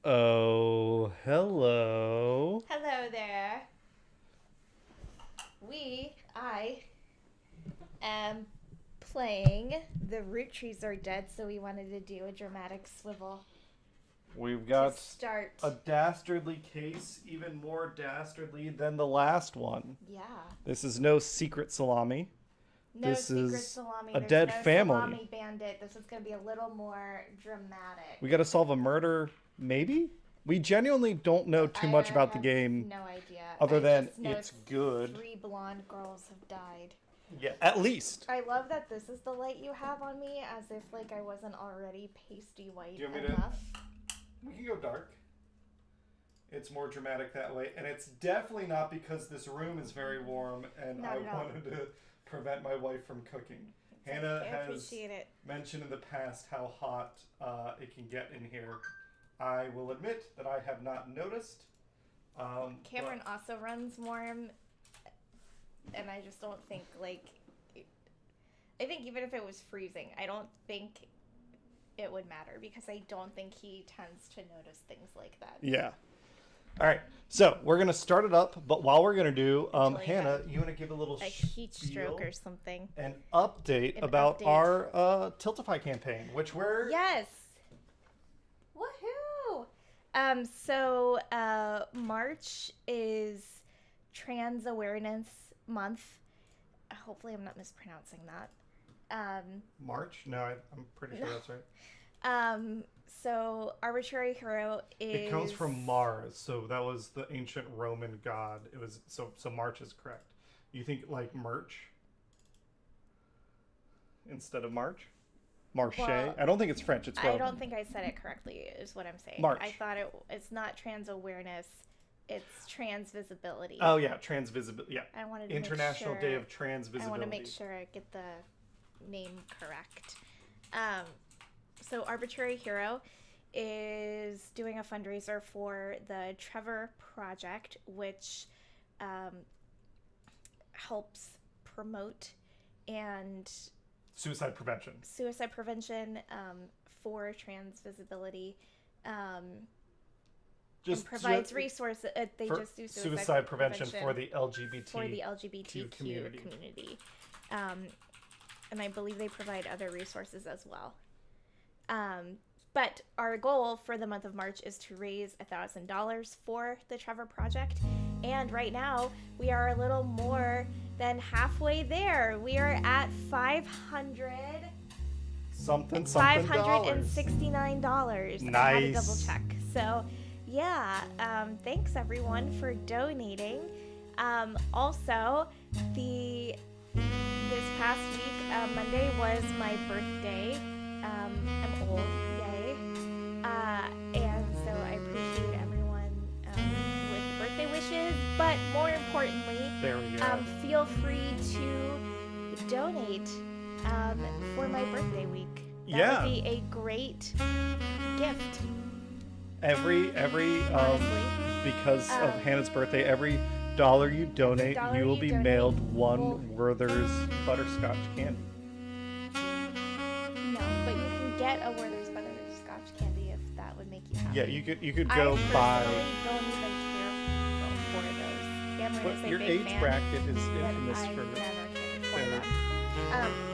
Oh, hello. Hello there. I am playing The Roottrees Are Dead, so we wanted to do a dramatic swivel We've to got start. a dastardly case, even more dastardly than the last one. Yeah. This is no secret salami. No This secret is salami. a There's dead no family. salami bandit. This is going to be a little more dramatic. We got to solve a murder, maybe? We genuinely don't know too much about the game. No idea. Other than just know it's good. 3 blonde girls have died. Yeah, at least. I love that this is the light you have on me, as if like I wasn't already pasty white Do you want me enough. We can go dark. It's more dramatic that way, and it's definitely not because this room is very warm and Not I at all. wanted to prevent my wife from cooking. It's Hannah okay, I has appreciate it. mentioned in the past how hot it can get in here. I will admit that I have not noticed. Cameron also runs warm, and I just don't think, like, I think even if it was freezing, I don't think it would matter, because I don't think he tends to notice things like that. Yeah. All right. So we're going to start it up, but while we're going to do, Hannah, you want to give a little A heat stroke or something. An update about our Tiltify campaign, which we're... Yes! Woohoo! So March is Trans Awareness Month. Hopefully I'm not mispronouncing that. March? No, I'm pretty sure that's right. So Arbitrary Hero is... It comes from Mars, so that was the ancient Roman god. It was so March is correct. You think like merch instead of March? Marche? Well, I don't think it's French. It's Roman. I don't think I said it correctly, is what I'm saying. March. I thought it's not trans awareness, it's trans visibility. Oh yeah, trans visibility. Yeah. I wanted to International make sure, Day of Trans Visibility. I want to make sure I get the name correct. So Arbitrary Hero is doing a fundraiser for the Trevor Project, which helps promote and suicide prevention for trans visibility. Just and provides resources. They just do suicide prevention for the LGBTQ community. And I believe they provide other resources as well. But our goal for the month of March is to raise $1,000 for the Trevor Project. And right now, we are a little more than halfway there. We are at $569. Nice. I had to double check. So, yeah, thanks everyone for donating. Also, this past week, Monday was my birthday. I'm old, yay. And so I appreciate everyone with birthday wishes. But more importantly, there we go. Feel free to donate for my birthday week. That would be a great gift. Every because of Hannah's birthday, every dollar you donate, you will be mailed one Werther's butterscotch candy. No, but you can get a Werther's butterscotch candy if that would make you happy. Yeah, you could go buy. I don't even care for those. Cameron But is a your big age fan, bracket is infamous I for. never cared for them.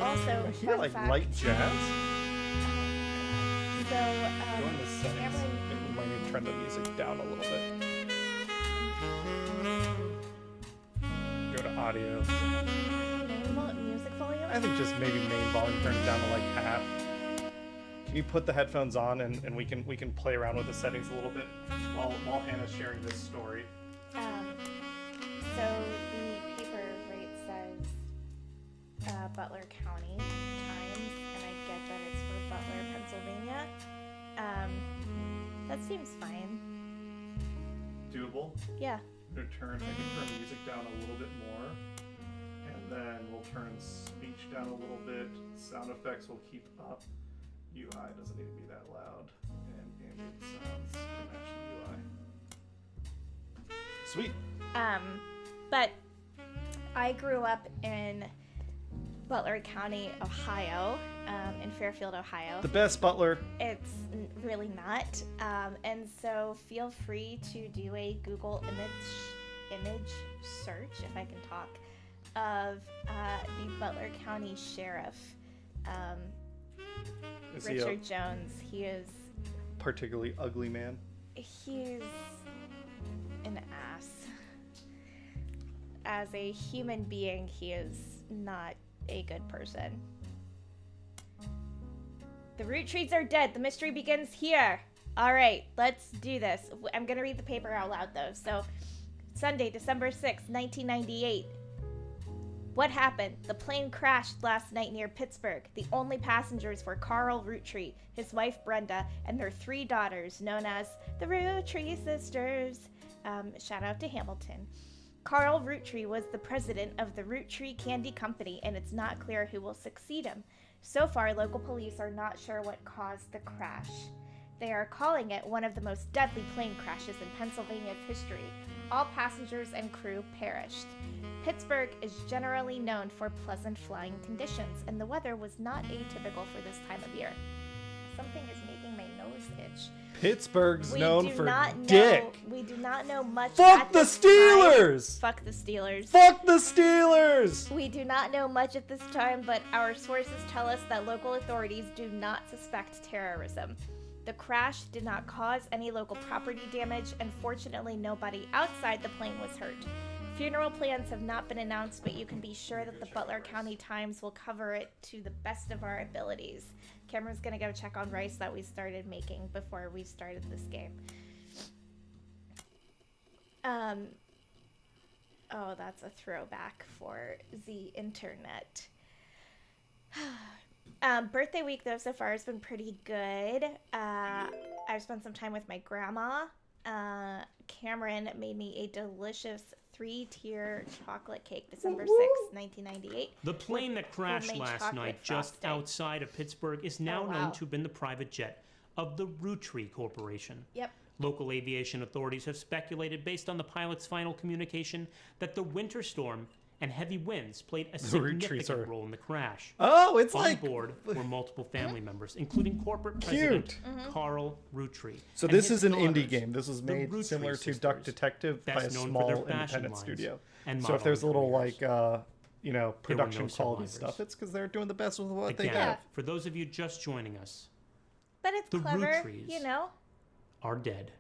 Also, I hear like fact, light jazz. So, Go in the settings. Cameron, Maybe we might need to turn the music down a little bit. Go to audio. music volume? I think just maybe main volume, turn it down to like half. Can you put the headphones on and we can play around with the settings a little bit while Hannah's sharing this story. So the paper rate says Butler County Times, and I get that it's for Butler, Pennsylvania. That seems fine. Doable. Yeah. I can turn music down a little bit more, and then we'll turn speech down a little bit. Sound effects will keep up. UI doesn't need to be that loud, and ambient sounds can match the UI. Sweet. But I grew up in Butler County, Ohio, in Fairfield, Ohio. The best Butler. It's really not. And so feel free to do a Google image search, if I can talk, of the Butler County Sheriff, Richard Jones. He is particularly ugly man. He's an ass. As a human being, he is not a good person. The Roottrees are dead. The mystery begins here. All right, let's do this. I'm going to read the paper out loud, though. So, Sunday, December 6th, 1998. What happened? The plane crashed last night near Pittsburgh. The only passengers were Carl Roottree, his wife Brenda, and their 3 daughters, known as the Rootree sisters. Shout out to Hamilton. Carl Rootree was the president of the Rootree Candy Company, and it's not clear who will succeed him. So far, local police are not sure what caused the crash. They are calling it one of the most deadly plane crashes in Pennsylvania's history. All passengers and crew perished. Pittsburgh is generally known for pleasant flying conditions, and the weather was not atypical for this time of year. Something is making my nose itch. Pittsburgh's known for dick. We do not know much. Fuck the Steelers! Fuck the Steelers. Fuck the Steelers! We do not know much at this time, but our sources tell us that local authorities do not suspect terrorism. The crash did not cause any local property damage, and fortunately nobody outside the plane was hurt. Funeral plans have not been announced, but you can be sure that the Butler County Times will cover it to the best of our abilities. Cameron's gonna go check on rice that we started making before we started this game. Oh, that's a throwback for the internet. Birthday week, though, so far has been pretty good. I've spent some time with my grandma. Cameron made me a delicious 3-tier chocolate cake, December 6th, 1998. The plane that crashed last night just outside of Pittsburgh is now known to have been the private jet of the Rootree Corporation. Yep. Local aviation authorities have speculated, based on the pilot's final communication, that the winter storm and heavy winds played a significant role in the crash. Oh, it's on board were multiple family members, including corporate president Carl Roottree. So this is an indie game. This was made similar to Duck Detective by a small independent studio. So if there's a little production quality stuff, it's because they're doing the best with what they have. For those of you just joining us, but it's the clever, Rootrees, you know, are dead.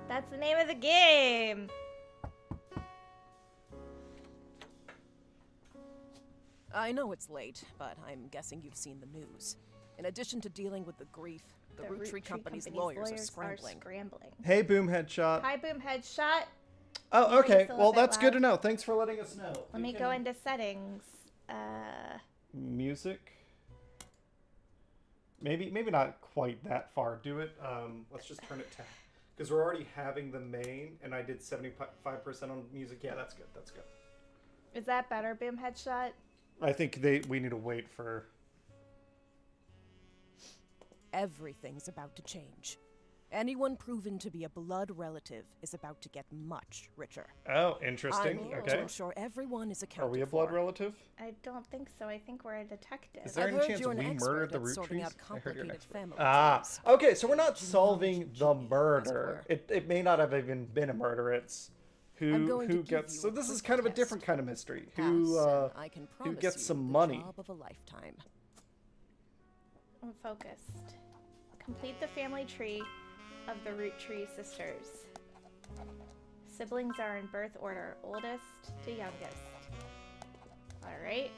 That's the name of the game. I know it's late, but I'm guessing you've seen the news. In addition to dealing with the grief, the Rootree Company's lawyers are scrambling. Hey, Boom Headshot. Hi, Boom Headshot. Oh, okay. Well, that's good to know. Thanks for letting us know. Let me go into settings. Music. Maybe not quite that far. Do it. Let's just turn it to, because we're already having the main, and I did 75% on music. Yeah, that's good. That's good. Is that better, Boom Headshot? I think we need to wait for... Everything's about to change. Anyone proven to be a blood relative is about to get much richer. Oh, interesting. I'm here okay. to ensure everyone is accounted for. Are we a blood relative? I don't think so. I think we're a detective. Is there any chance we murdered the Roottrees? I heard you're an expert. Okay, so we're not solving the murder. It may not have even been a murder. It's who gets... So this is kind of a different kind of mystery. Who gets some money. I'm focused. Complete the family tree of the Rootree sisters. Siblings are in birth order, oldest to youngest. Alright.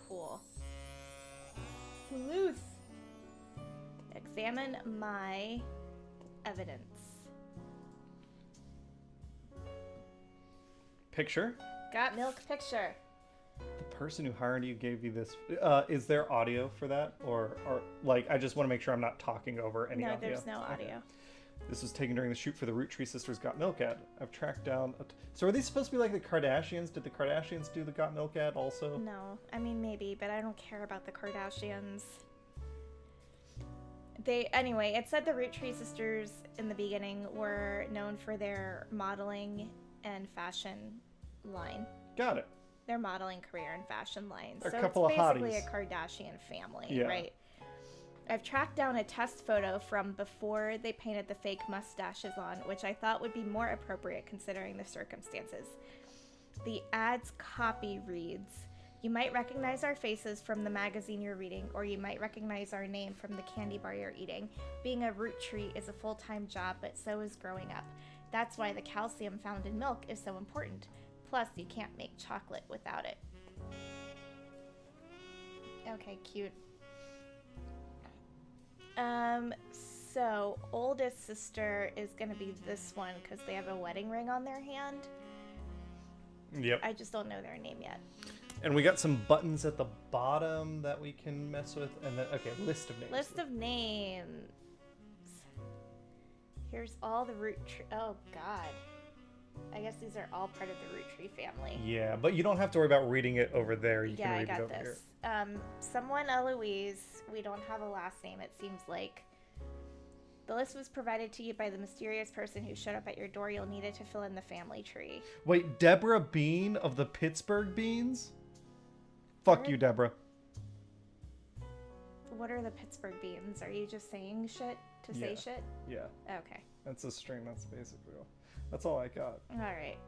Cool. Sleuth. Examine my evidence. Picture? Got milk picture. The person who hired you gave you this. Is there audio for that, or like I just want to make sure I'm not talking over any audio? No, there's no audio. Okay. This was taken during the shoot for the Roottrees Sisters Got Milk ad. I've tracked down. So are these supposed to be like the Kardashians? Did the Kardashians do the Got Milk ad also? No, I mean maybe, but I don't care about the Kardashians. Anyway, it said the Roottrees Sisters in the beginning were known for their modeling and fashion line. Got it. Their modeling career and fashion line. They're So a couple it's of basically hotties. a Kardashian family, Yeah. right? I've tracked down a test photo from before they painted the fake mustaches on, which I thought would be more appropriate considering the circumstances. The ad's copy reads, "You might recognize our faces from the magazine you're reading, or you might recognize our name from the candy bar you're eating. Being a root tree is a full-time job, but so is growing up. That's why the calcium found in milk is so important. Plus, you can't make chocolate without it." Okay, cute. So oldest sister is gonna be this one because they have a wedding ring on their hand. Yep. I just don't know their name yet. And we got some buttons at the bottom that we can mess with, and then list of names. List of names. Here's all the oh god. I guess these are all part of the Roottrees family. Yeah, but you don't have to worry about reading it over there. You Yeah, can I read got it over this. here. Someone Eloise. We don't have a last name, it seems like. The list was provided to you by the mysterious person who showed up at your door. You'll need it to fill in the family tree. Wait, Deborah Bean of the Pittsburgh Beans? Fuck What? you, Deborah. What are the Pittsburgh Beans? Are you just saying shit to say Yeah. shit? Yeah, Okay. that's a stream. That's basically all. That's all I got. All right.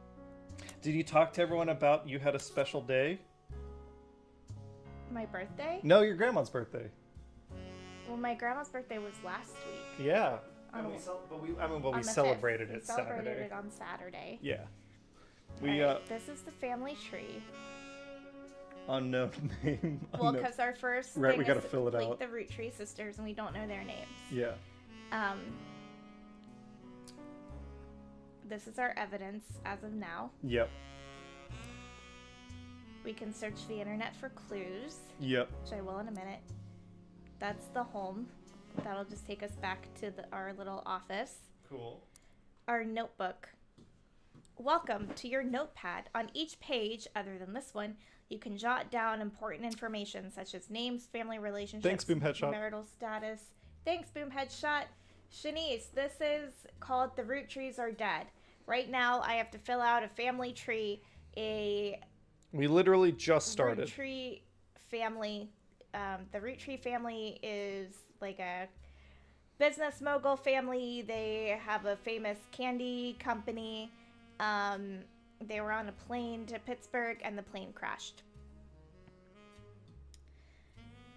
Did you talk to everyone about you had a special day? My birthday? No, your grandma's birthday. Well, my grandma's birthday was last week. Yeah. On And we the- we on the celebrated 5th. it We celebrated Saturday. it on Saturday. Yeah. All We right, this is the family tree. unknown name. Well, unknown- because our first Right, thing we gotta is to fill it complete out. the Roottrees sisters, and we don't know their names. Yeah. This is our evidence as of now. Yep. We can search the internet for clues, Yep. which I will in a minute. That's the home. That'll just take us back to our little office. Cool. Our notebook. Welcome to your notepad. On each page, other than this one, you can jot down important information such as names, family relationships, Thanks, Boom Headshot. marital status. Thanks, Boom Headshot. Shanice, this is called The Roottrees Are Dead. Right now, I have to fill out a family tree, We literally just started. Roottrees family. The Roottrees family is like a business mogul family. They have a famous candy company. They were on a plane to Pittsburgh and the plane crashed.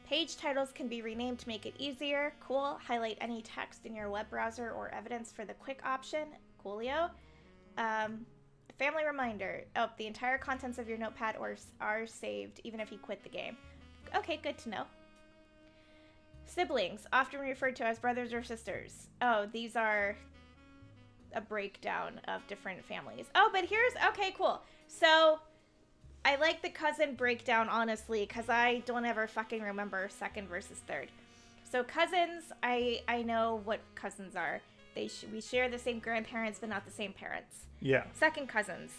Page titles can be renamed to make it easier. Cool. Highlight any text in your web browser or evidence for the quick option. Coolio. Family reminder. Oh, the entire contents of your notepad are saved, even if you quit the game. Okay, good to know. Siblings, often referred to as brothers or sisters. Oh, these are a breakdown of different families. Oh, but okay, cool. So, I like the cousin breakdown, honestly, because I don't ever fucking remember second versus third. So, cousins, I know what cousins are. We share the same grandparents, but not the same parents. Yeah. Second cousins.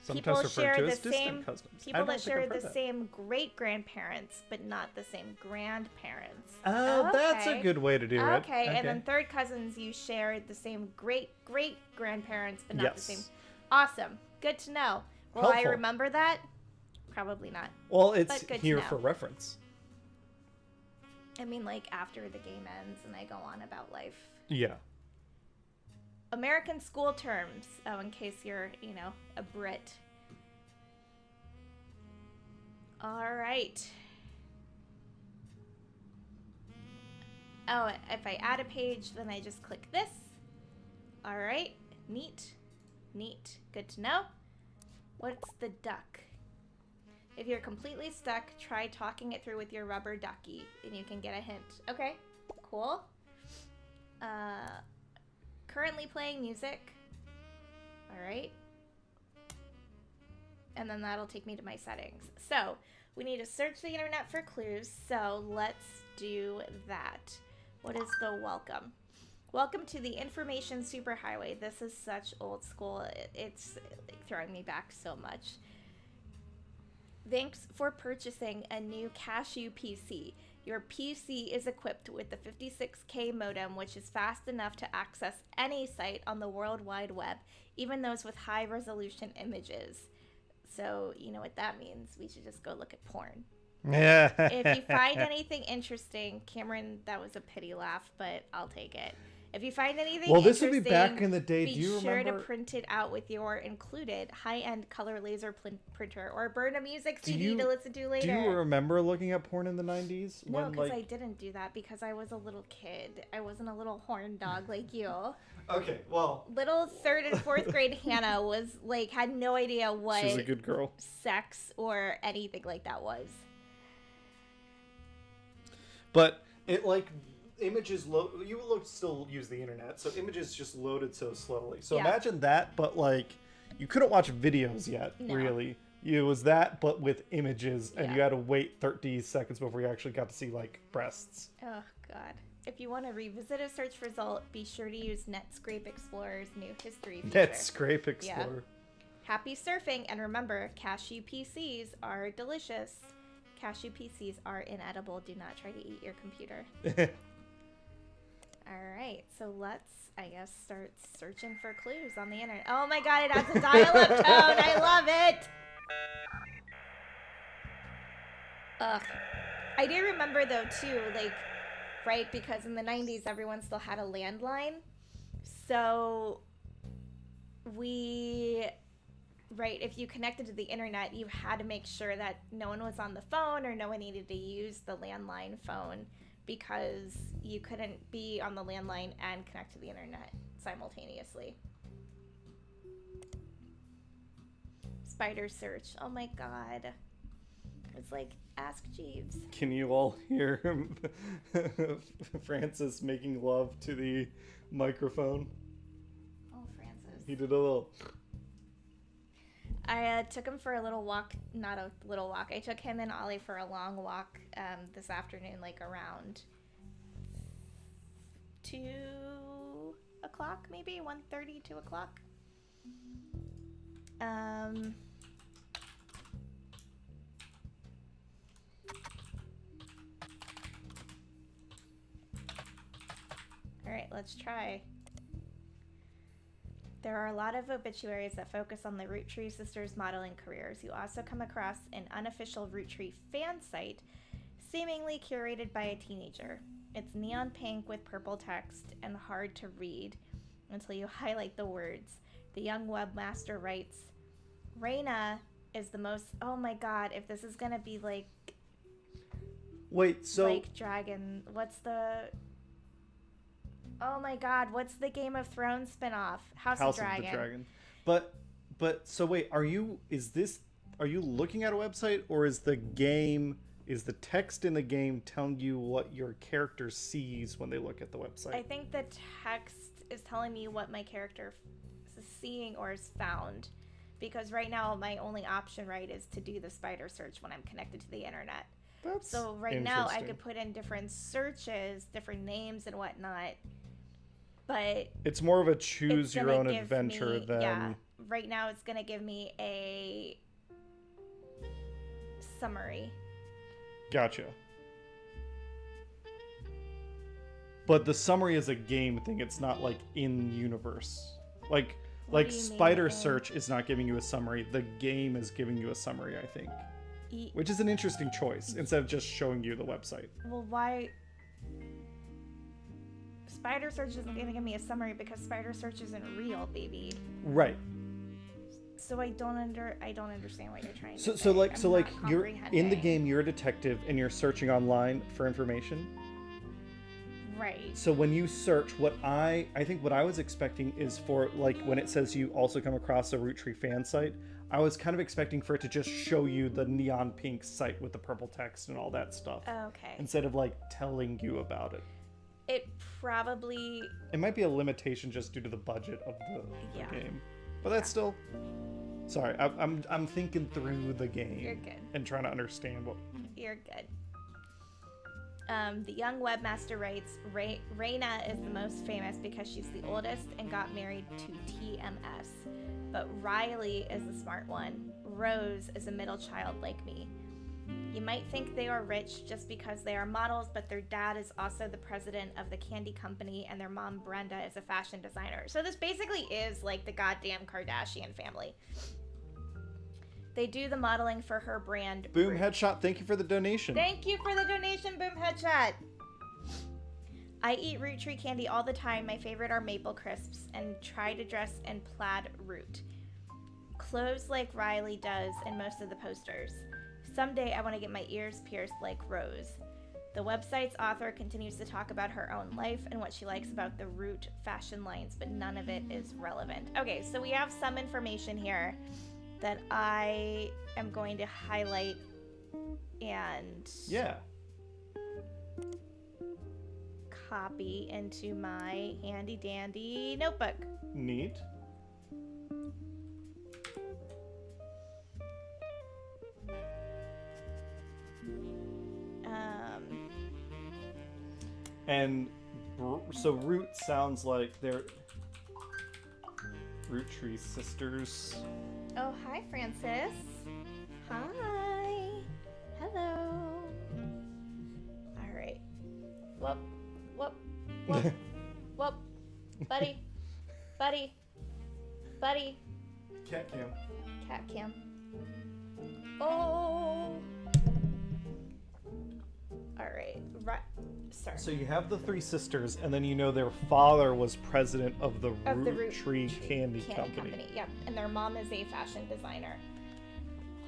Sometimes referred to as the distant same cousins. I people don't that think share I've heard the that. same great grandparents, but not the same grandparents. Oh, that's a Okay. good way to do it. Okay, and then third cousins, you share the same great grandparents, but not the same. Awesome, good to know. Will I Helpful. remember that? Probably not. Well, it's but good to here know. for reference. I mean, like after the game ends and I go on about life. Yeah. American school terms. Oh, in case you're, a Brit. All right. Oh, if I add a page, then I just click this. All right. Neat. Neat. Good to know. What's the duck? If you're completely stuck, try talking it through with your rubber ducky, and you can get a hint. Okay. Cool. Currently playing music. All right. and then that'll take me to my settings. So we need to search the internet for clues, so let's do that. What is the welcome? Welcome to the information superhighway. This is such old school. It's like throwing me back so much. Thanks for purchasing a new Cashew PC. Your PC is equipped with the 56K modem, which is fast enough to access any site on the World Wide Web, even those with high resolution images. So, you know what that means. We should just go look at porn. Yeah. If you find anything interesting, Cameron, that was a pity laugh, but I'll take it. If you find anything this would interesting, be back in the day. be Do you sure remember? to print it out with your included high-end color laser printer, or burn a music CD to listen to later. Do you remember looking at porn in the 90s? No, because I didn't do that because I was a little kid. I wasn't a little horn dog like you. Okay, well. Little 3rd and 4th grade Hannah was like, had no idea what She's a good girl. Sex or anything like that was. But it images you will still use the internet, so images just loaded so slowly. So imagine that, but you couldn't watch videos yet, really. It was that, but with images, and you had to wait 30 seconds before you actually got to see breasts. Oh God. If you want to revisit a search result, be sure to use Netscape Explorer's new history feature. Netscape Explorer. Yeah. Happy surfing, and remember, Cashew PCs are delicious. Cashew PCs are inedible. Do not try to eat your computer. Alright, so let's, I guess, start searching for clues on the internet. Oh my God, it has a dial-up tone. I love it. Ugh. I do remember, though, too, right, because in the 90s, everyone still had a landline. So if you connected to the internet, you had to make sure that no one was on the phone or no one needed to use the landline phone, because you couldn't be on the landline and connect to the internet simultaneously. Spider search. Oh my God. It's like Ask Jeeves. Can you all hear Francis making love to the microphone? Oh, Francis. He did a little... I took him for a little walk, not a little walk. I took him and Ollie for a long walk this afternoon, around 2 o'clock, maybe 1:30, 2 o'clock. All right, let's try. There are a lot of obituaries that focus on the Roottrees sisters' modeling careers. You also come across an unofficial Roottrees fan site, seemingly curated by a teenager. It's neon pink with purple text and hard to read until you highlight the words. The young webmaster writes, Reina is the most... Oh my God, if this is gonna be Wait, so... dragon... What's the... Oh my God, what's the Game of Thrones spinoff? House of the Dragon. But so wait, are you looking at a website, or is the text in the game telling you what your character sees when they look at the website? I think the text is telling me what my character is seeing or is found, because right now my only option, is to do the spider search when I'm connected to the internet. So right now I could put in different searches, different names and whatnot. But it's more of a choose your own adventure than... Yeah, right now it's going to give me a summary. Gotcha. But the summary is a game thing. It's not in universe. Like Spider Search is not giving you a summary. The game is giving you a summary, I think. Which is an interesting choice, instead of just showing you the website. Well, why... Spider Search isn't going to give me a summary because Spider Search isn't real, baby. Right. So I don't understand what you're trying to say. So you're in the game, you're a detective and you're searching online for information. Right. So when you search, I think what I was expecting is for when it says you also come across a Roottrees fan site, I was kind of expecting for it to just show you the neon pink site with the purple text and all that stuff. Okay. Instead of telling you about it. It probably... It might be a limitation just due to the budget of the game. But that's still... Sorry, I'm thinking through the game. You're good. And trying to understand what... You're good. The young webmaster writes, Reina is the most famous because she's the oldest and got married to TMS. But Riley is the smart one. Rose is a middle child like me. You might think they are rich just because they are models, but their dad is also the president of the candy company, and their mom, Brenda, is a fashion designer. So this basically is like the goddamn Kardashian family. They do the modeling for her brand. Boom Headshot, thank you for the donation. Thank you for the donation, Boom Headshot. I eat root tree candy all the time. My favorite are maple crisps and try to dress in plaid root. Clothes like Riley does in most of the posters. Someday I want to get my ears pierced like Rose. The website's author continues to talk about her own life and what she likes about the Root fashion lines, but none of it is relevant. Okay, so we have some information here that I am going to highlight and copy into my handy dandy notebook. Neat. And so Root sounds like they're Roottrees sisters. Oh, hi, Francis. Hi. Hello. All right. Whoop, whoop, whoop, whoop. Buddy, buddy, buddy. Cat cam. Cat cam. Oh. All right. Right. Sorry. So you have the three sisters, and then you know their father was president of the Roottrees Candy Company. Yep, and their mom is a fashion designer.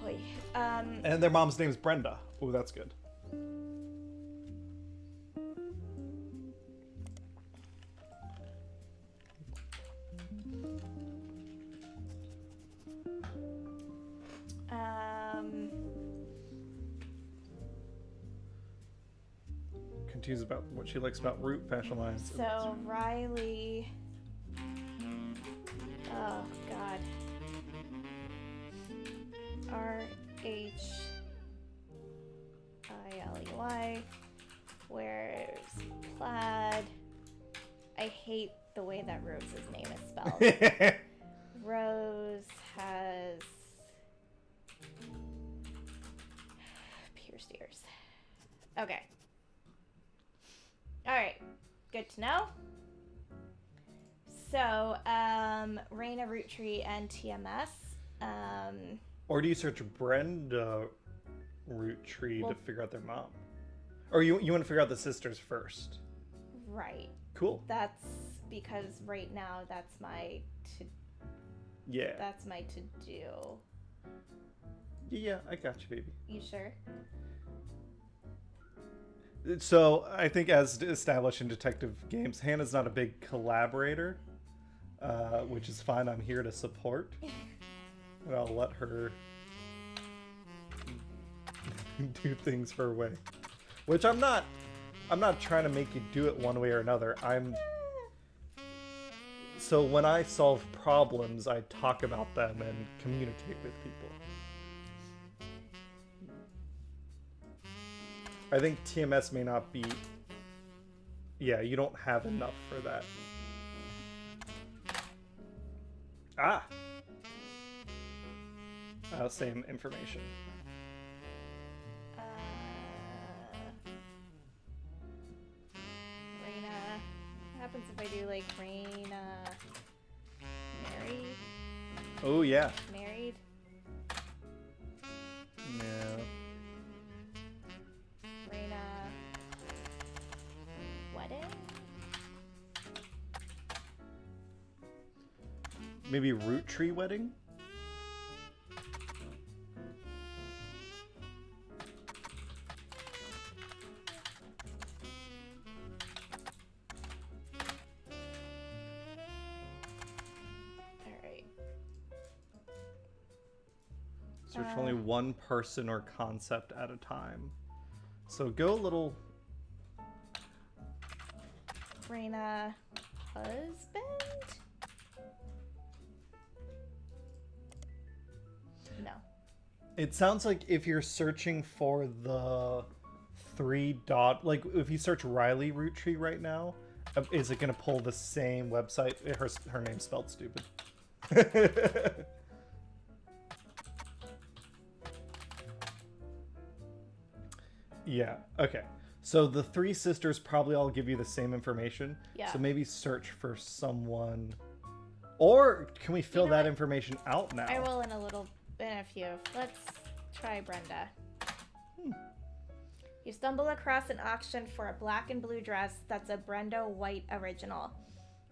Oy. And their mom's name is Brenda. Oh, that's good. Confused about what she likes about Root fashion lines. So Riley, oh god, RHILEY wears plaid. I hate the way that Rose's name is spelled. Rose has pierced ears. Okay. All right, good to know. So, Reina, Roottree, and TMS. Or do you search Brenda Roottree to figure out their mom? Or you want to figure out the sisters first? Right. Cool. That's because right now that's my That's my to-do. Yeah, I got you, baby. You sure? So, I think as established in detective games, Hannah's not a big collaborator, which is fine. I'm here to support. And I'll let her do things her way. Which I'm not trying to make you do it one way or another. So when I solve problems, I talk about them and communicate with people. I think TMS may not be... Yeah, you don't have enough for that. Same information. Reina. What happens if I do like Reina married? Oh, yeah. Married? Yeah. Reina wedding? Maybe Roottree wedding? Search only one person or concept at a time. So go a little... Reina husband? It sounds like if you're searching for the 3 dot, like if you search Riley Roottrees right now, is it gonna pull the same website? Her name's spelled stupid. Yeah. Okay. So the 3 sisters probably all give you the same information. Yeah. So maybe search for someone, or can we fill that information out now? I will in a few. Let's try Brenda. You stumble across an auction for a black and blue dress that's a Brenda white original.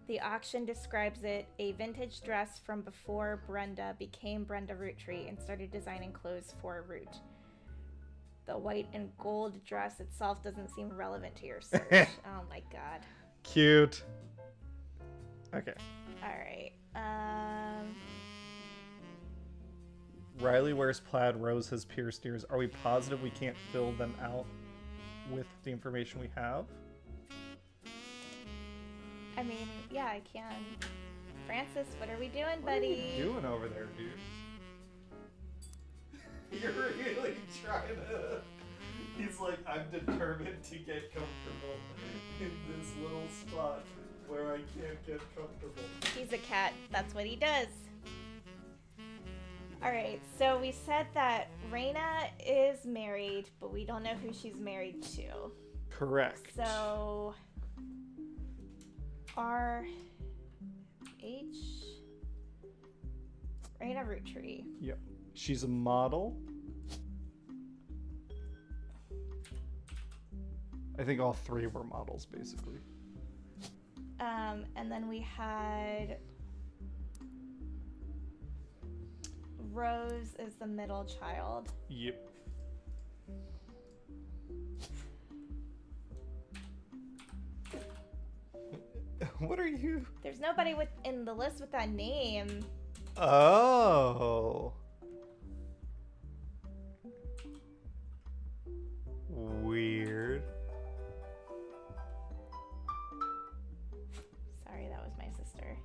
The auction describes it a vintage dress from before Brenda became Brenda Roottrees and started designing clothes for Root. The white and gold dress itself doesn't seem relevant to your search. Oh my god. Cute. Okay. Alright. Riley wears plaid, Rose has pierced ears. Are we positive we can't fill them out with the information we have? I mean, yeah, I can. Francis, what are we doing, What buddy? are you doing over there, dude? You're really trying to... He's like, I'm determined to get comfortable in this little spot where I can't get comfortable. He's a cat. That's what he does. Alright, so we said that Raina is married, but we don't know who she's married to. Correct. So... R... H... Raina Roottrees. Yep. She's a model. I think all 3 were models, basically. And then we had... Rose is the middle child. Yep. What are you? There's nobody in the list with that name. Oh. Weird. Sorry, that was my sister.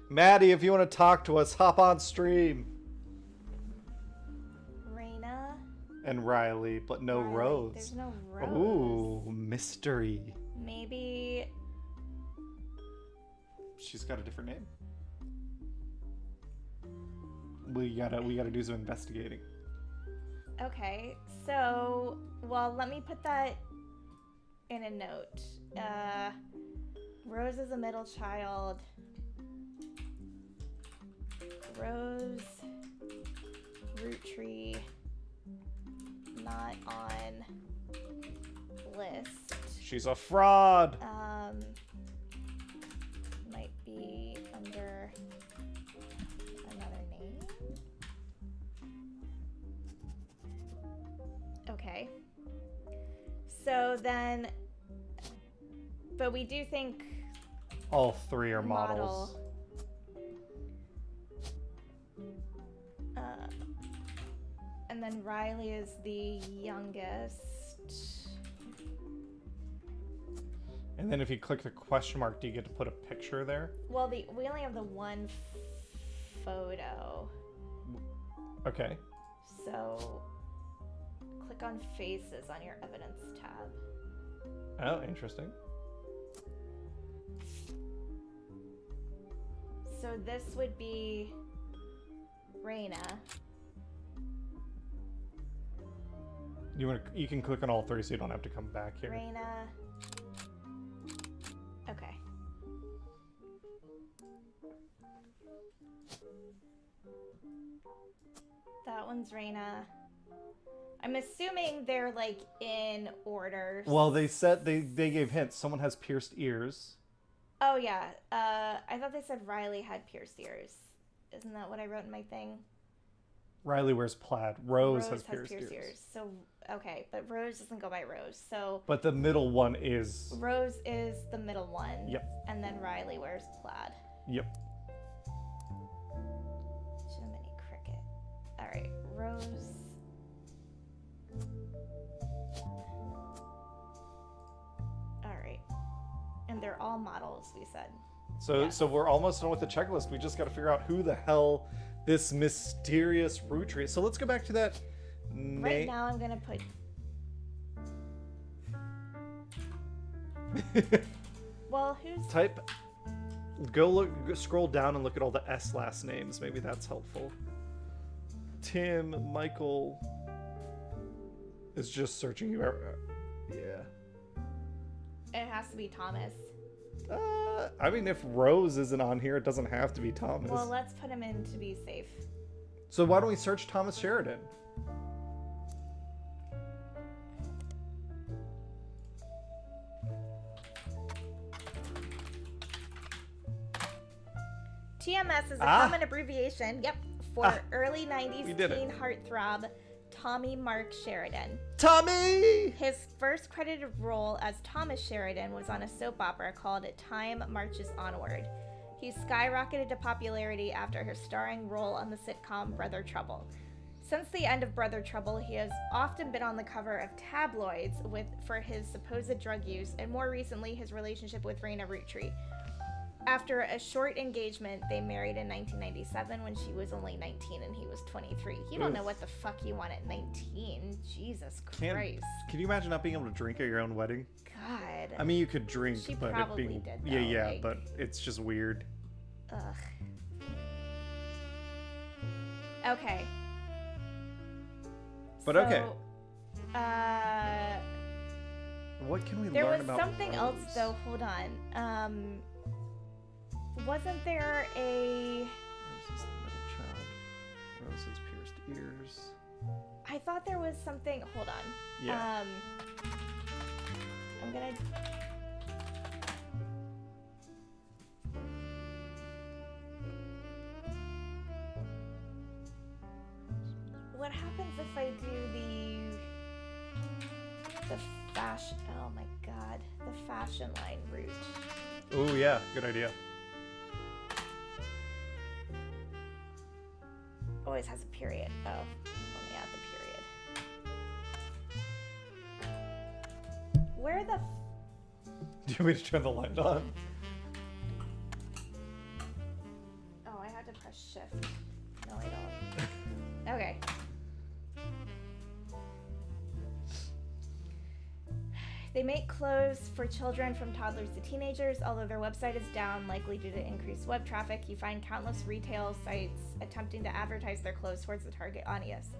Maddie, if you want to talk to us, hop on stream. Raina. And Riley, but no Riley. Rose. There's no Rose. Ooh, mystery. Maybe... She's got a different name. We gotta do some investigating. Okay, so... Well, let me put that in a note. Rose is a middle child. Rose... Roottrees... Not on... list. She's a fraud. Might be under another name. Okay. So then, but we do think all 3 are models. And then Riley is the youngest. And then if you click the question mark, do you get to put a picture there? Well, we only have the one photo. Okay. So click on faces on your evidence tab. Oh, interesting. So this would be Raina. You can click on all 3 so you don't have to come back here. Raina. Okay. That one's Raina. I'm assuming they're like in order. Well, they said they gave hints. Someone has pierced ears. Oh yeah. I thought they said Riley had pierced ears. Isn't that what I wrote in my thing? Riley wears plaid. Rose has pierced ears. So okay, but Rose doesn't go by Rose. So but the middle one is Rose is the middle one. Yep. And then Riley wears plaid. Yep. Jiminy Cricket. All right, Rose. All right, and they're all models. We said. So we're almost done with the checklist. We just got to figure out who the hell this mysterious Roottrees. So let's go back to that. Right now, I'm gonna put. Well, who's Go scroll down and look at all the S last names. Maybe that's helpful. Tim, Michael is just searching you. Yeah. It has to be Thomas. I mean, if Rose isn't on here, it doesn't have to be Thomas. Well, let's put him in to be safe. So why don't we search Thomas Sheridan? TMS is a common abbreviation, for early 90s teen heartthrob Tommy Mark Sheridan. Tommy! His first credited role as Thomas Sheridan was on a soap opera called Time Marches Onward. He skyrocketed to popularity after his starring role on the sitcom Brother Trouble. Since the end of Brother Trouble, he has often been on the cover of tabloids for his supposed drug use, and more recently his relationship with Raina Roottrees. After a short engagement, they married in 1997 when she was only 19 and he was 23. You don't know what the fuck you want at 19. Jesus Christ. Can you imagine not being able to drink at your own wedding? God. I mean, you could drink, She but probably it being did, though, yeah, like- but it's just weird. Ugh. Okay. But okay. What can we There learn was about something Rose? else though. Hold on. Wasn't there a? Rose's middle child. Rose's pierced ears. I thought there was something. Hold on. Yeah. I'm gonna. What happens if I do the fashion? Oh my god, the fashion line route. Oh yeah, good idea. Always has a period. Oh, let me add the period. Where the? Do you want me to turn the light on? Oh, I had to press shift. No, I don't. Okay. They make clothes for children from toddlers to teenagers. Although their website is down, likely due to increased web traffic, you find countless retail sites attempting to advertise their clothes towards the target audience.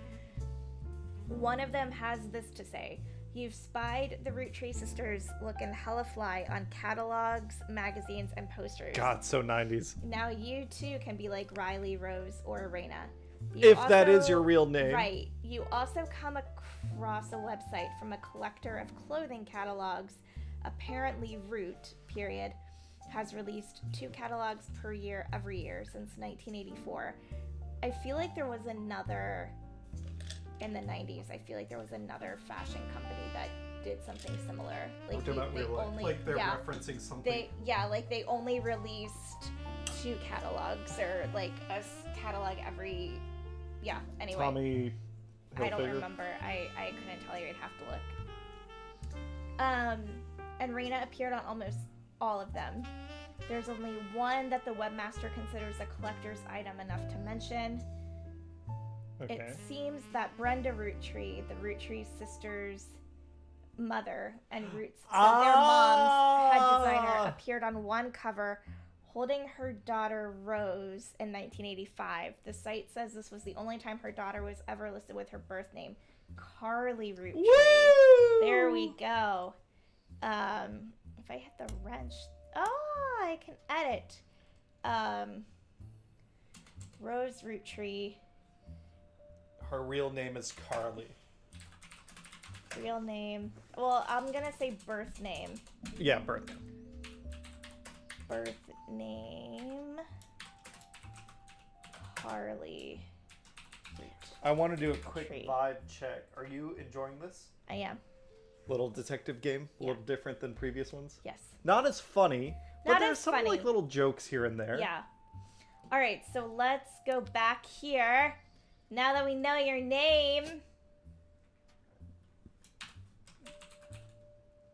One of them has this to say: "You've spied the Roottrees sisters looking hella fly on catalogs, magazines, and posters. God, so 90s. Now you too can be like Riley, Rose, or Raina. If that is your real name. Right. You also come across a website from a collector of clothing catalogs. Apparently Root, period, has released 2 catalogs per year every year since 1984. I feel like there was another, in the 90s, I feel like there was another fashion company that did something similar. Like They're referencing something. They only released 2 catalogs, or like a catalog every, anyway. Tommy Hilfiger. I don't remember. I couldn't tell you. I'd have to look. And Raina appeared on almost all of them. There's only one that the webmaster considers a collector's item enough to mention. Okay. It seems that Brenda Roottrees, the Roottrees sisters' mother, and their mom's head designer, appeared on one cover holding her daughter Rose in 1985. The site says this was the only time her daughter was ever listed with her birth name, Carly Roottrees. Woo! There we go. If I hit the wrench, I can edit. Rose Roottrees. Her real name is Carly. Real name. Well, I'm gonna say birth name. Yeah, birth name. Birth name. Carly. I want to do a quick Tree. vibe check. Are you enjoying this? I am. Little detective game? A Yeah. little different than previous ones? Yes. Not as funny, but Not there's as some funny. like little jokes here and there. Yeah. All right, so let's go back here. Now that we know your name.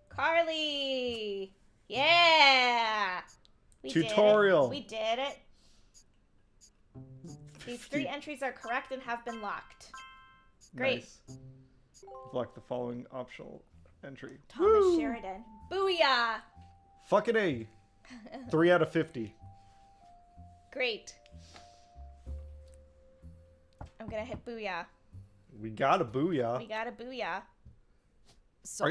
Carly. Yeah. Tutorial. We did it. These 3 entries are correct and have been locked. Great. Nice. Block the following optional entry. Thomas Woo! Sheridan. Booyah! Fucking A. 3 out of 50. Great. I'm gonna hit booyah. We got a booyah. We got a booyah.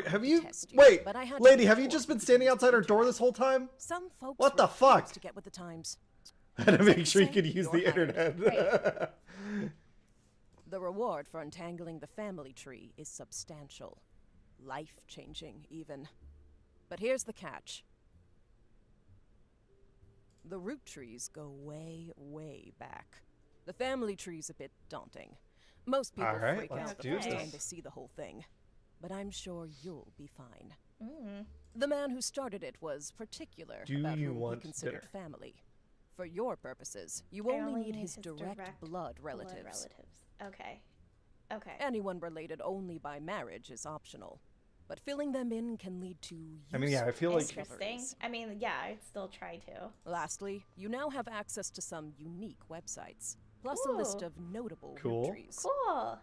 Have you? Wait, lady, have you just been standing outside our door this whole time? Some folks what the fuck? To get with the times. To make sure you could use the internet. Right. The reward for untangling the family tree is substantial. Life-changing, even. But here's the catch. The Roottrees go way, way back. The family tree's a bit daunting. Most people freak out the first time they see the whole thing. But I'm sure you'll be fine. The man who started it was particular about whom he considered family. For your purposes, you only need his direct blood relatives. Okay. Okay. Anyone related only by marriage is optional. But filling them in can lead to I feel like interesting. I mean, yeah, I'd still try to. Lastly, you now have access to some unique websites, plus a list of notable Roottrees. Cool.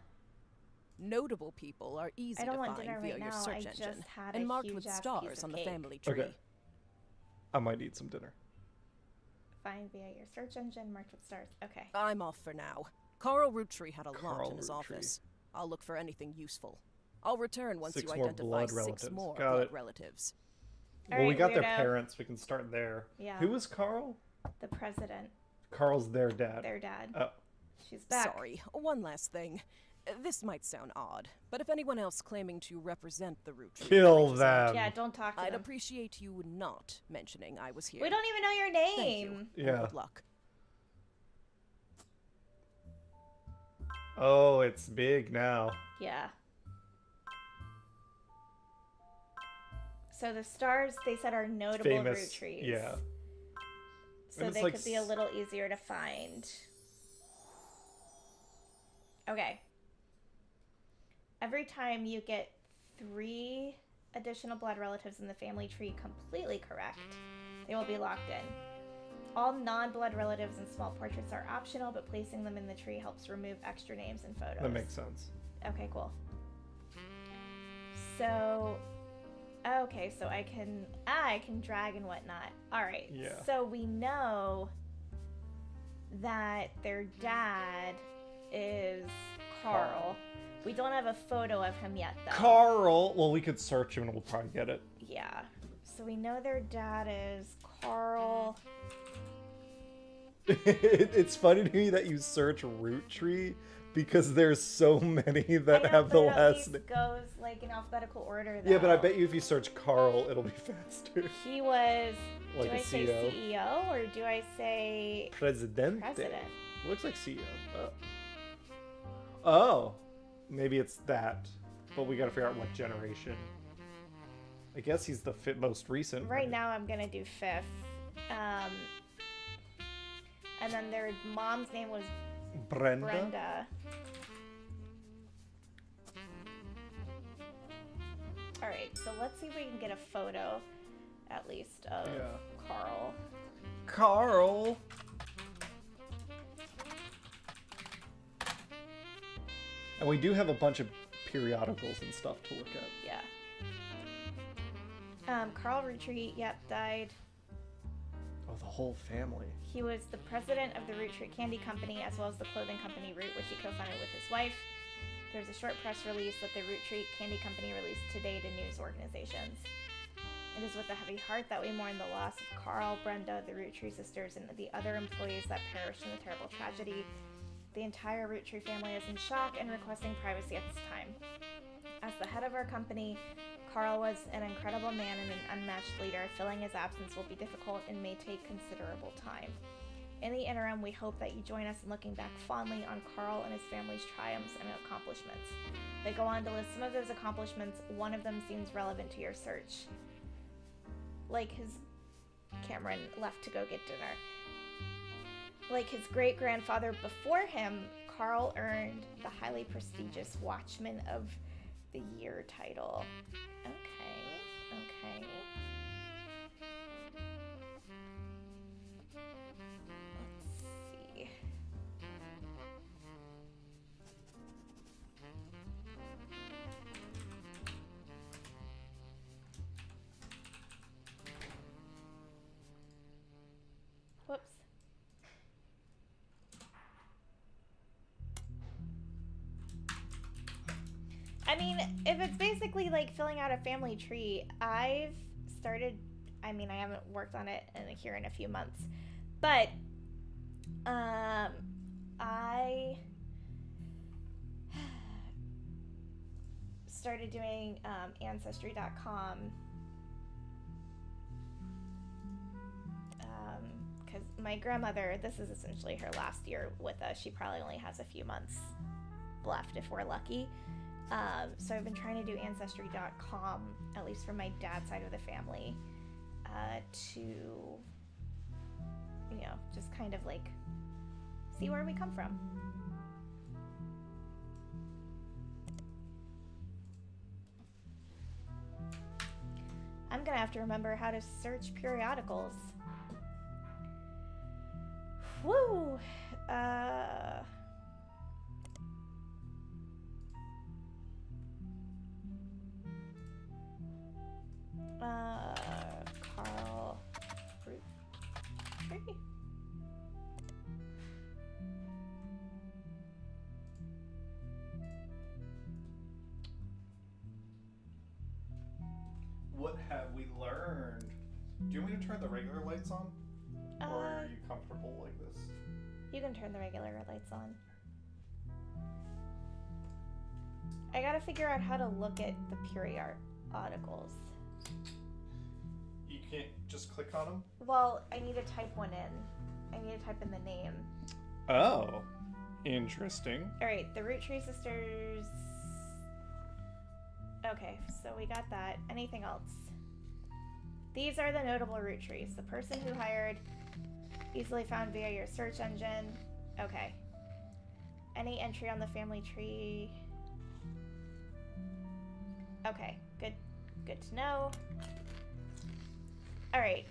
Notable people are easy to find via your search engine and marked with stars on the family tree. Okay. I might need some dinner. Find via your search engine, marked with stars. Okay. I'm off for now. Carl Roottree had a lot in his office. I'll look for anything useful. I'll return once you identify 6 more blood relatives. Well, we got their parents. We can start there. Yeah. Who was Carl? The president. Carl's their dad. Their dad. Oh. She's back. Sorry, one last thing. This might sound odd, but if anyone else claiming to represent the Roottrees kill them. Yeah, don't talk to them. I'd appreciate you not mentioning I was here. We don't even know your name. Thank you. Good luck. Oh, it's big now. Yeah. So the stars, they said, are notable Roottrees. Yeah. So they could be a little easier to find. Okay. Every time you get 3 additional blood relatives in the family tree completely correct, they will be locked in. All non-blood relatives and small portraits are optional, but placing them in the tree helps remove extra names and photos. That makes sense. Okay, cool. So, okay, so I can drag and whatnot. All right. Yeah. So we know that their dad is Carl. We don't have a photo of him yet, though. Carl. Well, we could search him and we'll probably get it. Yeah. So we know their dad is Carl. It's funny to me that you search Roottree because there's so many that have the last name. It goes like in alphabeutical order, though. Yeah, but I bet you if you search Carl, it'll be faster. He was. Like do I say CEO or do I say Presidente? President? Looks like CEO. Oh, maybe it's that. But we got to figure out what generation. I guess he's the most recent. Right now, I'm gonna do 5th. And then their mom's name was Brenda. All right, so let's see if we can get a photo, at least, of Carl. Carl. And we do have a bunch of periodicals and stuff to look at. Yeah. Carl Roottree, died. Oh, the whole family. He was the president of the Roottree Candy Company, as well as the clothing company Root, which he co-founded with his wife. There's a short press release that the Roottree Candy Company released today to news organizations. It is with a heavy heart that we mourn the loss of Carl, Brenda, the Roottree sisters, and the other employees that perished in the terrible tragedy. The entire Roottree family is in shock and requesting privacy at this time. As the head of our company, Carl was an incredible man and an unmatched leader. Filling his absence will be difficult and may take considerable time. In the interim, we hope that you join us in looking back fondly on Carl and his family's triumphs and accomplishments. They go on to list some of those accomplishments. One of them seems relevant to your search. Like Cameron left to go get dinner. Like his great-grandfather before him, Carl earned the highly prestigious Watchman of the Year title. Okay. Whoops. I mean, if it's basically like filling out a family tree, I've started, I mean, I haven't worked on it here in a few months, but I started doing Ancestry.com because my grandmother, this is essentially her last year with us. She probably only has a few months left if we're lucky. So I've been trying to do Ancestry.com, at least for my dad's side of the family, to, you know, just kind of like see where we come from. I'm gonna have to remember how to search periodicals. Woo! Carl Roottrees. What have we learned? Do you want me to turn the regular lights on? Or are you comfortable like this? You can turn the regular lights on. I gotta figure out how to look at the periodicals. You can't just click on them? Well, I need to type one in. I need to type in the name. Oh, interesting. Alright, the Roottrees sisters. Okay, so we got that. Anything else? These are the notable Roottrees. The person who hired, easily found via your search engine. Okay. Any entry on the family tree. Okay, good to know. Alright,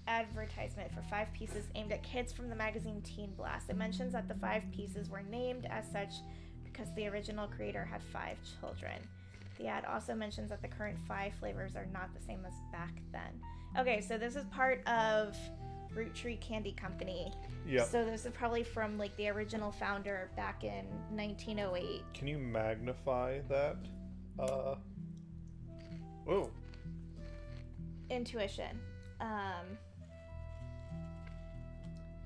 advertisement for 5 pieces aimed at kids from the magazine Teen Blast. It mentions that the 5 pieces were named as such because the original creator had 5 children. The ad also mentions that the current 5 flavors are not the same as back then. Okay, so this is part of Roottree Candy Company. Yeah. So this is probably from like the original founder back in 1908. Can you magnify that? Whoa. Intuition.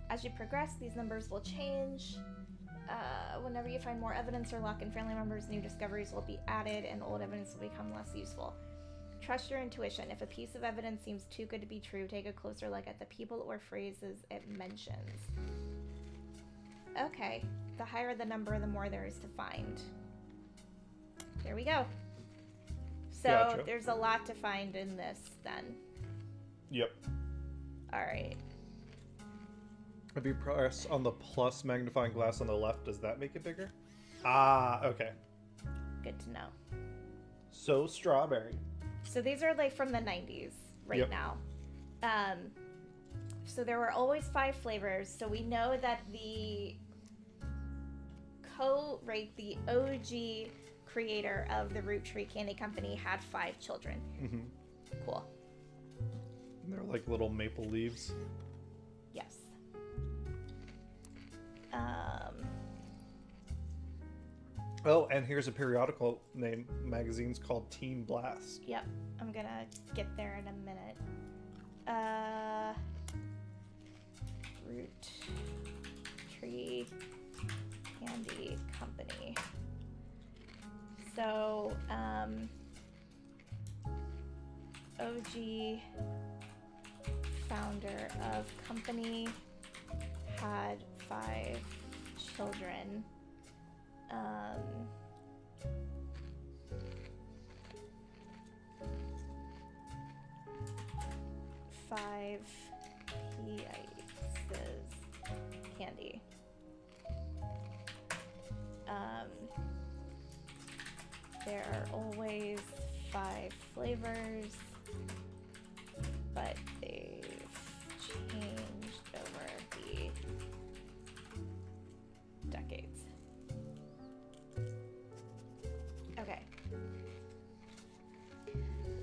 As you progress, these numbers will change. Whenever you find more evidence or lock in family members, new discoveries will be added and old evidence will become less useful. Trust your intuition. If a piece of evidence seems too good to be true, take a closer look at the people or phrases it mentions. Okay. The higher the number, the more there is to find. There we go. So Gotcha. There's a lot to find in this then. Yep. Alright. If you press on the plus magnifying glass on the left, does that make it bigger? Ah, okay. Good to know. So strawberry. So these are like from the 90s right now. So there were always 5 flavors. So we know that the the OG creator of the Roottree Candy Company had 5 children. Mm-hmm. Cool. And they're like little maple leaves. Yes. Oh, and here's a periodical name. Magazine's called Teen Blast. Yep. I'm gonna get there in a minute. Roottree Candy Company. So, OG founder of company had 5 children. 5 pieces candy. There are always 5 flavors, but they've changed over the decades. Okay.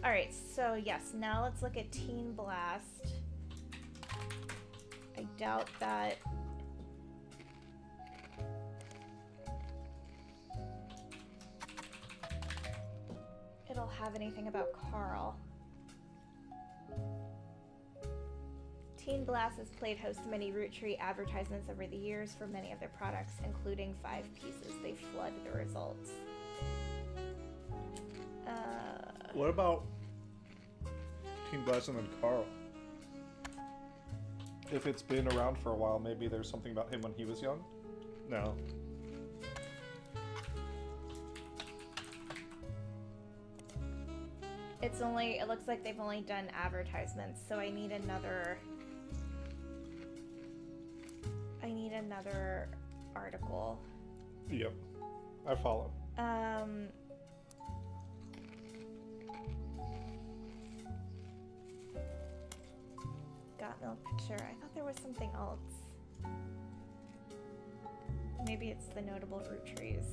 Alright, so yes, now let's look at Teen Blast. I doubt that... it'll have anything about Carl. Teen Blast has played host to many Roottrees advertisements over the years for many of their products, including 5 pieces. They flood the results. What about Teen Blast and then Carl? If it's been around for a while, maybe there's something about him when he was young? No. It's only, it looks like they've only done advertisements, so I need another article. Yep. I follow. Got milk picture. I thought there was something else. Maybe it's the notable Roottrees.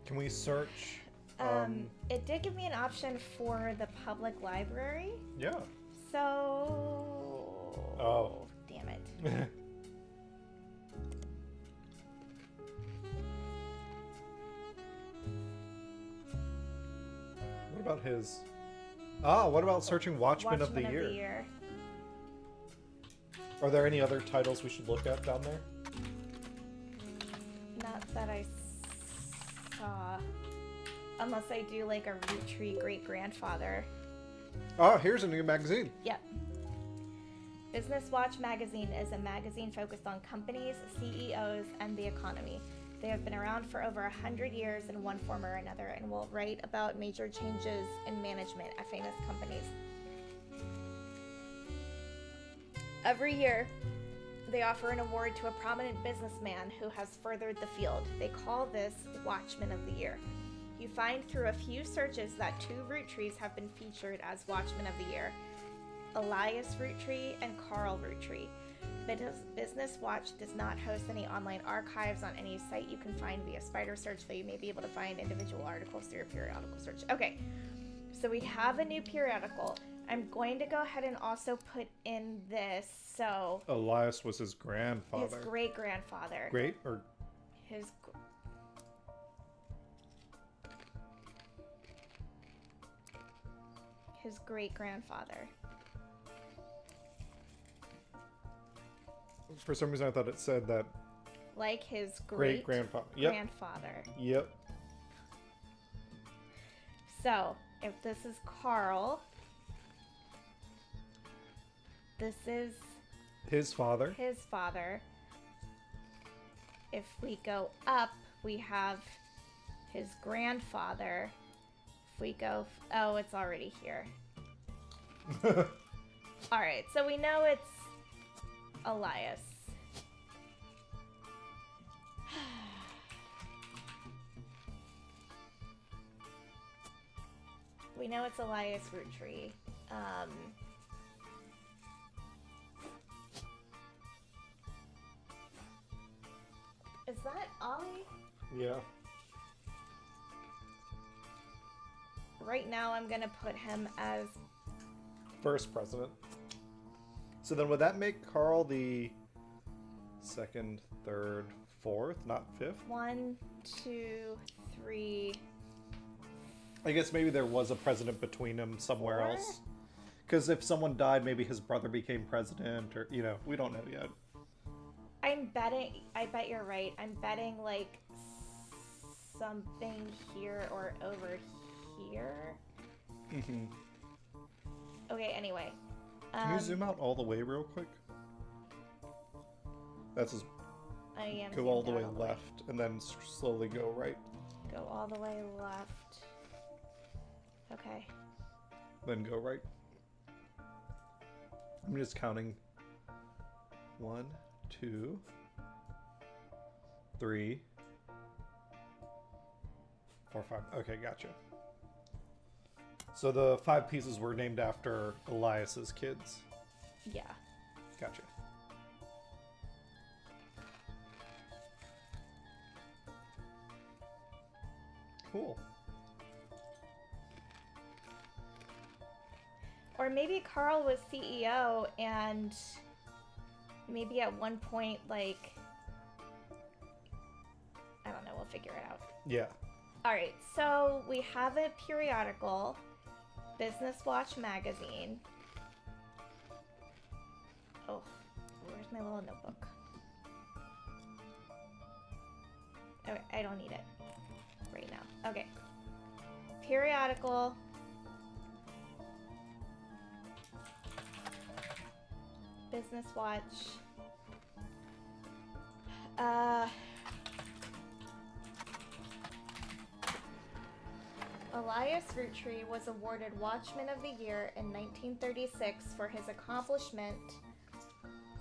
Can we search? It did give me an option for the public library. Yeah. So... oh. Damn it. What about his... what about searching Watchmen of the Year? Are there any other titles we should look at down there? Not that I saw. Unless I do like a Roottrees great-grandfather. Oh, here's a new magazine. Yep. Business Watch magazine is a magazine focused on companies, CEOs, and the economy. They have been around for over 100 years in one form or another and will write about major changes in management at famous companies. Every year, they offer an award to a prominent businessman who has furthered the field. They call this Watchman of the Year. You find through a few searches that 2 Roottrees have been featured as Watchmen of the Year. Elias Roottree and Carl Roottree. Business Watch does not host any online archives on any site you can find via spider search, though you may be able to find individual articles through a periodical search. Okay, so we have a new periodical. I'm going to go ahead and also put in this, so... Elias was his grandfather. His great-grandfather. Great or... His great-grandfather. For some reason I thought it said that... like his great-grandfather. Grandfather. Yep. So, if this is Carl... this is... his father. His father. If we go up, we have his grandfather. If we go... oh, it's already here. Alright, so we know it's Elias. We know it's Elias Roottree. Is that Ollie? Yeah. Right now I'm gonna put him as... first president. So then would that make Carl the 2nd, 3rd, 4th, not 5th? 1, 2, 3... I guess maybe there was a president between them somewhere 4? else. Because if someone died, maybe his brother became president, or, you know, we don't know yet. I'm betting... I bet you're right. I'm betting, like, something here or over here. Mm-hmm. Okay, anyway. Can you zoom out all the way real quick? That's just... I am go all the way left, and then slowly go right. Go all the way left. Okay. Then go right. I'm just counting. 1, 2, 3, 4, 5. Okay, gotcha. So the 5 pieces were named after Elias's kids. Yeah. Gotcha. Cool. Or maybe Carl was CEO and maybe at one point, like, I don't know, we'll figure it out. Yeah. Alright, so we have a periodical, Business Watch magazine. Oh, where's my little notebook? Okay, I don't need it right now. Okay. Periodical. Business Watch. Elias Roottrees was awarded Watchman of the Year in 1936 for his accomplishment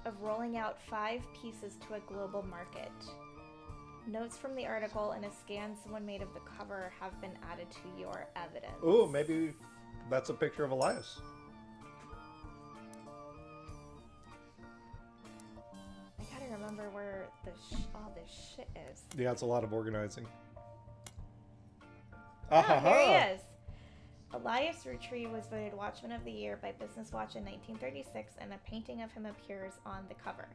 of rolling out 5 pieces to a global market. Notes from the article and a scan someone made of the cover have been added to your evidence. Ooh, maybe that's a picture of Elias. I gotta remember where all this shit is. Yeah, it's a lot of organizing. Ah, here he is. Elias Roottrees was voted Watchman of the Year by Business Watch in 1936, and a painting of him appears on the cover.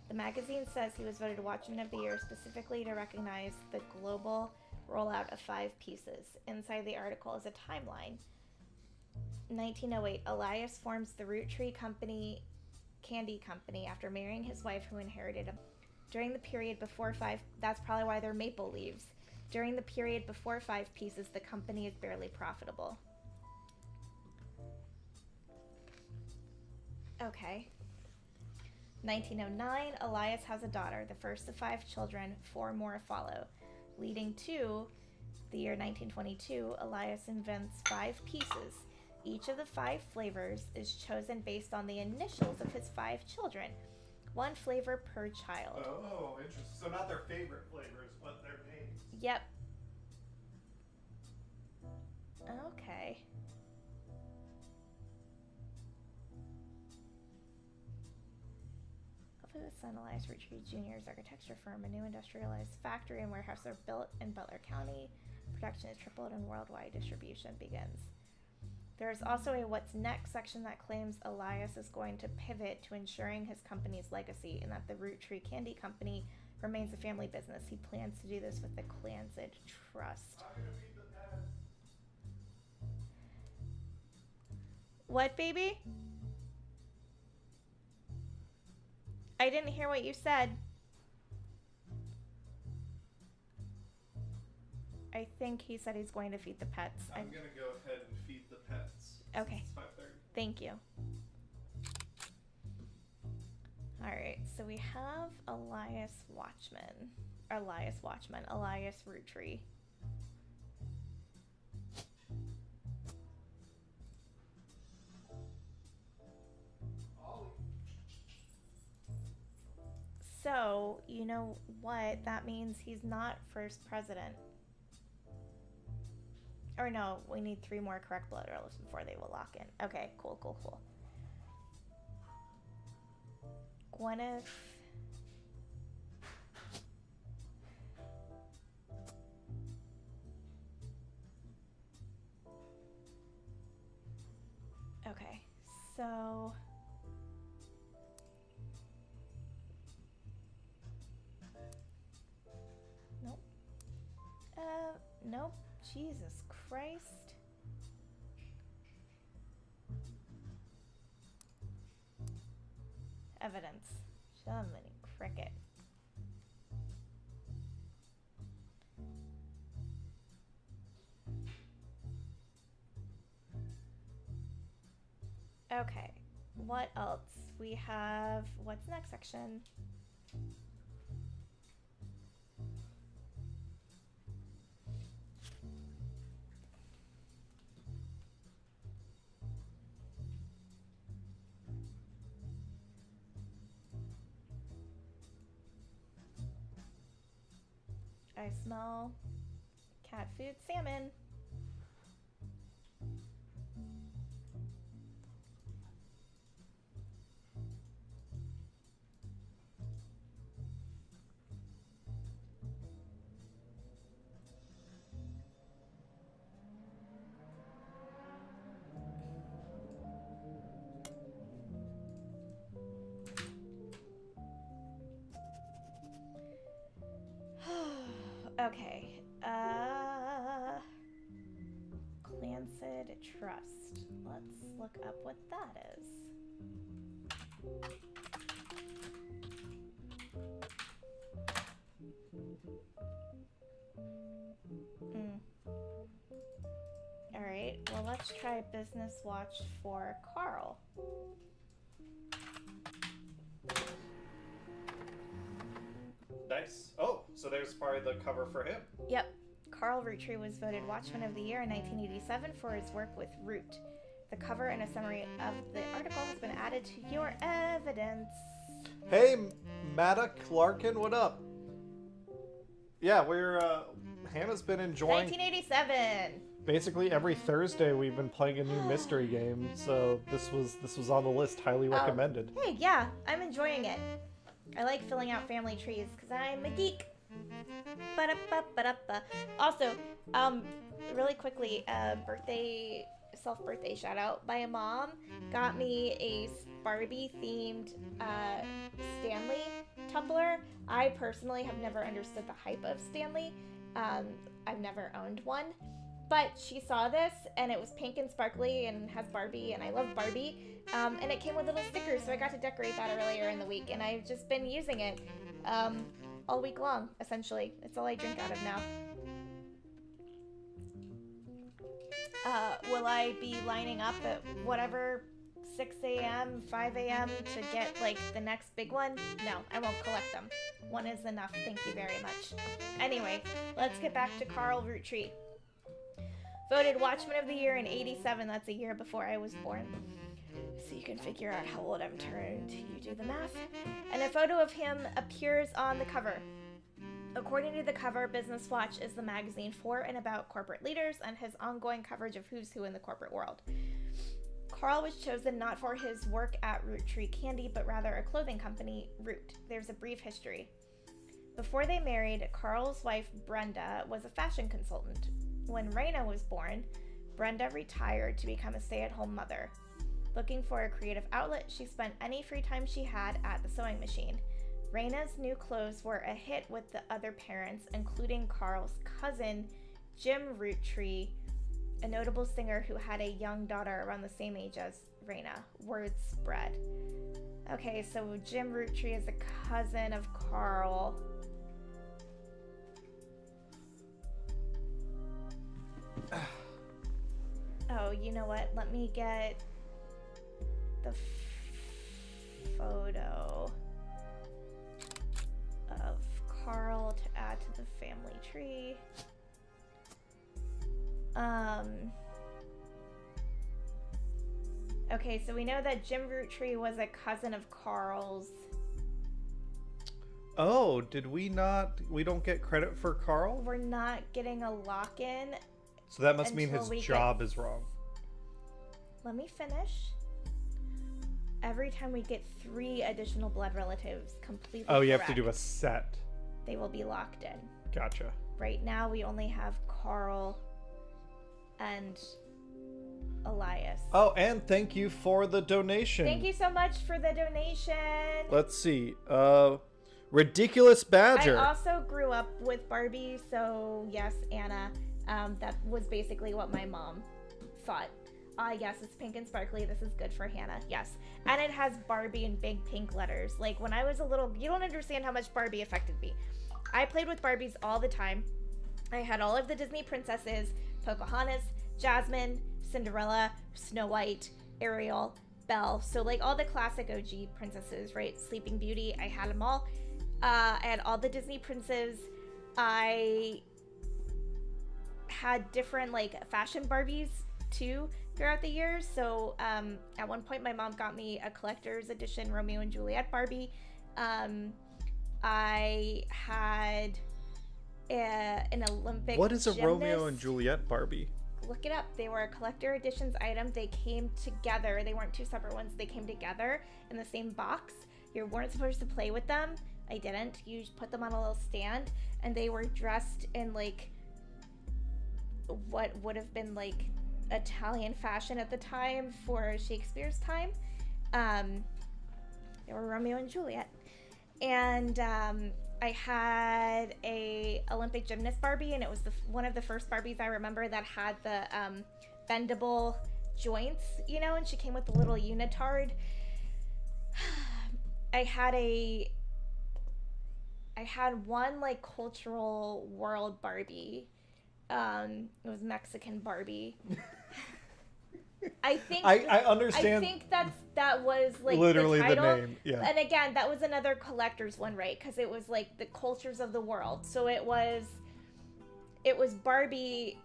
The magazine says he was voted Watchman of the Year specifically to recognize the global rollout of 5 pieces. Inside the article is a timeline. 1908, Elias forms the Roottrees Candy Company after marrying his wife, who inherited a... During the period before 5... That's probably why they're maple leaves. During the period before 5 pieces, the company is barely profitable. Okay. 1909, Elias has a daughter, the first of 5 children. 4 more follow. Leading to the year 1922, Elias invents 5 pieces. Each of the 5 flavors is chosen based on the initials of his 5 children. 1 flavor per child. Oh, interesting. So not their favorite flavors, but their names. Yep. Okay. Hopefully the son, Elias Roottrees Jr.'s architecture firm, a new industrialized factory and warehouse are built in Butler County. Production is tripled and worldwide distribution begins. There's also a what's next section that claims Elias is going to pivot to ensuring his company's legacy and that the Roottrees Candy Company remains a family business. He plans to do this with the Clansid Trust. I'm gonna feed the pets. What, baby? I didn't hear what you said. I think he said he's going to feed the pets. I'm gonna go ahead and feed the pets. Okay. It's 5:30. Thank you. Alright, so we have Elias Watchman. Elias Roottrees. So, you know what? That means he's not first president. Or no, we need 3 more correct blood relatives before they will lock in. Okay, cool. Gwyneth. Okay, so... Nope. Nope. Jesus Christ. Evidence. Somebody cricket. Okay. What else? We have... What's next section? I smell cat food salmon. Okay. Clancid Trust. Let's look up what that is. Alright, well let's try Business Watch for Carl. Nice. Oh, so there's probably the cover for him. Yep. Carl Roottrees was voted Watchman of the Year in 1987 for his work with Root. The cover and a summary of the article has been added to your evidence. Hey, Maddock Larkin, what up? Yeah, we're, Hannah's been enjoying... 1987! Basically every Thursday we've been playing a new mystery game, so this was on the list, highly recommended. Hey, yeah, I'm enjoying it. I like filling out family trees, because I'm a geek. Ba-da-ba-ba-da-ba. Also, really quickly, self-birthday shout out. My mom got me a Barbie-themed Stanley tumbler. I personally have never understood the hype of Stanley. I've never owned one. But she saw this, and it was pink and sparkly, and has Barbie, and I love Barbie. And it came with little stickers, so I got to decorate that earlier in the week, and I've just been using it all week long, essentially. It's all I drink out of now. Will I be lining up at whatever 6 a.m., 5 a.m. to get, like, the next big one? No, I won't collect them. One is enough, thank you very much. Anyway, let's get back to Carl Roottrees. Voted Watchman of the Year in 87, that's a year before I was born. So you can figure out how old I'm turned, you do the math. And a photo of him appears on the cover. According to the cover, Business Watch is the magazine for and about corporate leaders and has ongoing coverage of who's who in the corporate world. Carl was chosen not for his work at Roottrees Candy, but rather a clothing company, Root. There's a brief history. Before they married, Carl's wife, Brenda, was a fashion consultant. When Raina was born, Brenda retired to become a stay-at-home mother. Looking for a creative outlet, she spent any free time she had at the sewing machine. Raina's new clothes were a hit with the other parents, including Carl's cousin, Jim Roottrees, a notable singer who had a young daughter around the same age as Raina. Word spread. Okay, so Jim Roottrees is a cousin of Carl. Oh, you know what? Let me get the photo of Carl to add to the family tree. Okay, so we know that Jim Roottrees was a cousin of Carl's. Oh, did we don't get credit for Carl? We're not getting a lock-in. So that must mean his job is wrong. Let me finish. Every time we get 3 additional blood relatives completely correct, you have to do a set. They will be locked in. Gotcha. Right now we only have Carl and Elias. Oh, and thank you for the donation. Thank you so much for the donation. Let's see. Ridiculous Badger. I also grew up with Barbie, so yes, Anna. That was basically what my mom thought. Yes, it's pink and sparkly. This is good for Hannah. Yes. And it has Barbie in big pink letters. Like, when I was a little... You don't understand how much Barbie affected me. I played with Barbies all the time. I had all of the Disney princesses. Pocahontas, Jasmine, Cinderella, Snow White, Ariel, Belle. So, like, all the classic OG princesses, right? Sleeping Beauty. I had them all. I had all the Disney princes. I had different, like, fashion Barbies, too, throughout the years. So at one point my mom got me a collector's edition Romeo and Juliet Barbie. I had an Olympic What is a gymnast. Romeo and Juliet Barbie? Look it up. They were a collector editions item. They came together. They weren't 2 separate ones. They came together in the same box. You weren't supposed to play with them. I didn't. You put them on a little stand, and they were dressed in, like, what would have been, like, Italian fashion at the time for Shakespeare's time. They were Romeo and Juliet. And I had a Olympic gymnast Barbie, and it was one of the first Barbies I remember that had the bendable joints, you know, and she came with the little unitard. I had one like cultural world Barbie. It was Mexican Barbie. I think I understand. I think that was like literally the title. name. Yeah. And again, that was another collector's one, right? Because it was like the cultures of the world. So it was Barbie,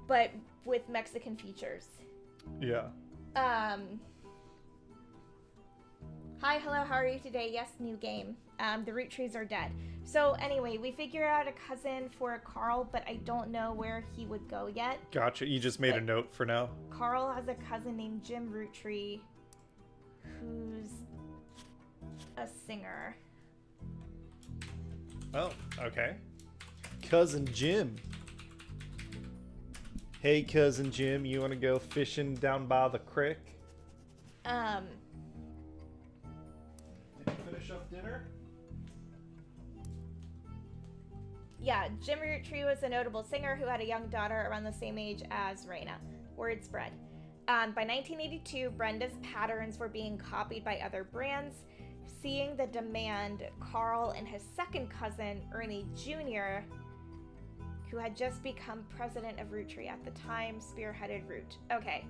but with Mexican features. Yeah. Hi, hello, how are you today? Yes, new game. The Roottrees are dead. So anyway, we figure out a cousin for Carl, but I don't know where he would go yet. Gotcha. You just made a note for now. Carl has a cousin named Jim Roottree, who's a singer. Oh, okay. Cousin Jim. Hey, Cousin Jim, you want to go fishing down by the creek? Did you finish up dinner? Yeah, Jim Roottrees was a notable singer who had a young daughter around the same age as Raina. Word spread. By 1982, Brenda's patterns were being copied by other brands. Seeing the demand, Carl and his second cousin, Ernie Jr., who had just become president of Roottrees at the time, spearheaded Root. Okay.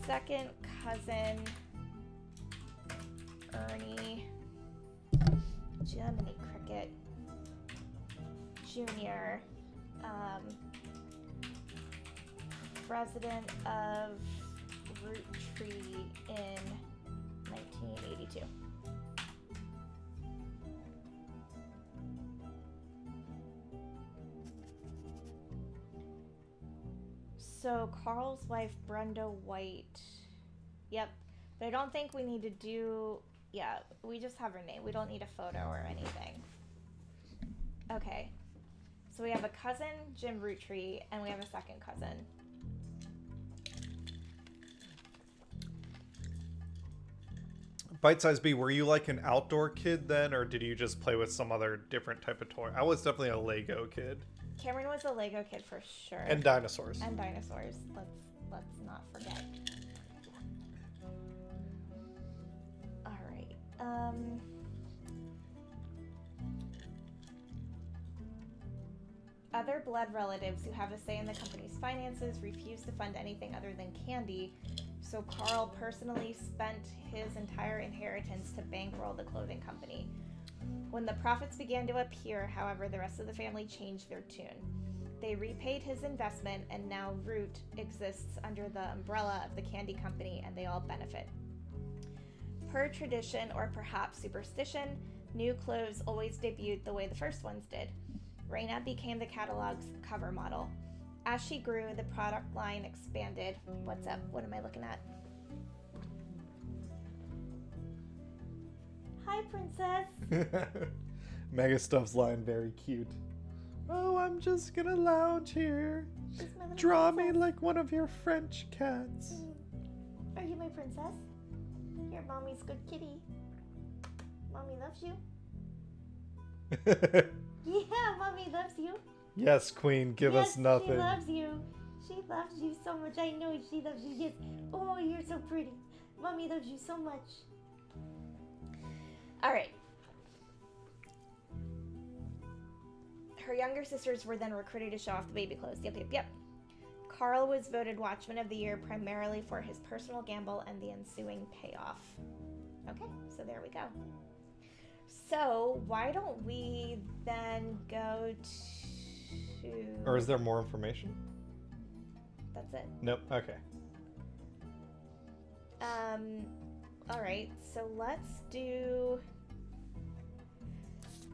Second cousin, Ernie, Jiminy Cricket, Jr., president of Roottrees in 1982. So Carl's wife, Brenda White. Yep. But I don't think we need to do... Yeah, we just have her name. We don't need a photo or anything. Okay. So we have a cousin, Jim Roottree, and we have a second cousin. Bite Size B, were you like an outdoor kid then, or did you just play with some other different type of toy? I was definitely a Lego kid. Cameron was a Lego kid for sure. And dinosaurs. And dinosaurs. Let's not forget. All right. Other blood relatives who have a say in the company's finances refuse to fund anything other than candy, so Carl personally spent his entire inheritance to bankroll the clothing company. When the profits began to appear, however, the rest of the family changed their tune. They repaid his investment, and now Root exists under the umbrella of the candy company, and they all benefit. Per tradition, or perhaps superstition, new clothes always debuted the way the first ones did. Raina became the catalog's cover model. As she grew, the product line expanded. What's up? What am I looking at? Hi, princess. Mega Stuff's line, very cute. Oh, I'm just gonna lounge here. Draw me like one of your French cats. Are you my princess? You're mommy's good kitty. Mommy loves you. Yeah, mommy loves you. Yes, Queen, give us nothing. She loves you. She loves you so much. I know she loves you. Yes. Oh, you're so pretty. Mommy loves you so much. All right. Her younger sisters were then recruited to show off the baby clothes. Yep. Carl was voted Watchman of the Year primarily for his personal gamble and the ensuing payoff. Okay, so there we go. So why don't we then go to... Or is there more information? That's it. Nope, okay. All right, so let's do...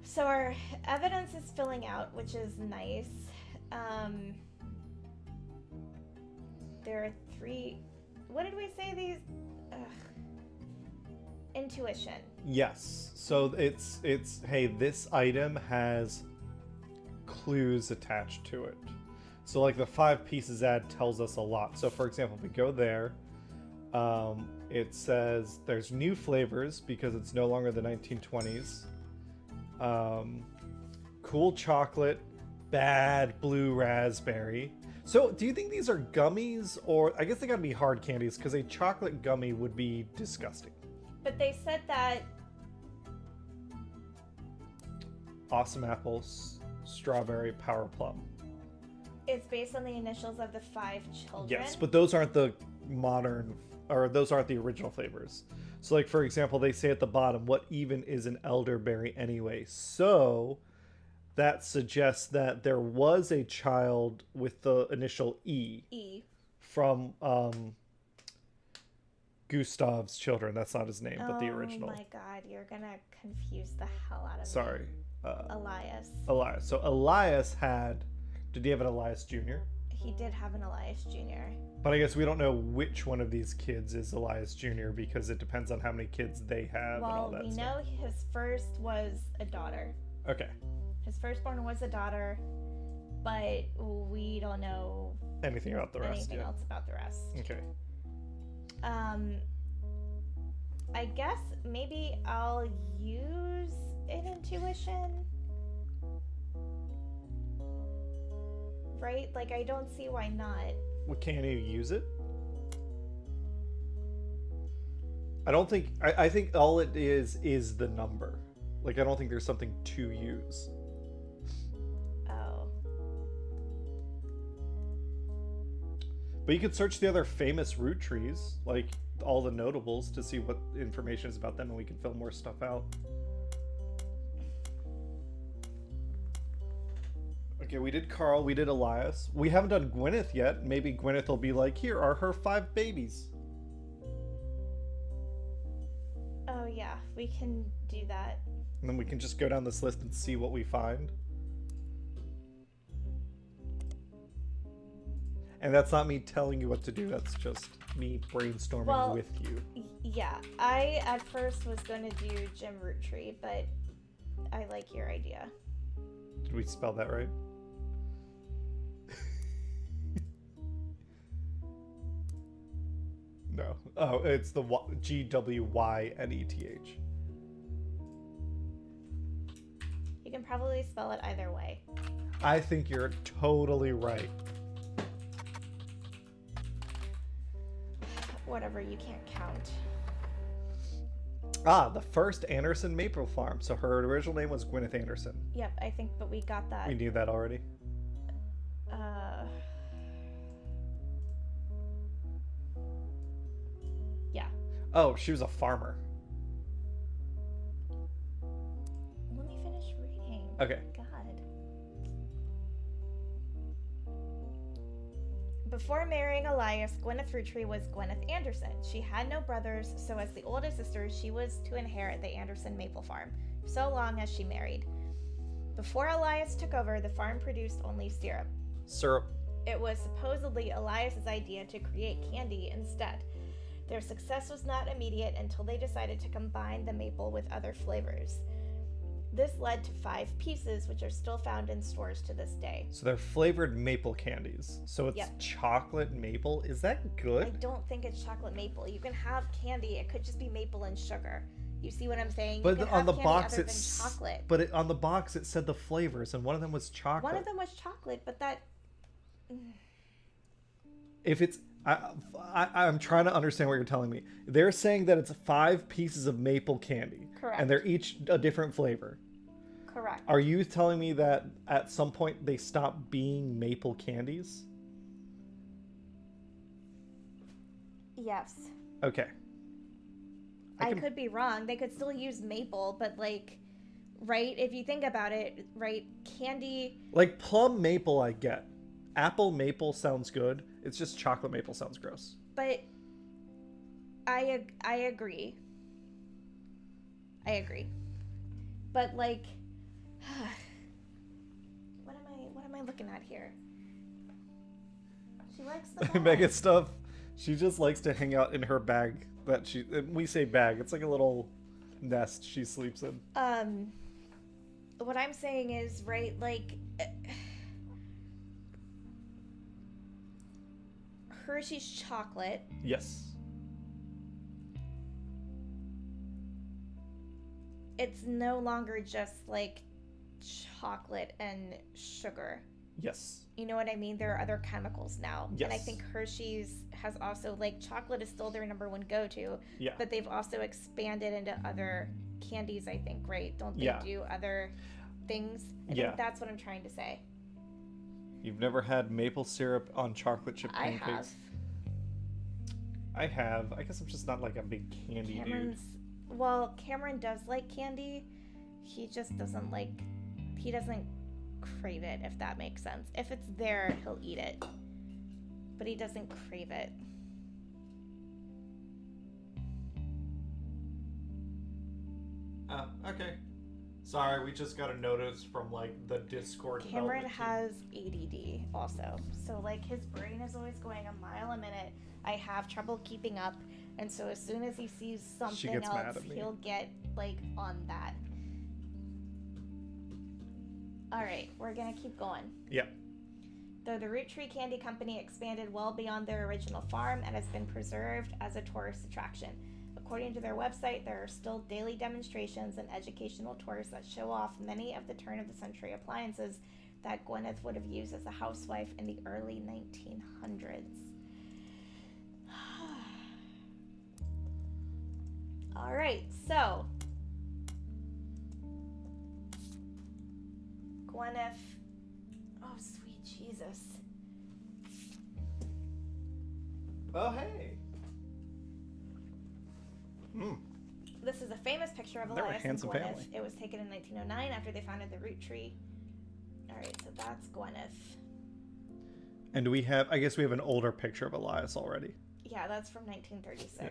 So our evidence is filling out, which is nice. There are 3... What did we say these... Intuition. Yes. So it's hey, this item has clues attached to it. So like the 5 pieces ad tells us a lot. So for example, if we go there, It says there's new flavors because it's no longer the 1920s. Cool chocolate, bad blue raspberry. So do you think these are gummies, or I guess they gotta be hard candies because a chocolate gummy would be disgusting. But they said that Awesome apples, strawberry, power plum. it's based on the initials of the 5 children. Yes, but those aren't the modern, or those aren't the original flavors. So like, for example, they say at the bottom, what even is an elderberry anyway? So that suggests that there was a child with the initial E. From Gustav's children. That's not his name, but the original. Oh my god, you're gonna confuse the hell out of me. Sorry. Elias. Elias. So Elias had... Did he have an Elias Jr.? He did have an Elias Jr. But I guess we don't know which one of these kids is Elias Jr. because it depends on how many kids they have and all that Well, we stuff. know his first was a daughter. Okay. His firstborn was a daughter, but we don't know Anything about the rest, anything else about the rest. Okay. I guess maybe I'll use an intuition. Right? Like, I don't see why not. Well, can you use it? I don't think... I think all it is the number. Like, I don't think there's something to use. Oh. But you could search the other famous root trees, like all the notables, to see what information is about them, and we can fill more stuff out. Okay, we did Carl, we did Elias. We haven't done Gwyneth yet. Maybe Gwyneth will be like, here are her 5 babies. Oh, yeah. We can do that. And then we can just go down this list and see what we find. And that's not me telling you what to do. That's just me brainstorming with you. Yeah. I, at first, was going to do Jim Roottrees, but I like your idea. Did we spell that right? No. Oh, it's the Gwyneth. You can probably spell it either way. I think you're totally right. Whatever, you can't count. Ah, the first Anderson maple farm. So her original name was Gwyneth Anderson. Yep, I think, but we got that. We knew that already. Yeah. Oh, she was a farmer. Let me finish reading. Okay. God. Before marrying Elias, Gwyneth Roottrees was Gwyneth Anderson. She had no brothers, so as the oldest sister, she was to inherit the Anderson maple farm, so long as she married. Before Elias took over, the farm produced only syrup. Syrup. It was supposedly Elias's idea to create candy instead. Their success was not immediate until they decided to combine the maple with other flavors. This led to 5 pieces, which are still found in stores to this day. So they're flavored maple candies. So it's chocolate maple. Is that good? I don't think it's chocolate maple. You can have candy. It could just be maple and sugar. You see what I'm saying? But you can on have the candy box other it's than chocolate. But on the box it said the flavors, and one of them was chocolate. One of them was chocolate, but that. If it's, I'm trying to understand what you're telling me. They're saying that it's 5 pieces of maple candy. Correct. And they're each a different flavor. Correct. Are you telling me that at some point they stopped being maple candies? Yes. Okay. I could be wrong. They could still use maple, but like, right? If you think about it, right? Candy. Like plum maple, I get. Apple maple sounds good. It's just chocolate maple sounds gross. But I agree. I agree. But like, what am I looking at here? She likes the bag. Megan stuff. She just likes to hang out in her bag. We say bag. It's like a little nest she sleeps in. What I'm saying is, right, like, Hershey's chocolate. Yes. it's no longer just like chocolate and sugar. Yes. You know what I mean? There are other chemicals now. Yes. And I think Hershey's has also, like, chocolate is still their number one go-to. Yeah. But they've also expanded into other candies, I think, right? Don't they do other things? I think that's what I'm trying to say. You've never had maple syrup on chocolate chip pancakes? I have. I guess I'm just not like a big candy dude. Well, Cameron does like candy. He just doesn't like... He doesn't crave it, if that makes sense. If it's there, he'll eat it. But he doesn't crave it. Okay. Sorry, we just got a notice from, like, the Discord. Cameron has ADD also. So, like, his brain is always going a mile a minute. I have trouble keeping up. And so as soon as he sees something else, he'll get, like, on that. All right, we're going to keep going. Yep. Though the Roottrees Candy Company expanded well beyond their original farm and has been preserved as a tourist attraction. According to their website, there are still daily demonstrations and educational tours that show off many of the turn-of-the-century appliances that Gwyneth would have used as a housewife in the early 1900s. All right, so Gwyneth, oh sweet Jesus. Oh hey. This is a famous picture of Elias and Gwyneth. Family. It was taken in 1909 after they founded the Roottrees. All right, so that's Gwyneth. And we have, I guess we have an older picture of Elias already. Yeah, that's from 1936. Yeah.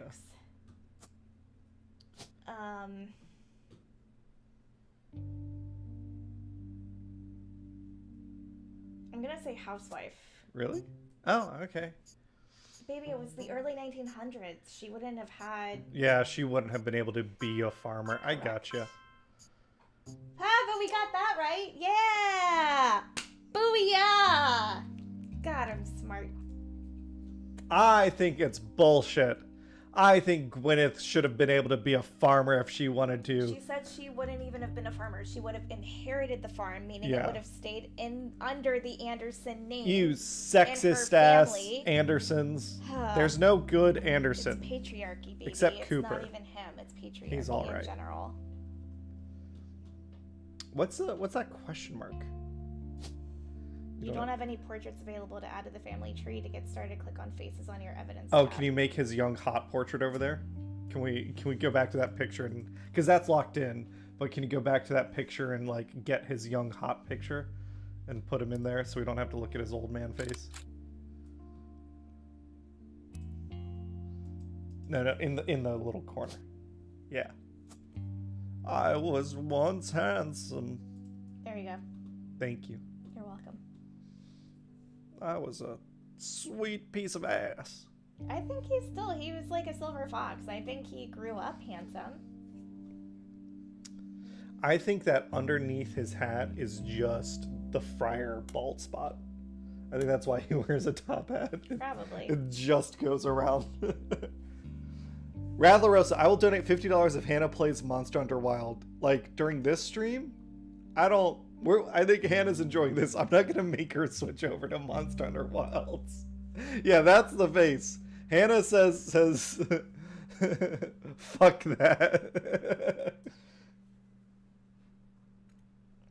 I'm gonna say housewife. Really? Oh, okay. Baby, it was the early 1900s. She wouldn't have had... Yeah, she wouldn't have been able to be a farmer. I gotcha. Ah, but we got that right. Yeah! Booyah! God, I'm smart. I think it's bullshit. I think Gwyneth should have been able to be a farmer if she wanted to. She said she wouldn't even have been a farmer. She would have inherited the farm, meaning it would have stayed under the Anderson name. You sexist ass Andersons. There's no good Anderson. It's patriarchy, baby. Except Cooper. It's not even him. It's patriarchy He's all right. in general. What's that question mark? You don't have any portraits available to add to the family tree. To get started, click on faces on your evidence Oh, tab. can you make his young hot portrait over there? Can we go back to that picture and because that's locked in, but can you go back to that picture and like get his young hot picture and put him in there so we don't have to look at his old man face? No, in the little corner. Yeah. I was once handsome. There you go. Thank you. You're welcome. I was a sweet piece of ass. I think he was like a silver fox. I think he grew up handsome. I think that underneath his hat is just the friar bald spot. I think that's why he wears a top hat. Probably. It just goes around. Rathlerosa, I will donate $50 if Hannah plays Monster Hunter Wild. Like, during this stream, I think Hannah's enjoying this. I'm not gonna make her switch over to Monster Hunter Wilds. Yeah, that's the face. Hannah says fuck that.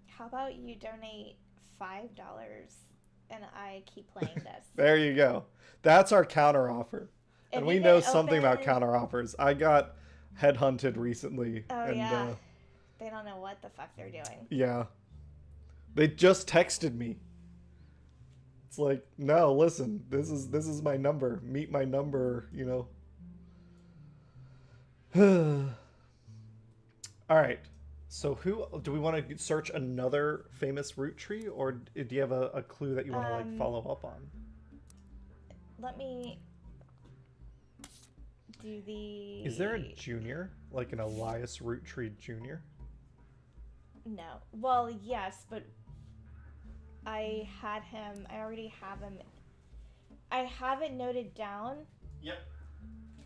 How about you donate $5 and I keep playing this? There you go. That's our counter offer. And we know something about counter offers. I got headhunted recently. Oh, yeah. They don't know what the fuck they're doing. Yeah. They just texted me. It's like, no, listen, this is my number. Meet my number, you know. All right. So who do we want to search another famous root tree, or do you have a clue that you want to like follow up on? Let me do the... Is there a junior? Like an Elias Roottrees Jr.? No. Well, yes, but I already have him. I have it noted down. Yep.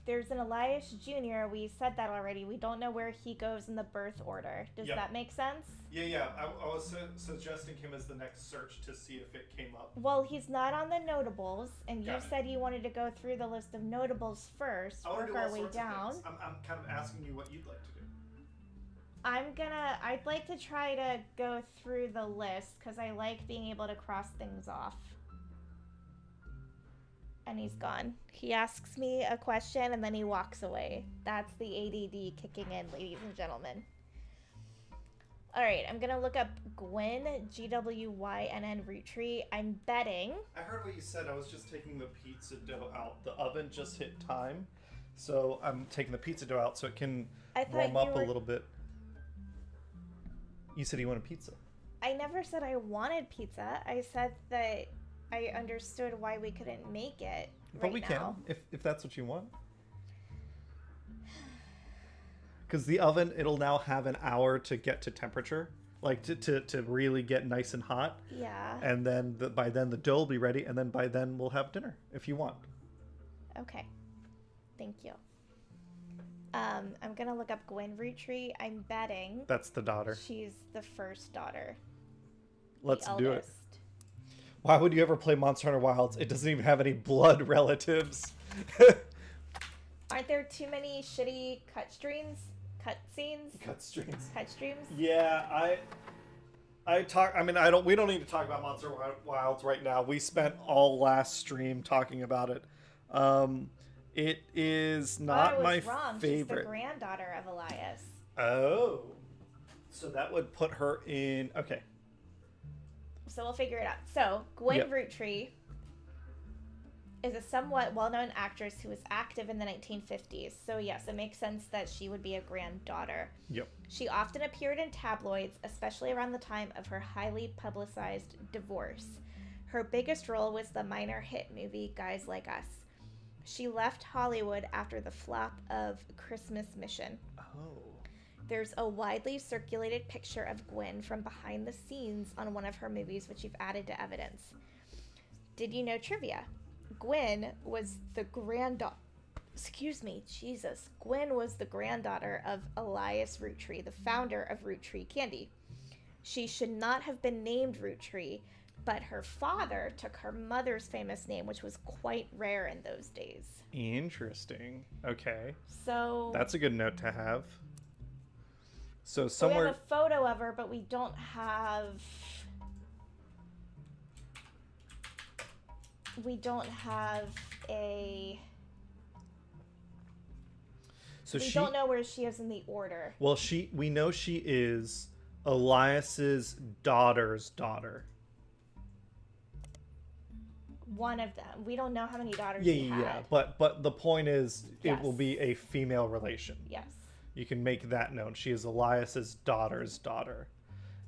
there's an Elias Jr. We said that already. We don't know where he goes in the birth order. Does that make sense? Yeah. I was suggesting him as the next search to see if it came up. Well, he's not on the notables, and you said you wanted to go through the list of notables first, work our way down. I'm kind of asking you what you'd like to do. I'd like to try to go through the list, because I like being able to cross things off. And he's gone. He asks me a question and then he walks away. That's the ADD kicking in, ladies and gentlemen. Alright, I'm gonna look up Gwyn, Gwynn Roottrees. I'm betting. I heard what you said. I was just taking the pizza dough out. The oven just hit time. So I'm taking the pizza dough out so it can warm up a little bit. You said you wanted pizza. I never said I wanted pizza. I said that I understood why we couldn't make it but we can, if that's what you want. Because the oven, it'll now have an hour to get to temperature, like to really get nice and hot. Yeah. And then by then the dough will be ready, and then by then we'll have dinner if you want. Okay. Thank you. I'm gonna look up Gwyn Roottrees. I'm betting that's the daughter. She's the first daughter. Let's do it. Why would you ever play Monster Hunter Wilds? It doesn't even have any blood relatives. Aren't there too many shitty cutscenes? Yeah, we don't need to talk about Monster Wilds right now. We spent all last stream talking about it. It is not my favorite. She's the granddaughter of Elias. Oh. So that would put her in... Okay. So we'll figure it out. So, Gwyn Roottrees is a somewhat well-known actress who was active in the 1950s. So yes, it makes sense that she would be a granddaughter. Yep. She often appeared in tabloids, especially around the time of her highly publicized divorce. Her biggest role was the minor hit movie Guys Like Us. She left Hollywood after the flop of Christmas Mission. Oh. There's a widely circulated picture of Gwyn from behind the scenes on one of her movies, which you've added to evidence. Did you know trivia? Gwyn was the granddaughter. Gwyn was the granddaughter of Elias Roottrees, the founder of Roottrees Candy. She should not have been named Roottrees, but her father took her mother's famous name, which was quite rare in those days. Interesting. Okay. So that's a good note to have. So we have a photo of her, but we don't have a... So we don't know where she is in the order. Well, we know she is Elias's daughter's daughter. One of them. We don't know how many daughters he had. Yeah. But the point is, it will be a female relation. Yes. You can make that known. She is Elias's daughter's daughter.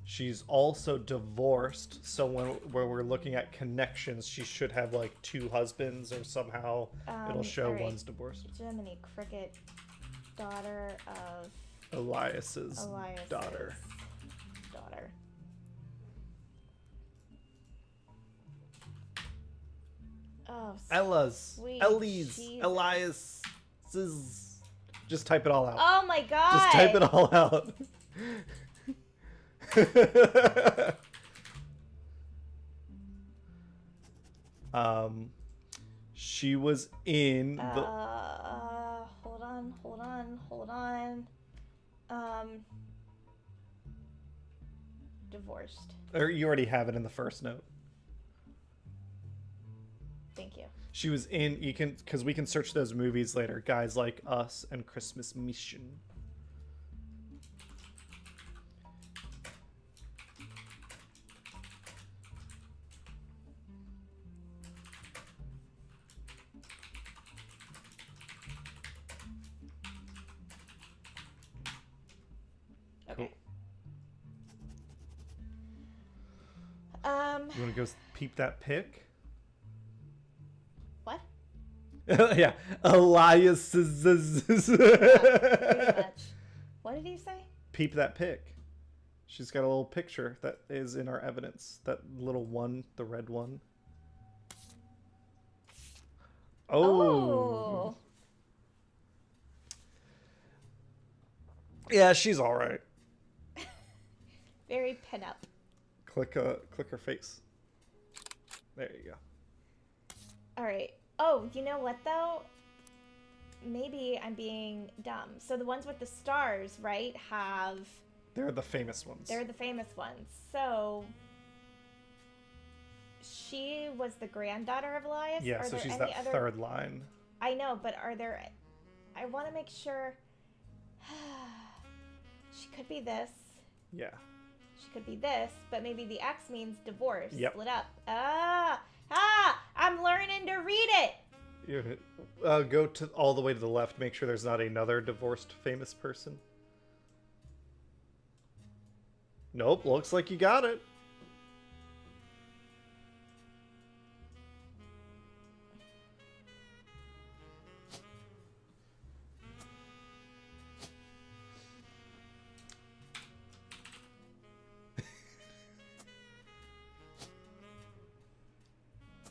She's also divorced, so when we're looking at connections, she should have like 2 husbands, or somehow it'll show one's divorced. Jiminy Cricket, daughter of Elias's daughter. Oh, Ellie's, Elias's. Just type it all out. Oh my god! Just type it all out. She was in the... Hold on. Divorced. Or you already have it in the first note. Thank you. She was in, because we can search those movies later. Guys Like Us and Christmas Mission. Okay. Cool. You want to go peep that pic? What? Yeah, Elias's. Pretty much. What did he say? Peep that pic. She's got a little picture that is in our evidence. That little one, the red one. Oh. Yeah, she's all right. Very pin-up. Click her face. There you go. All right. Oh, you know what though? Maybe I'm being dumb. So the ones with the stars, right, have... They're the famous ones. They're the famous ones. So she was the granddaughter of Elias? Yeah, so she's that third line. I know, but are there... I want to make sure... She could be this. Yeah. She could be this, but maybe the X means divorce. Yep. Split up. I'm learning to read it. Go to all the way to the left. Make sure there's not another divorced famous person. Nope, looks like you got it.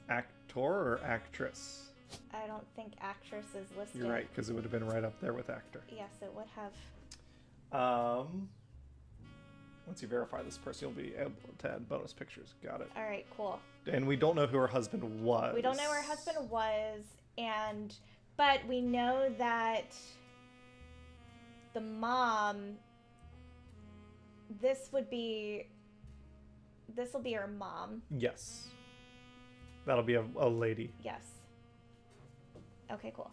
Actor or actress? I don't think actress is listed. You're right, because it would have been right up there with actor. Yes, it would have. Once you verify this person, you'll be able to add bonus pictures. Got it. All right, cool. And we don't know who her husband was. We don't know who her husband was, but we know that the mom. This will be her mom. Yes. That'll be a lady. Yes. Okay, cool.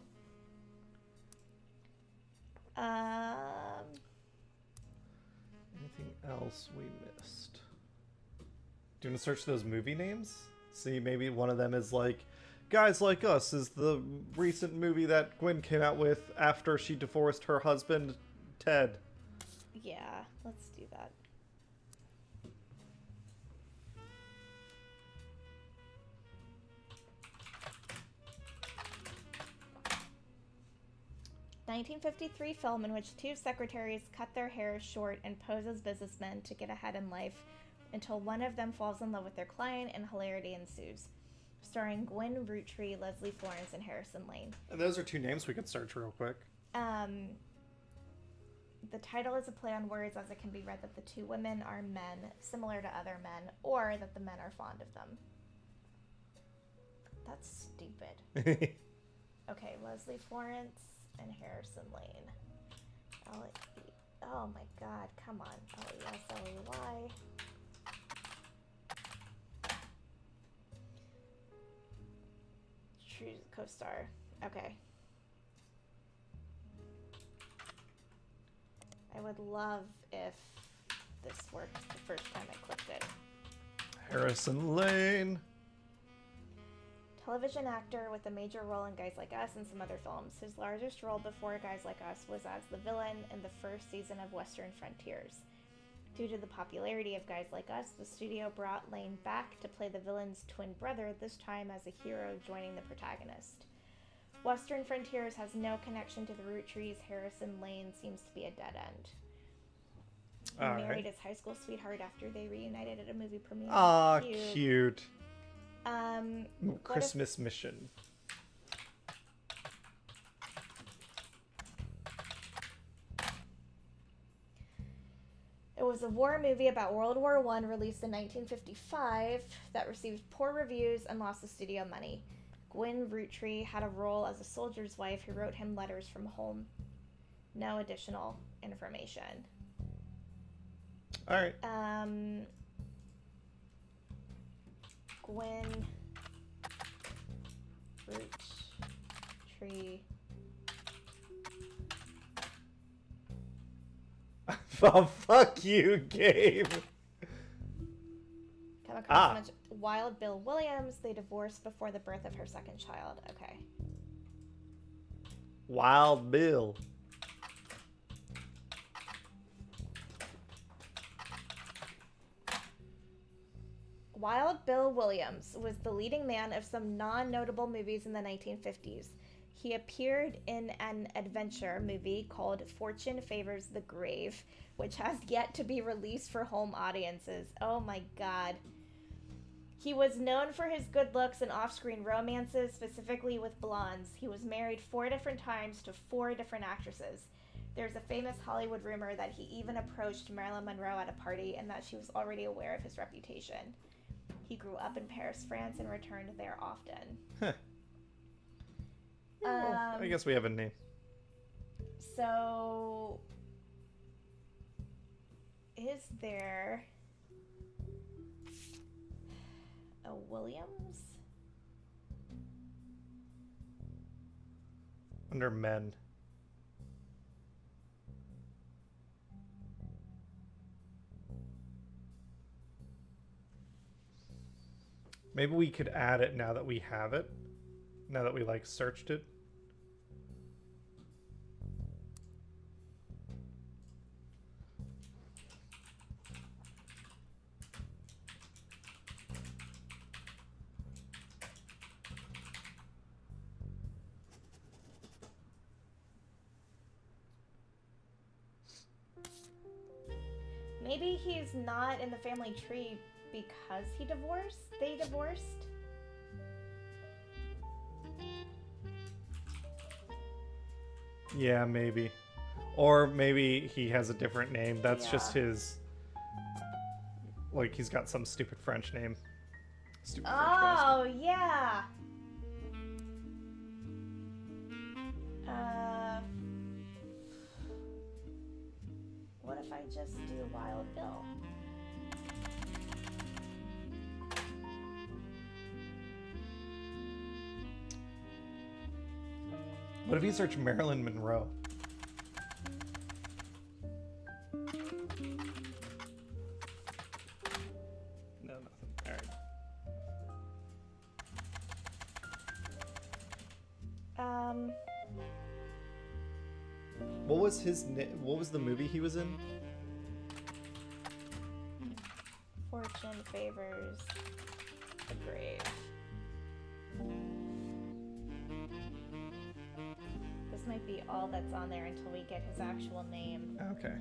Anything else we missed? Do you want to search those movie names? See, maybe one of them is like, Guys Like Us is the recent movie that Gwen came out with after she divorced her husband, Ted. Yeah, let's do that. ...1953 film in which two secretaries cut their hair short and pose as businessmen to get ahead in life until one of them falls in love with their client and hilarity ensues. Starring Gwen Roottrees, Leslie Florence, and Harrison Lane. And those are two names we could search real quick. The title is a play on words, as it can be read that the two women are men, similar to other men, or that the men are fond of them. That's stupid. Okay, Leslie Florence and Harrison Lane. Oh my god, come on. L-E-S-L-E-Y. True co-star. Okay. I would love if this worked the first time I clicked it. Harrison Lane. Television actor with a major role in Guys Like Us and some other films. His largest role before Guys Like Us was as the villain in the first season of Western Frontiers. Due to the popularity of Guys Like Us, the studio brought Lane back to play the villain's twin brother, this time as a hero joining the protagonist. Western Frontiers has no connection to the Roottrees. Harrison Lane seems to be a dead end. He married his high school sweetheart after they reunited at a movie premiere. Aw, cute. Christmas Mission. It was a war movie about World War I released in 1955 that received poor reviews and lost the studio money. Gwen Roottrees had a role as a soldier's wife who wrote him letters from home. No additional information. All right. Gwen Roottrees. Oh, fuck you, Gabe. Come across Wild Bill Williams. They divorced before the birth of her second child. Okay. Wild Bill. Wild Bill Williams was the leading man of some non-notable movies in the 1950s. He appeared in an adventure movie called Fortune Favors the Grave, which has yet to be released for home audiences. Oh my god. He was known for his good looks and off-screen romances, specifically with blondes. He was married 4 different times to 4 different actresses. There's a famous Hollywood rumor that he even approached Marilyn Monroe at a party and that she was already aware of his reputation. He grew up in Paris, France, and returned there often. Huh. Well, I guess we have a name. So, is there a Williams? Under men. Maybe we could add it now that we have it. Now that we like searched it. Maybe he's not in the family tree because they divorced? Yeah, maybe. Or maybe he has a different name. That's just his... Like, he's got some stupid French name. Stupid French bastard. Yeah! What if I just do Wild Bill? What if you search Marilyn Monroe? No, nothing. All right. What was his name? What was the movie he was in? Fortune favors the brave. This might be all that's on there until we get his actual name. Okay.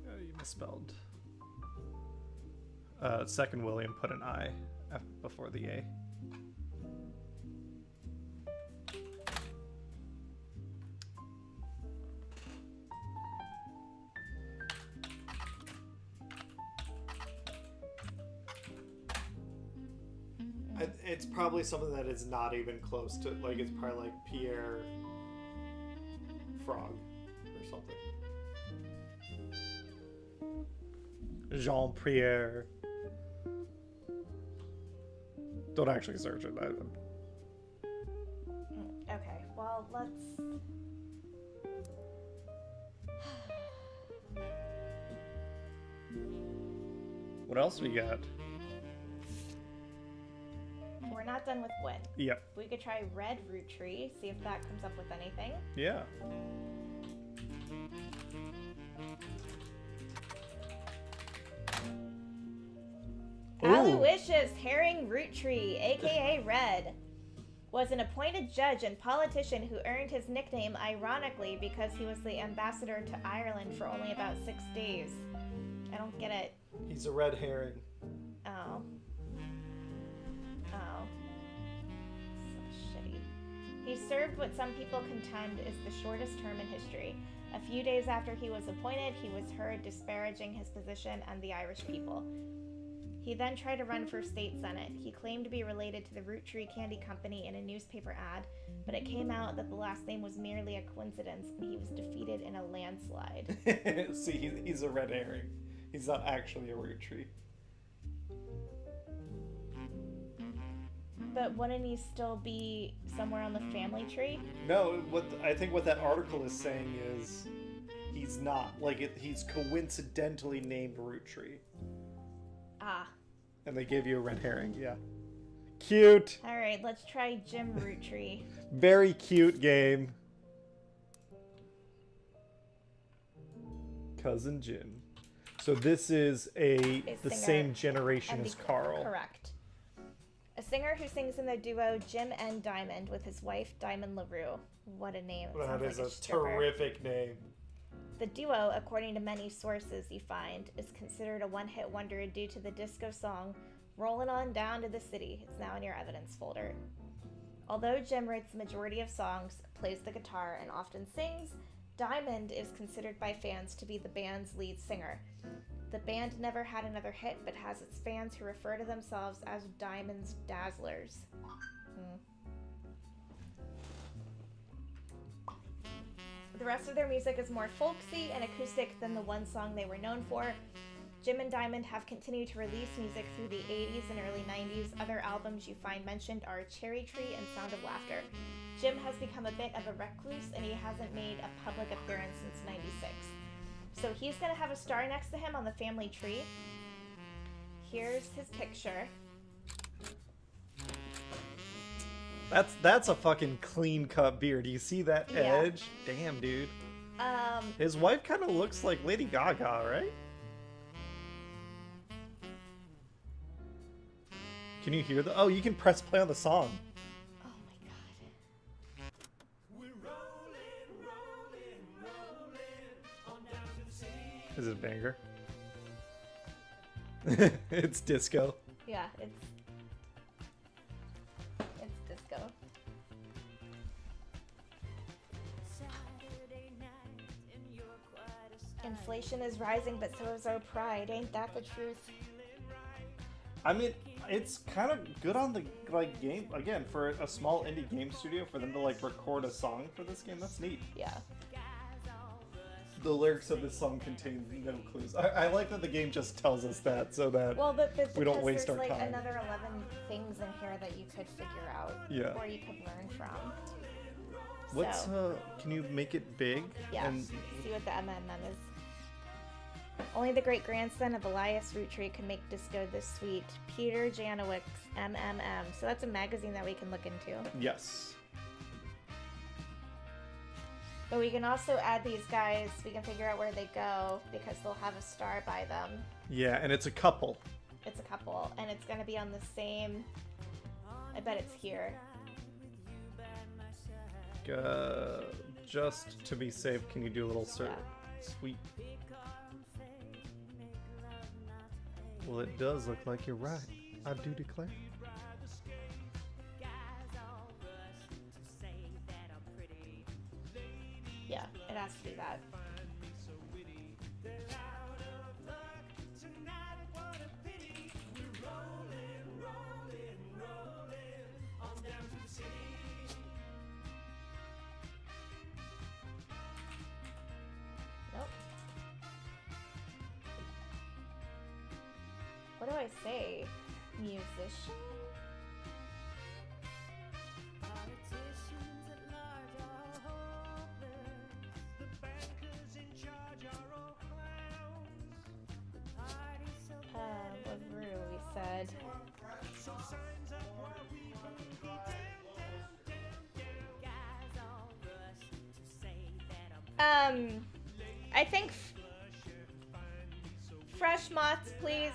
You misspelled. Second William put an I before the A. It's probably something that is not even close to, like, it's probably like Pierre Frog or something. Jean-Pierre. Don't actually search it. Okay, well, let's... What else we got? We're not done with wood. Yep. We could try red root tree, see if that comes up with anything. Yeah. Aloysius Herring Root Tree, aka Red, was an appointed judge and politician who earned his nickname ironically because he was the ambassador to Ireland for only about 6 days. I don't get it. He's a red herring. Oh. Oh. So shitty. He served what some people contend is the shortest term in history. A few days after he was appointed, he was heard disparaging his position and the Irish people. He then tried to run for state senate. He claimed to be related to the Roottrees Candy Company in a newspaper ad, but it came out that the last name was merely a coincidence and he was defeated in a landslide. See, he's a red herring. He's not actually a Roottries. But wouldn't he still be somewhere on the family tree? No, I think what that article is saying is he's not. Like, he's coincidentally named Roottries. Ah. And they gave you a red herring, yeah. Cute! Alright, let's try Jim Roottries. Very cute game. Cousin Jim. So this is the same generation as Carl. Correct. A singer who sings in the duo Jim and Diamond with his wife Diamond LaRue. What a name. That is a terrific name. The duo, according to many sources you find, is considered a one-hit wonder due to the disco song Rollin' On Down to the City. It's now in your evidence folder. Although Jim writes the majority of songs, plays the guitar, and often sings, Diamond is considered by fans to be the band's lead singer. The band never had another hit, but has its fans who refer to themselves as Diamond's Dazzlers. The rest of their music is more folksy and acoustic than the one song they were known for. Jim and Diamond have continued to release music through the 80s and early 90s. Other albums you find mentioned are Cherry Tree and Sound of Laughter. Jim has become a bit of a recluse and he hasn't made a public appearance since '96. So he's going to have a star next to him on the family tree. Here's his picture. That's a fucking clean cut beard. Do you see that edge? Damn, dude. His wife kind of looks like Lady Gaga, right? Can you hear the? Oh, you can press play on the song. Oh my god. Is it a banger? It's disco. Yeah, it's disco. Inflation is rising, but so is our pride. Ain't that the truth? I mean, it's kind of good on the game again for a small indie game studio for them to record a song for this game. That's neat. Yeah. The lyrics of this song contain no clues. I like that the game just tells us that so that we don't waste our time. There's another 11 things in here that you could figure out. Yeah. Or you could learn from. What's can you make it big? Yeah. And see what the MMM is. Only the great grandson of Elias Roottrees can make disco this sweet. Peter Janowick's MMM. So that's a magazine that we can look into. Yes. But we can also add these guys. We can figure out where they go because they'll have a star by them. Yeah, and it's a couple. It's a couple, and it's going to be on the same. I bet it's here. Just to be safe, can you do a little search? Yeah. Sweet. Well, it does look like you're right. I do declare. Yeah, it has to be that. Nope. What do I say? Musician? LaRue, we said. I think fresh mott's, please.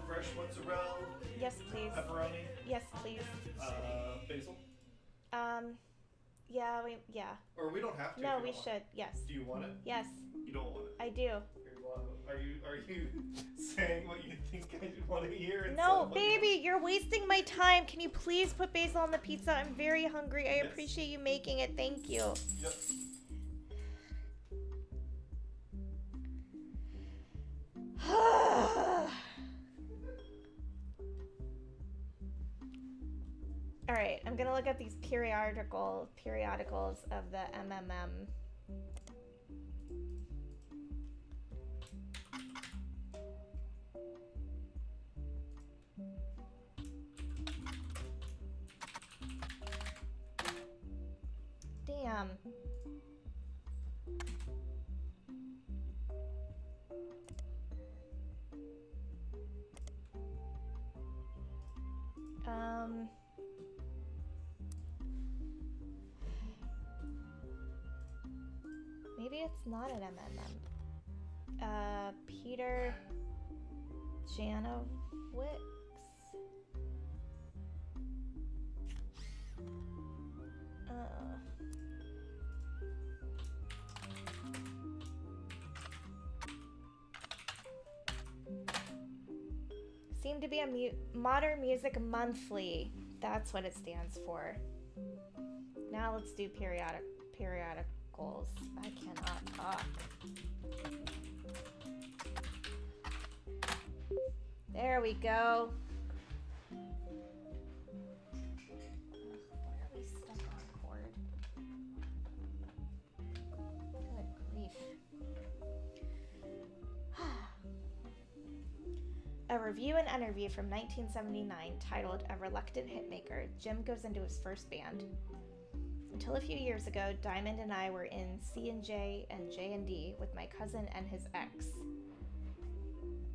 Fresh mozzarella. Yes, please. Pepperoni. Yes, please. Basil. Yeah. Or we don't have to. No, we should. Yes. Do you want it? Yes. You don't want it. I do. Are you saying what you think I want to hear? No, baby, you're wasting my time. Can you please put basil on the pizza? I'm very hungry. I appreciate you making it. Thank you. Yep. All right, I'm gonna look at these periodicals of the MMM. Damn. Maybe it's not an MMM. Peter Janowicks. Seem to be a Modern Music Monthly. That's what it stands for. Now let's do periodicals. I cannot talk. There we go. Why are we stuck on cord? Good grief. A review and interview from 1979 titled A Reluctant Hitmaker, Jim Goes Into His First Band. Until a few years ago, Diamond and I were in C&J and J&D with my cousin and his ex.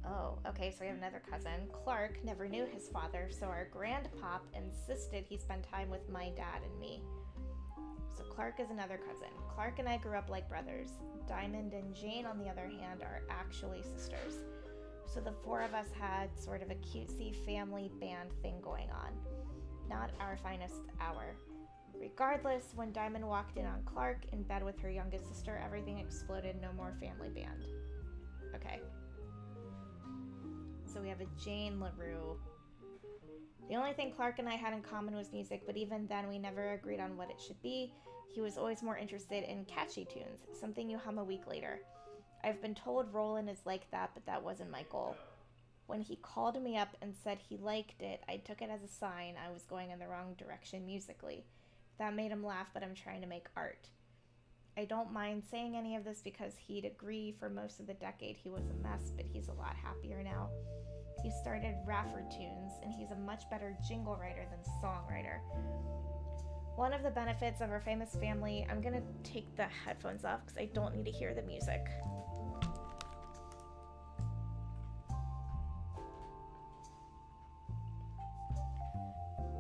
Oh, okay, so we have another cousin. Clark never knew his father, so our grandpop insisted he spend time with my dad and me. So Clark is another cousin. Clark and I grew up like brothers. Diamond and Jane, on the other hand, are actually sisters. So the four of us had sort of a cutesy family band thing going on. Not our finest hour. Regardless, when Diamond walked in on Clark in bed with her youngest sister, everything exploded. No more family band. Okay. So we have a Jane LaRue. The only thing Clark and I had in common was music, but even then we never agreed on what it should be. He was always more interested in catchy tunes, something you hum a week later. I've been told Roland is like that, but that wasn't my goal. When he called me up and said he liked it, I took it as a sign I was going in the wrong direction musically. That made him laugh, but I'm trying to make art. I don't mind saying any of this because he'd agree for most of the decade he was a mess, but he's a lot happier now. He started Rafford Tunes, and he's a much better jingle writer than songwriter. One of the benefits of our famous family, I'm gonna take the headphones off because I don't need to hear the music.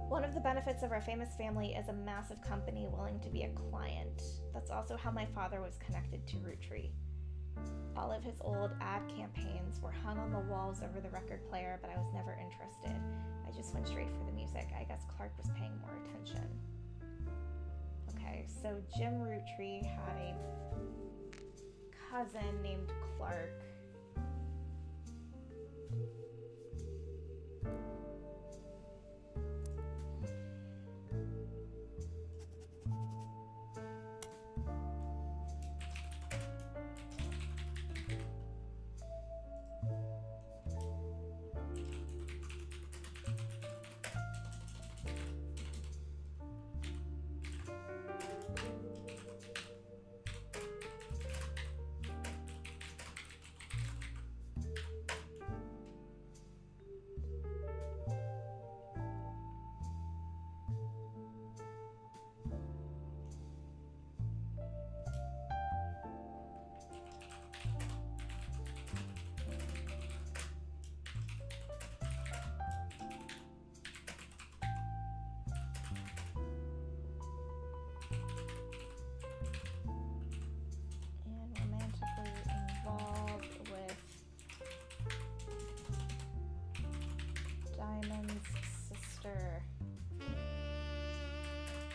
One of the benefits of our famous family is a massive company willing to be a client. That's also how my father was connected to Roottrees. All of his old ad campaigns were hung on the walls over the record player, but I was never interested. I just went straight for the music. I guess Clark was paying more attention. Okay, so Jim Roottrees had a cousin named Clark. Diamond's sister,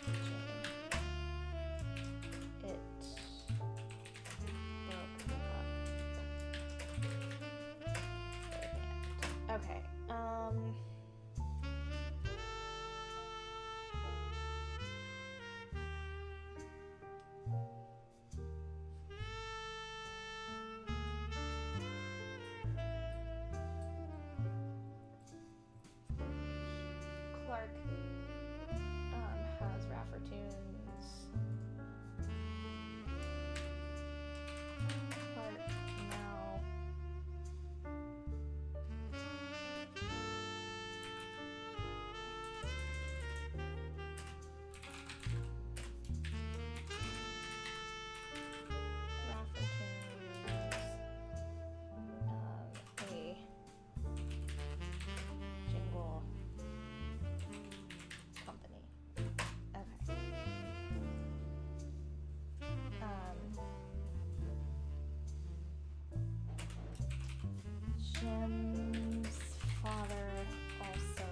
Jane. It broke up. Okay. Clark has Rafford Tunes. Clark now. Rafford Tunes. A jingle company. Okay. Jim's father also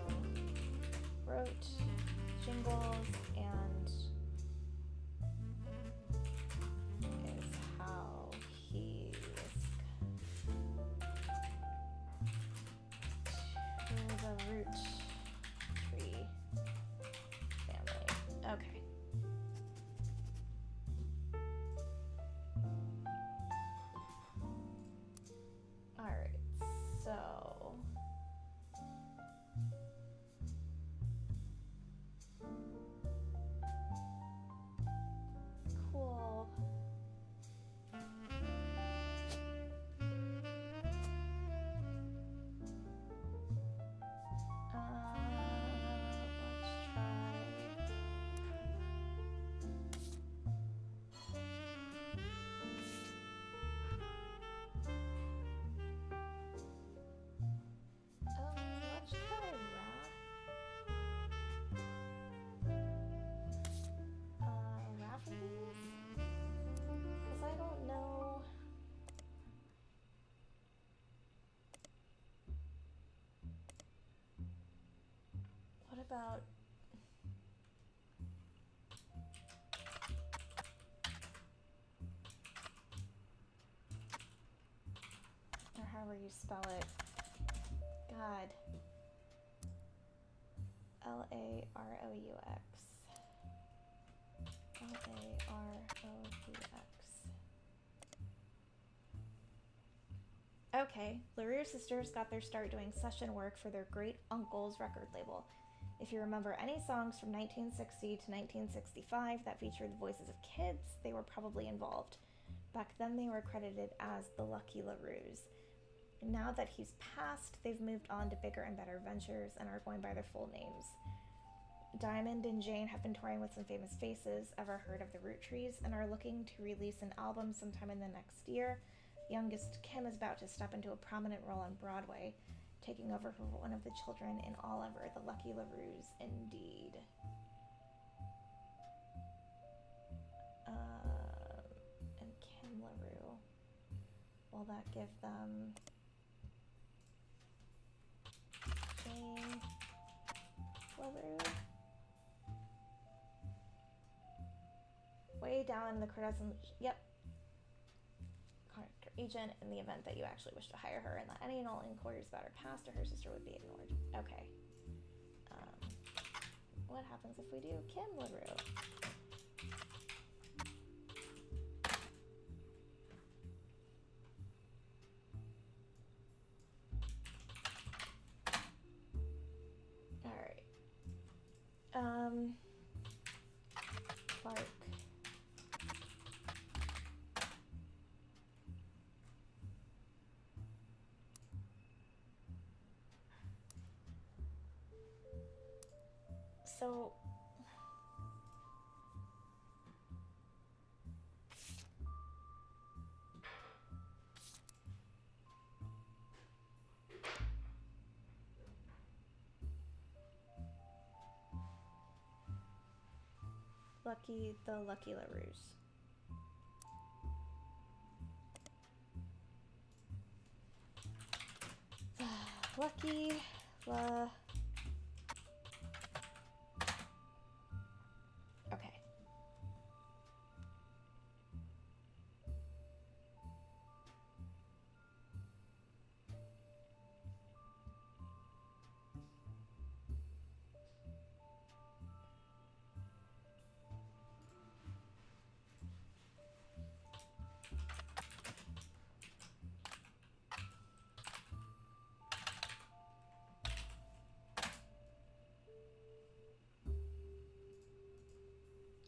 wrote jingles and is how he was to the Roottrees family. Okay. Alright, so cool. Let's try. Let's try Rafferty's? Because I don't know. What about or however you spell it? God. Laroux. Laroux. Okay, LaRue sisters got their start doing session work for their great uncle's record label. If you remember any songs from 1960 to 1965 that featured the voices of kids, they were probably involved. Back then they were credited as the Lucky LaRues. Now that he's passed, they've moved on to bigger and better ventures and are going by their full names. Diamond and Jane have been touring with some famous faces. Ever heard of the Roottrees? And are looking to release an album sometime in the next year. Youngest Kim is about to step into a prominent role on Broadway, taking over for one of the children in Oliver, the Lucky LaRues, indeed. And Kim LaRue. Will that give them Jane LaRue? Way down in the credits, yep. Contractor agent in the event that you actually wish to hire her and that any and all inquiries about her past or her sister would be ignored. Okay. What happens if we do Kim LaRue? Alright. Clark. So the Lucky LaRues. Lucky La. Okay.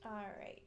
All right.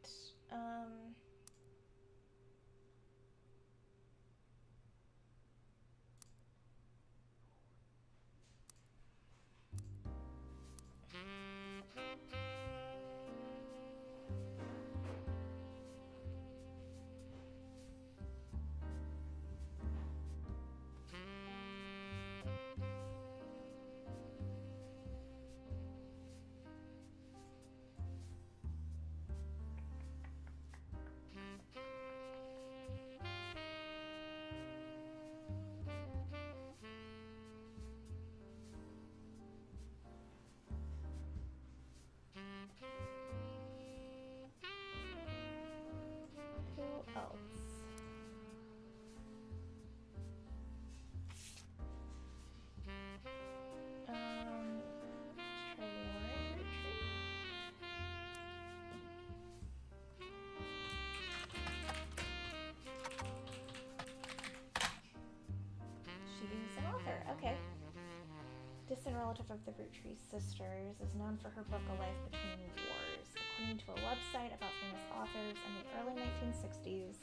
relative of the Roottrees sisters, is known for her book A Life Between Wars. According to a website about famous authors in the early 1960s,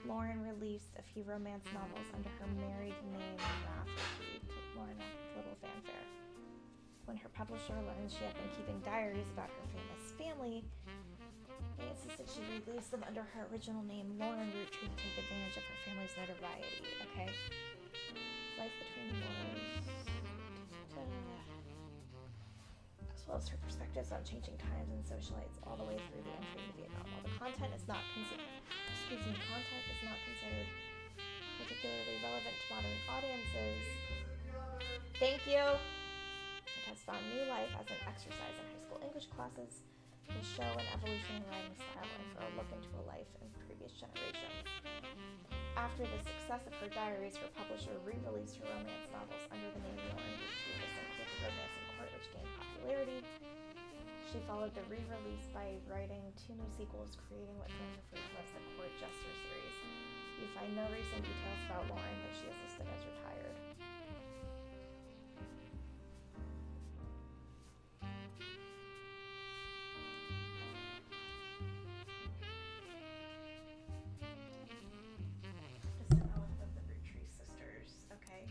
Lauren released a few romance novels under her married name Rafferty to Lauren little fanfare. When her publisher learned she had been keeping diaries about her famous family, they insisted she release them under her original name, Lauren Roottree, to take advantage of her family's notoriety. Okay. Life Between Wars. As well as her perspectives on changing times and socialites all the way through the entry into Vietnam. While the content is not considered particularly relevant to modern audiences, thank you. It has found new life as an exercise in high school English classes, to show an evolution in writing style and for a look into a life in previous generations. After the success of her diaries, her publisher re-released her romance novels under the name Lauren Roottree. This included Romance in Court, which gained popularity. She followed the re-release by writing 2 new sequels, creating what fans refer to as the Court Jester series. You find no recent details about Lauren, but she is listed as retired. Just a relative of the Roottrees sisters, okay?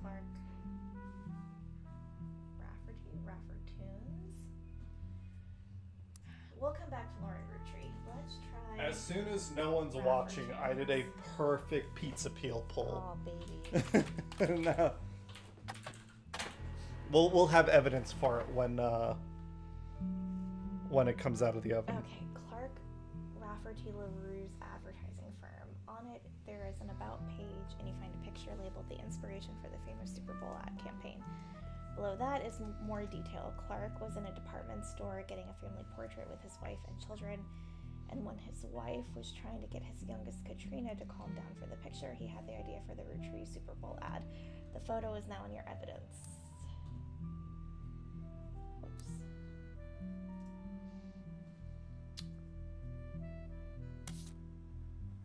Clark Raffertoons. We'll come back to Lauren Roottree. Let's try. As soon as no one's watching, I did a perfect pizza peel pull. Oh, baby. No. We'll have evidence for it when it comes out of the oven. Okay, Clark Rafferty LaRue's advertising firm. On it, there is an about page, and you find a picture labeled the inspiration for the famous Super Bowl ad campaign. Below that is more detail. Clark was in a department store getting a family portrait with his wife and children, and when his wife was trying to get his youngest Katrina to calm down for the picture, he had the idea for the Roottrees Super Bowl ad. The photo is now in your evidence.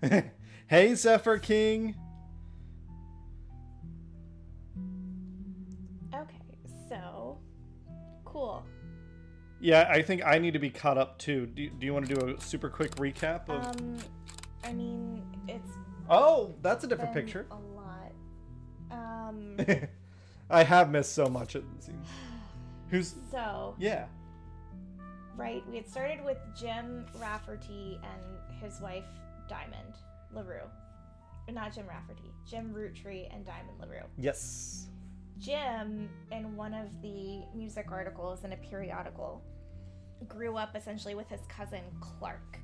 Oops. Hey, Zephyr King. Okay, so cool. Yeah, I think I need to be caught up too. Do you want to do a super quick recap of? I mean, it's. Oh, that's a different picture. A lot. I have missed so much, it seems. Who's? So. Yeah. Right, we had started with Jim Rafferty and his wife Diamond LaRue. Not Jim Rafferty. Jim Roottree and Diamond LaRue. Yes. Jim, in one of the music articles in a periodical, grew up essentially with his cousin Clark.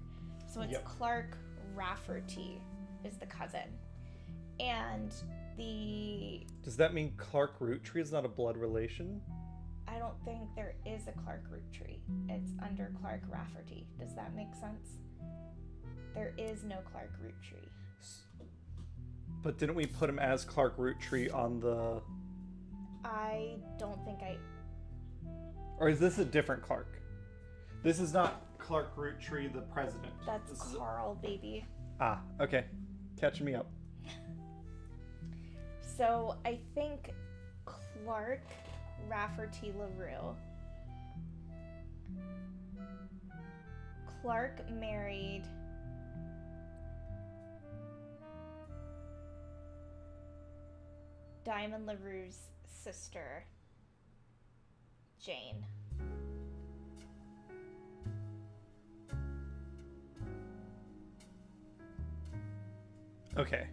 So it's Clark Rafferty is the cousin. And the... Does that mean Clark Roottree is not a blood relation? I don't think there is a Clark Roottree. It's under Clark Rafferty. Does that make sense? There is no Clark Roottree. But didn't we put him as Clark Roottree on the... I don't think I... Or is this a different Clark? This is not Clark Roottree, the president. That's Carl, baby. Ah, okay. Catching me up. So I think Clark Rafferty LaRue. Clark married Diamond LaRue's sister, Jane. Okay.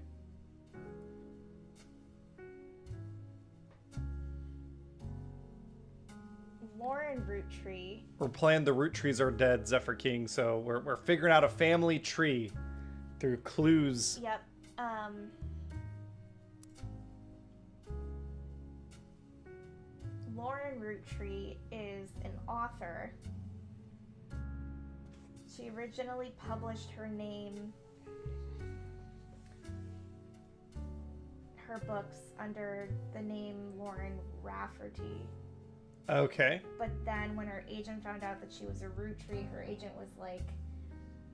Lauren Roottrees. We're playing the Roottrees are dead, Zephyr King, so we're figuring out a family tree through clues. Yep. Lauren Roottrees is an author. She originally published her books under the name Lauren Rafferty. Okay. But then when her agent found out that she was a Roottrees, her agent was like,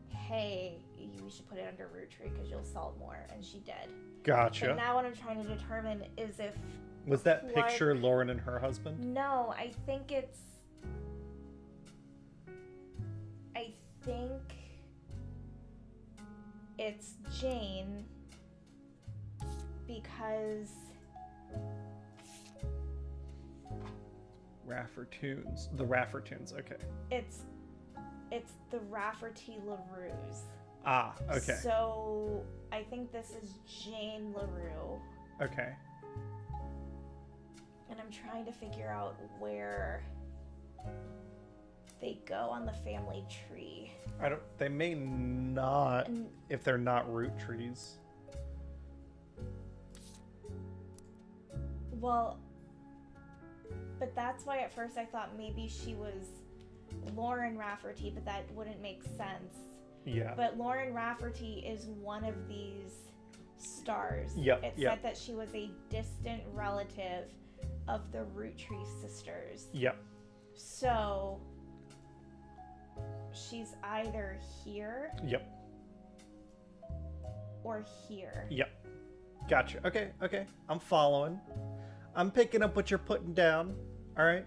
hey, you should put it under Roottrees because you'll sell more, and she did. Gotcha. But now what I'm trying to determine is if... Was that picture Lauren and her husband? No, I think it's Jane, because The Raffertoons, okay. It's the Rafferty LaRue's. Ah, okay. So I think this is Jane LaRue. Okay. And I'm trying to figure out where they go on the family tree. They may not if they're not Roottrees. Well, but that's why at first I thought maybe she was Lauren Rafferty, but that wouldn't make sense. Yeah. But Lauren Rafferty is one of these stars. Yep. It said that she was a distant relative of the Roottrees sisters. Yep. So she's either here. Yep. Or here. Yep. Gotcha. Okay. I'm following. I'm picking up what you're putting down. All right.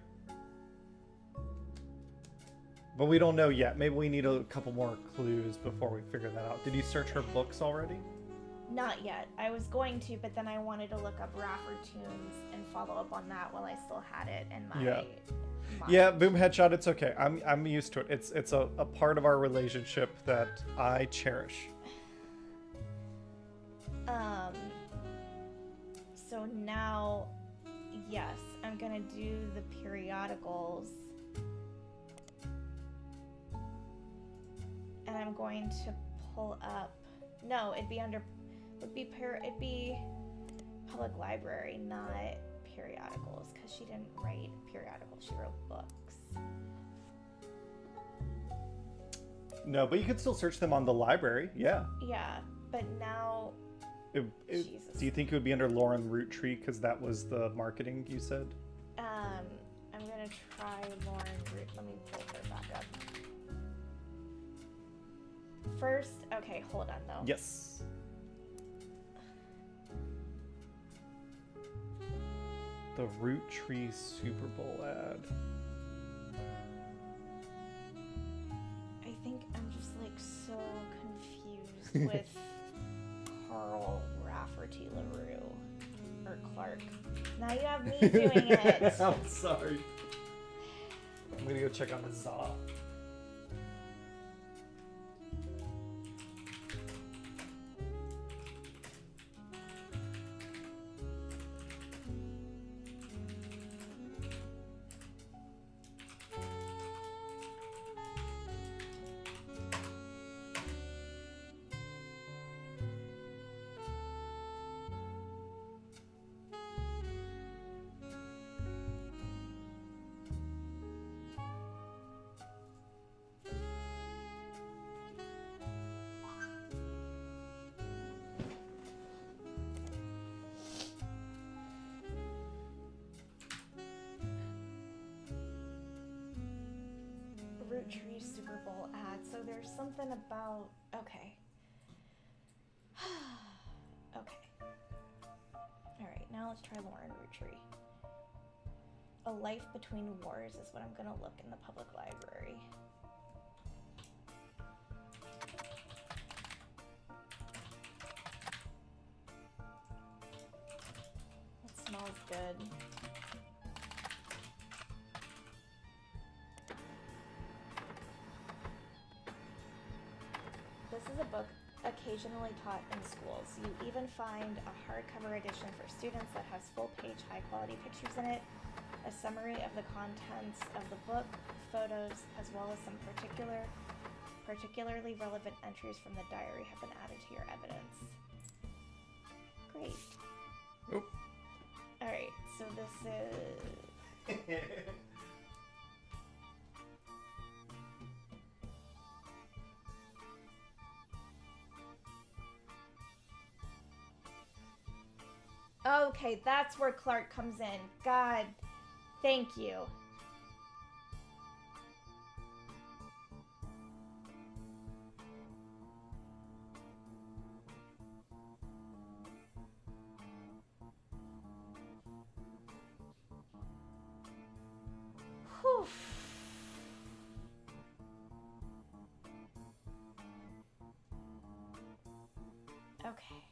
But we don't know yet. Maybe we need a couple more clues before we figure that out. Did you search her books already? Not yet. I was going to, but then I wanted to look up Raffertoons and follow up on that while I still had it in my mind. Yeah, boom headshot, it's okay. I'm used to it. It's a part of our relationship that I cherish. So now, yes, I'm gonna do the periodicals. And I'm going to pull up, no, it'd be public library, not periodicals, because she didn't write periodicals, she wrote books. No, but you could still search them on the library, yeah. Yeah, but now, Jesus. Do you think it would be under Lauren Roottrees, because that was the marketing you said? I'm gonna try Lauren Roottrees, let me pull her back up. First, okay, hold on though. Yes. The Roottrees Super Bowl ad. I think I'm just like so confused with Carl Rafferty LaRue or Clark. Now you have me doing it. I'm sorry. I'm gonna go check on the Zaw. Roottrees Super Bowl ad. So there's something about, okay. Okay. Alright, now let's try Lauren Roottrees. A Life Between Wars is what I'm gonna look in the public library. It smells good. This is a book occasionally taught in schools. You even find a hardcover edition for students that has full-page, high-quality pictures in it. a summary of the contents of the book, photos, as well as some particularly relevant entries from the diary have been added to your evidence. Great. Oop. Alright, so this is... Okay, that's where Clark comes in. God, thank you. Whew. Okay.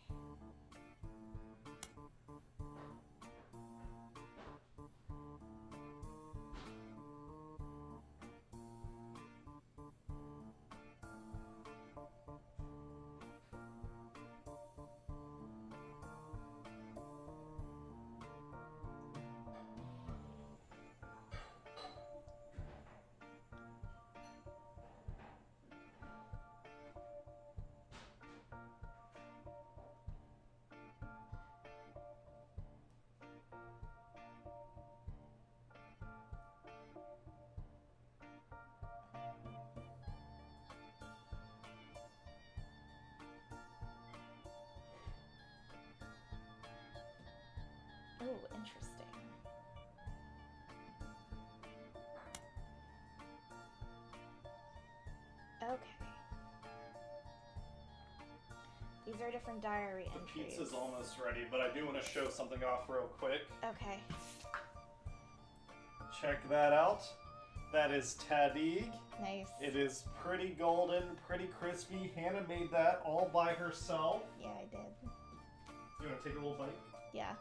Oh, interesting. Okay. These are different diary entries. Pizza's almost ready, but I do want to show something off real quick. Okay. Check that out. That is Tadig. Nice. It is pretty golden, pretty crispy. Hannah made that all by herself. Yeah, I did. You want to take a little bite? Yeah.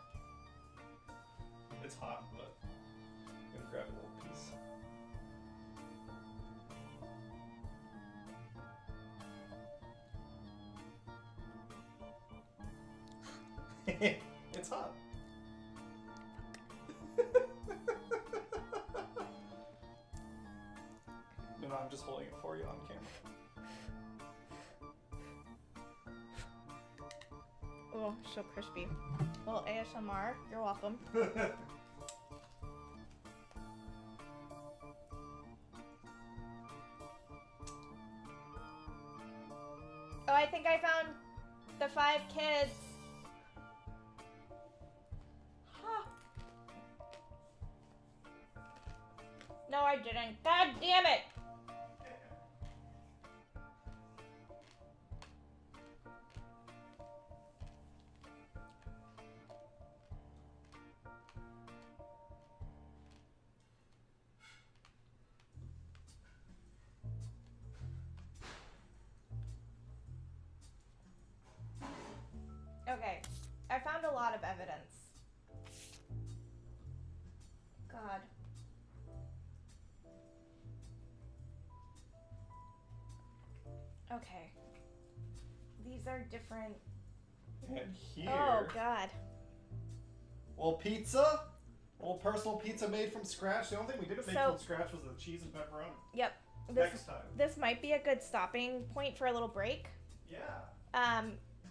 It's hot, but I'm gonna grab a little piece. It's hot. No, I'm just holding it for you on camera. Oh, so crispy. Well, ASMR, you're welcome. Oh, I think I found the 5 kids. Huh. No, I didn't. God damn it! Okay, I found a lot of evidence. God. Okay. These are different. And here. Oh, God. Well, pizza? A little personal pizza made from scratch. The only thing we didn't make from scratch was the cheese and pepperoni. Yep. Next time. This might be a good stopping point for a little break. Yeah.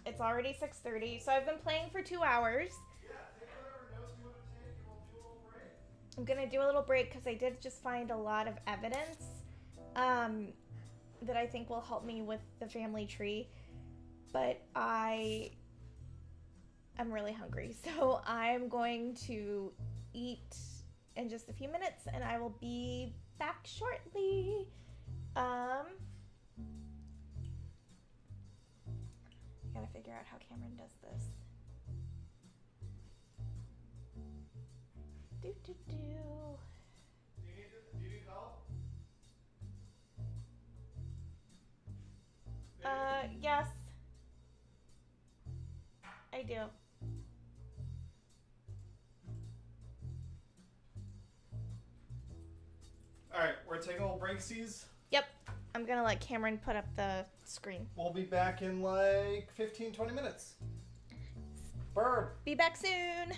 It's already 6:30, so I've been playing for 2 hours. Yeah, take whatever notes you want to take and we'll do a little break. I'm gonna do a little break because I did just find a lot of evidence that I think will help me with the family tree. But I'm really hungry, so I'm going to eat in just a few minutes and I will be back shortly. I gotta figure out how Cameron does this. Do. Do you need help? Yes. I do. Alright, we're taking a little breaksies. Yep. I'm gonna let Cameron put up the screen. We'll be back in like 15-20 minutes. Burb. Be back soon.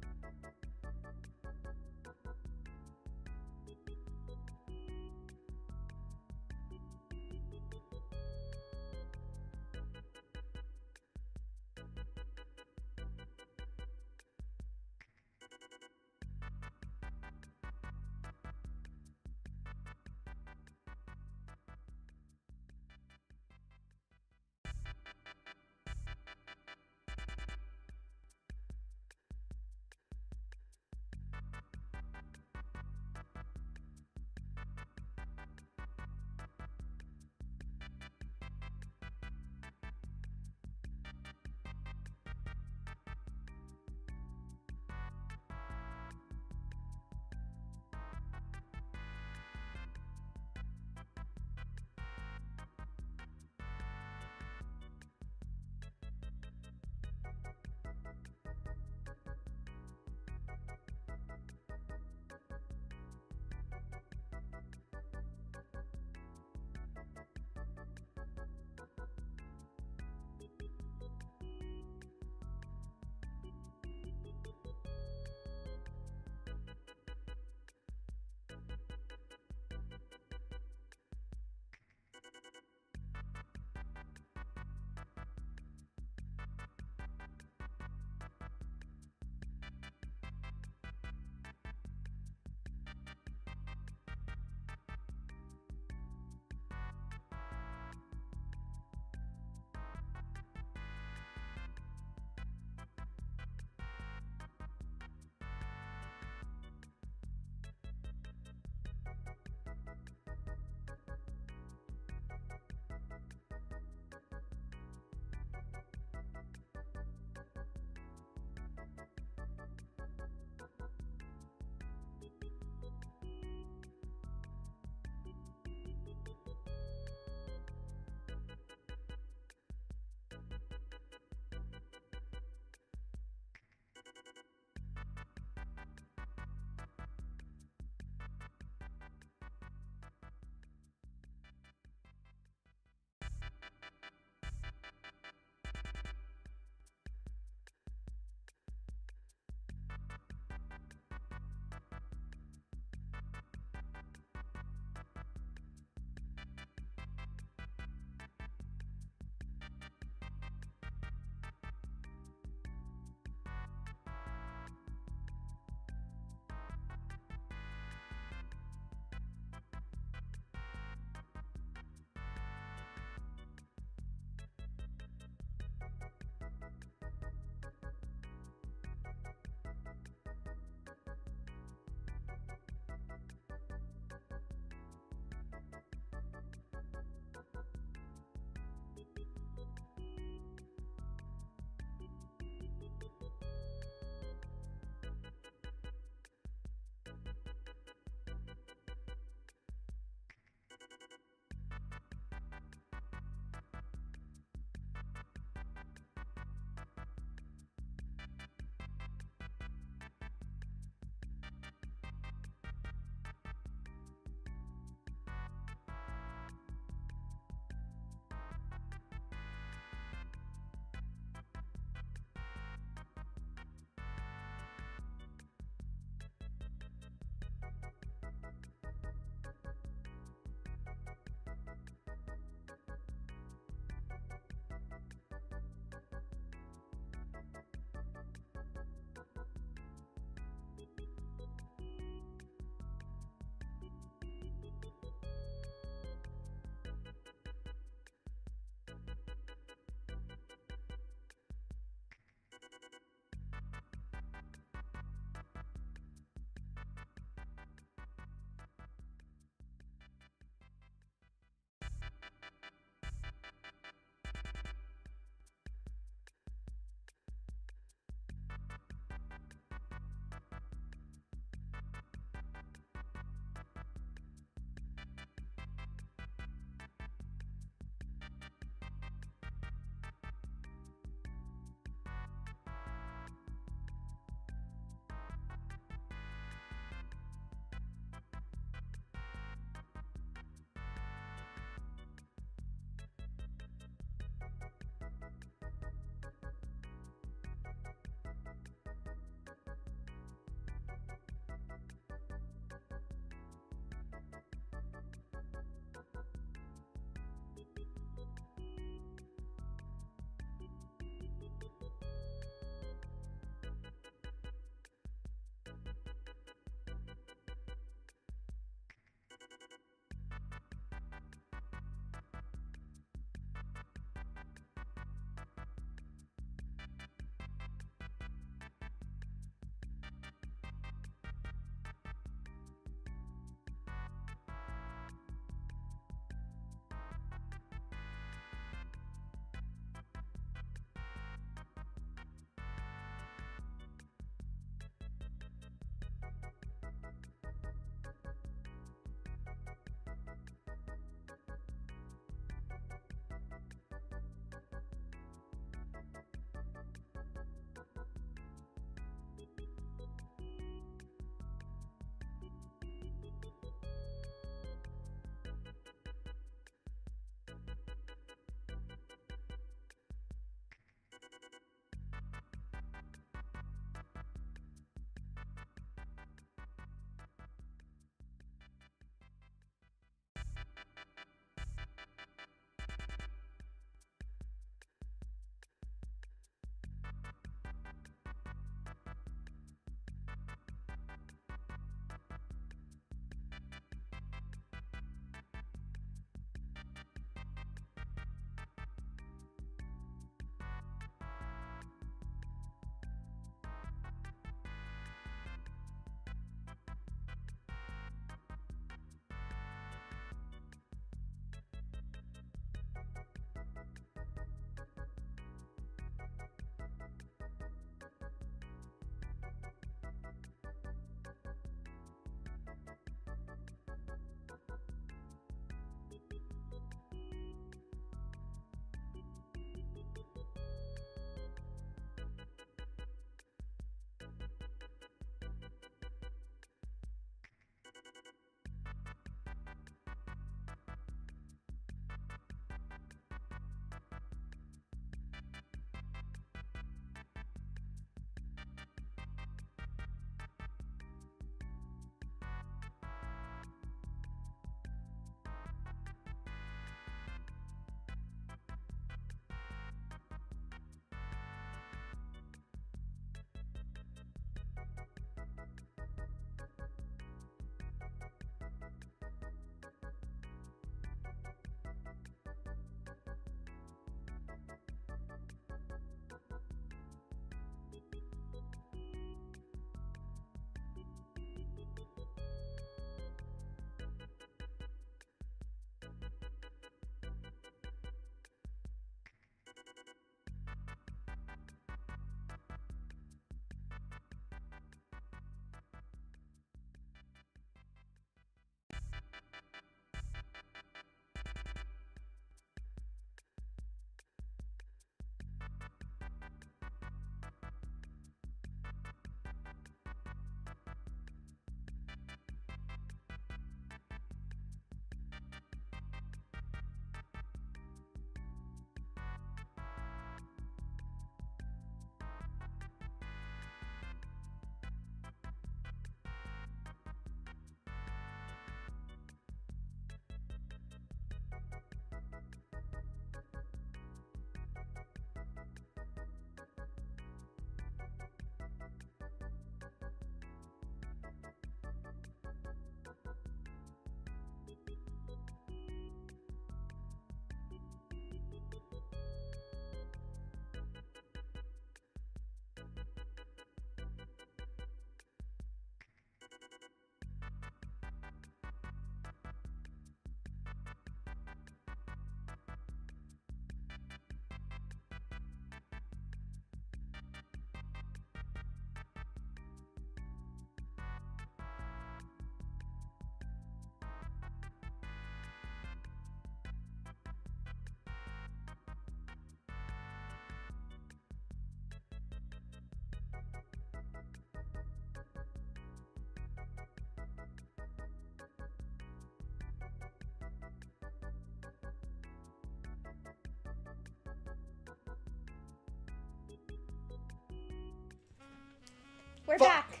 We're back.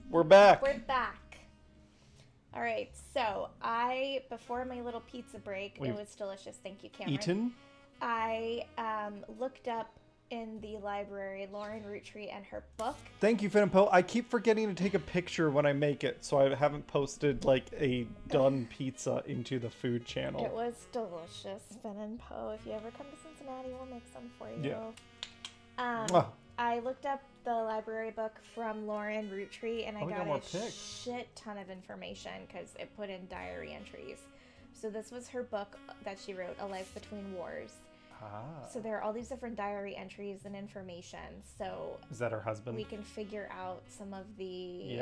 We're back. We're back. All right, so before my little pizza break, it was delicious. Thank you, Cameron. Eaten? I looked up in the library Lauren Roottrees and her book. Thank you, Finn and Poe. I keep forgetting to take a picture when I make it, so I haven't posted like a done pizza into the food channel. It was delicious, Finn and Poe. If you ever come to Cincinnati, we'll make some for you. Yeah. I looked up the library book from Lauren Roottrees, and I got a shit ton of information because it put in diary entries. So this was her book that she wrote, A Life Between Wars. So there are all these different diary entries and information. So is that her husband? We can figure out some of the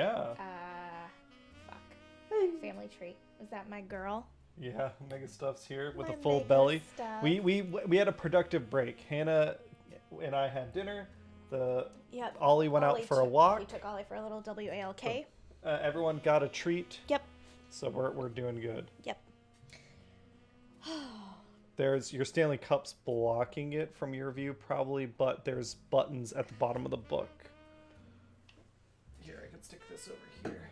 family tree. Is that my girl? Yeah, Mega Stuff's here with a full belly. Stuff. We had a productive break. Hannah and I had dinner. Ollie went out for a walk. We took Ollie for a little WALK. Everyone got a treat. Yep. So we're doing good. Yep. There's your Stanley Cup's blocking it from your view probably, but there's buttons at the bottom of the book. Here, I can stick this over here.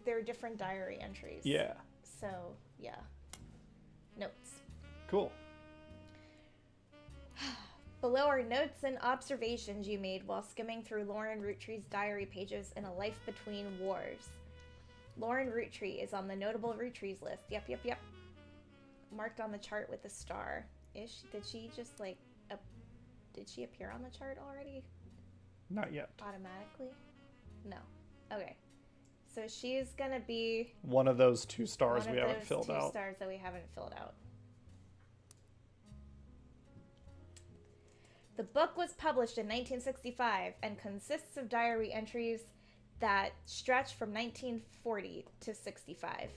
There are different diary entries. Yeah. So, yeah. Notes. Cool. Below are notes and observations you made while skimming through Lauren Roottrees' diary pages in A Life Between Wars. Lauren Roottrees is on the notable Roottrees list. Yep. Marked on the chart with a star. Did she just did she appear on the chart already? Not yet. Automatically? No. Okay. So she's gonna be one of those 2 stars we haven't filled out. 2 stars that we haven't filled out. The book was published in 1965 and consists of diary entries that stretch from 1940 to 65.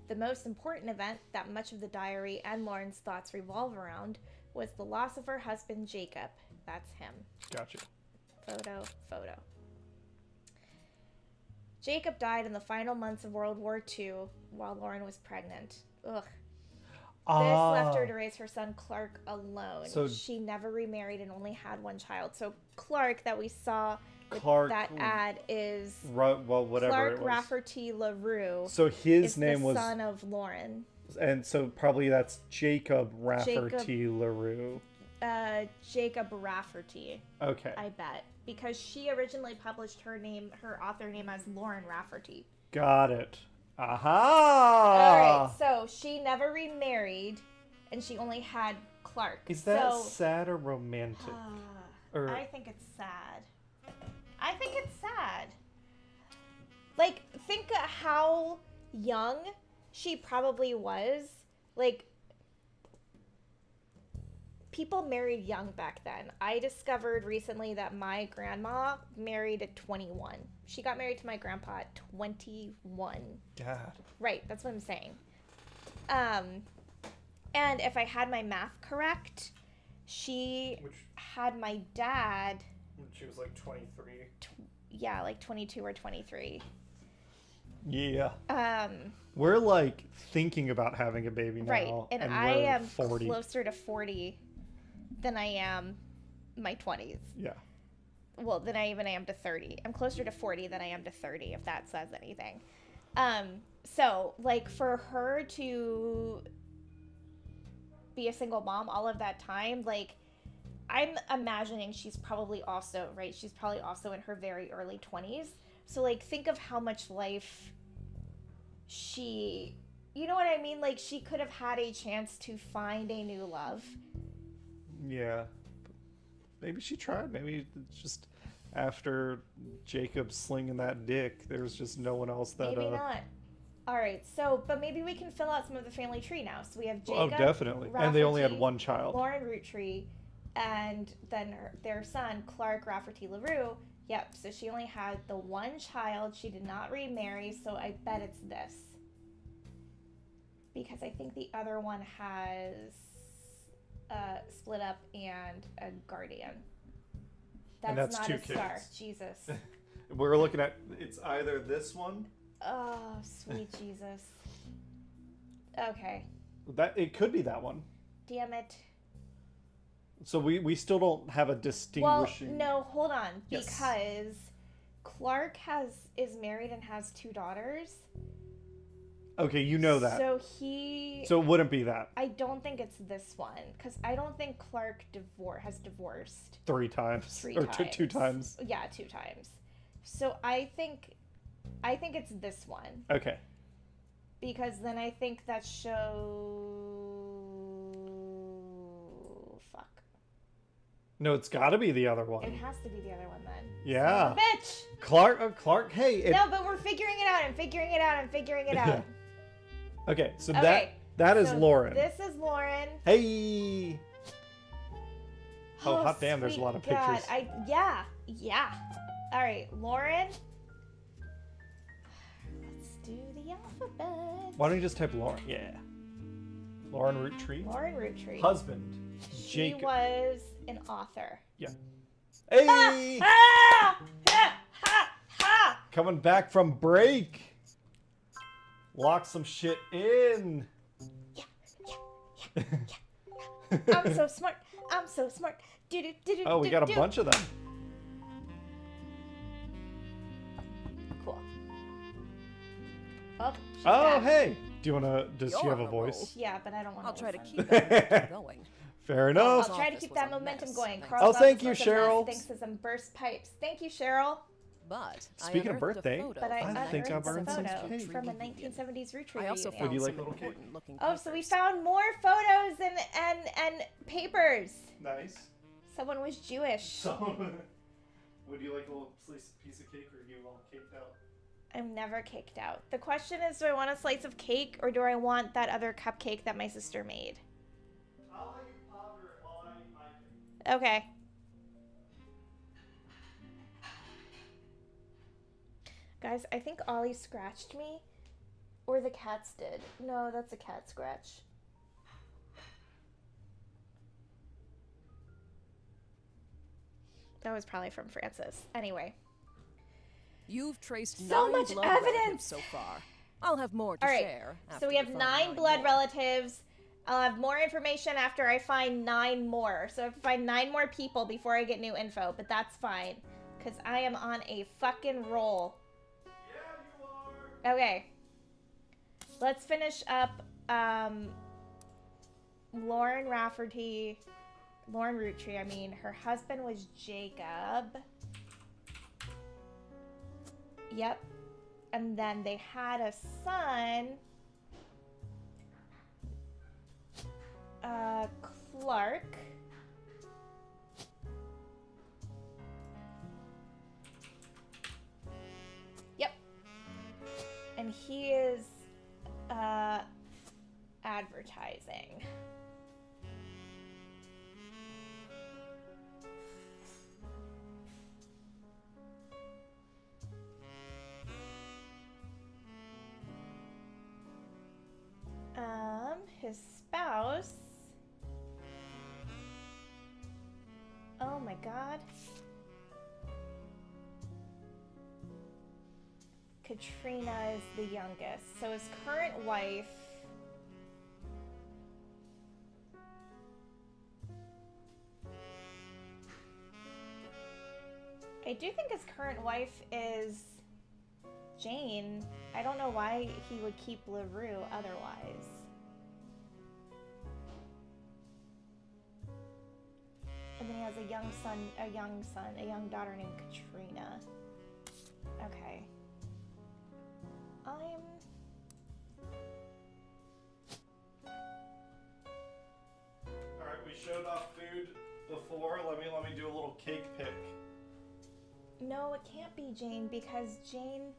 The most important event that much of the diary and Lauren's thoughts revolve around was the loss of her husband, Jacob. That's him. Gotcha. Photo. Jacob died in the final months of World War II while Lauren was pregnant. Ugh. This left her to raise her son Clark alone. So she never remarried and only had 1 child. So Clark that we saw with that ad is Clark Rafferty LaRue. So his name was the son of Lauren. And so probably that's Jacob Rafferty LaRue. Jacob Rafferty. Okay. I bet. Because she originally published her author name as Lauren Rafferty. Got it. Aha! All right, so she never remarried, and she only had Clark. Is that sad or romantic? I think it's sad. Think how young she probably was. People married young back then. I discovered recently that my grandma married at 21. She got married to my grandpa at 21. God. Right, that's what I'm saying. And if I had my math correct, she had my dad... She was 23. 22 or 23. Yeah. We're thinking about having a baby now. Right, and I am 40. Closer to 40 than I am my 20s. Yeah. Well, than I even am to 30. I'm closer to 40 than I am to 30, if that says anything. So, for her to be a single mom all of that time, I'm imagining she's probably also in her very early 20s. So, think of how much life she... You know what I mean? She could have had a chance to find a new love. Yeah. Maybe she tried. Maybe it's just after Jacob slinging that dick, there's just no one else that... Maybe not. All right, but maybe we can fill out some of the family tree now. So we have Jacob... Oh, definitely. Rafferty, and they only had 1 child. Lauren Roottrees, and then their son, Clark Rafferty LaRue. Yep, so she only had the 1 child. She did not remarry, so I bet it's this. Because I think the other one has... split up and a guardian. That's not 2 a kids. Star. Jesus. We're looking at it's either this one. Oh, sweet Jesus. Okay. It could be that one. Damn it. So we still don't have a distinguishing. Well, no, hold on, Yes. because Clark is married and has 2 daughters. Okay, you know that. So it wouldn't be that. I don't think it's this one, because I don't think Clark has divorced 3 times. 2 times. Yeah, 2 times. So I think it's this one. Okay. Because then I think that fuck. No, it's got to be the other one. It has to be the other one then. Yeah. Bitch. Clark. Hey. No, but we're figuring it out. I'm figuring it out. Okay, so okay, that is Lauren. This is Lauren. Hey. Oh, hot damn! There's a lot of God. pictures. Yeah. All right, Lauren. Let's do the alphabet. Why don't you just type Lauren? Yeah. Lauren Roottrees. Lauren Roottrees. Husband. She was an author. Yeah. Hey. Coming back from break. Lock some shit in. Yeah. I'm so smart. Oh, we got a bunch of them. Cool. Oh, hey. Do you want to... Does she have a voice? Yeah, but I don't want to. I'll try to keep that going. Fair enough. I'll try to keep that momentum going. Oh, thank you, Cheryl. Thanks to some burst pipes. Thank you, Cheryl. But speaking of birthday, I think I've earned some photo cake from a 1970s Roottrees I also reunion. found you like some little cake? important-looking Oh, papers. so we found more photos and papers. Nice. Someone was Jewish. So, would you like a little piece of cake, or are you all caked out? I'm never caked out. The question is, do I want a slice of cake, or do I want that other cupcake that my sister made? I'll let you ponder it while I eat my cake. Okay. Guys, I think Ollie scratched me. Or the cats did. No, that's a cat scratch. That was probably from Francis. Anyway. You've traced So 9 much blood evidence! relatives so far. I'll have more to All right, share. so we have 9 blood relatives. I'll have more information after I find 9 more. So I have to find 9 more people before I get new info, but that's fine. Because I am on a fucking roll. Okay. Let's finish up Lauren Roottrees, I mean. Her husband was Jacob. Yep. And then they had a son, Clark. Yep. And he is advertising. His spouse. Oh my God. Katrina is the youngest. So his current wife. I do think his current wife is Jane. I don't know why he would keep LaRue otherwise. And then he has a young daughter named Katrina. Okay. Alright, we showed off food before. Let me do a little cake pick. No, it can't be Jane because Jane...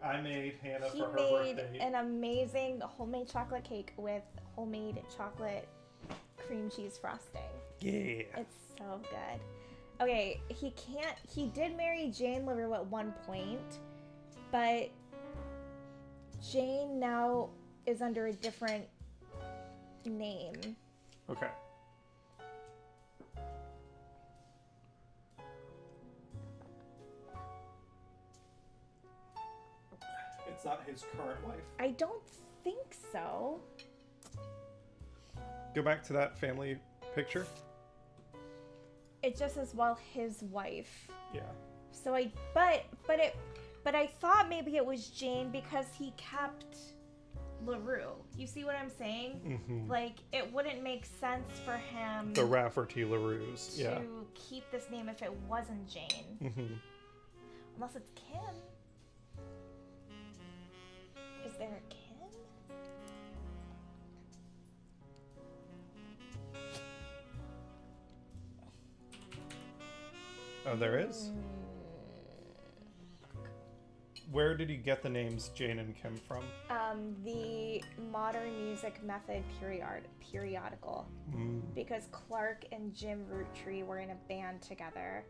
I made Hannah he for her made birthday. an amazing homemade chocolate cake with homemade chocolate cream cheese frosting. Yeah. It's so good. Okay, he did marry Jane LaRue at one point, but Jane now is under a different name. Okay. It's not his current wife. I don't think so. Go back to that family picture. It just says, well, his wife. Yeah. So but I thought maybe it was Jane because he kept LaRue. You see what I'm saying? Mm-hmm. Like, it wouldn't make sense for him the Rafferty LaRues, to keep this name if it wasn't Jane. Mm-hmm. Unless it's Kim. Is there a Kim? Oh, there is? Where did he get the names Jane and Kim from? The Modern Music Method periodical. Because Clark and Jim Roottrees were in a band together.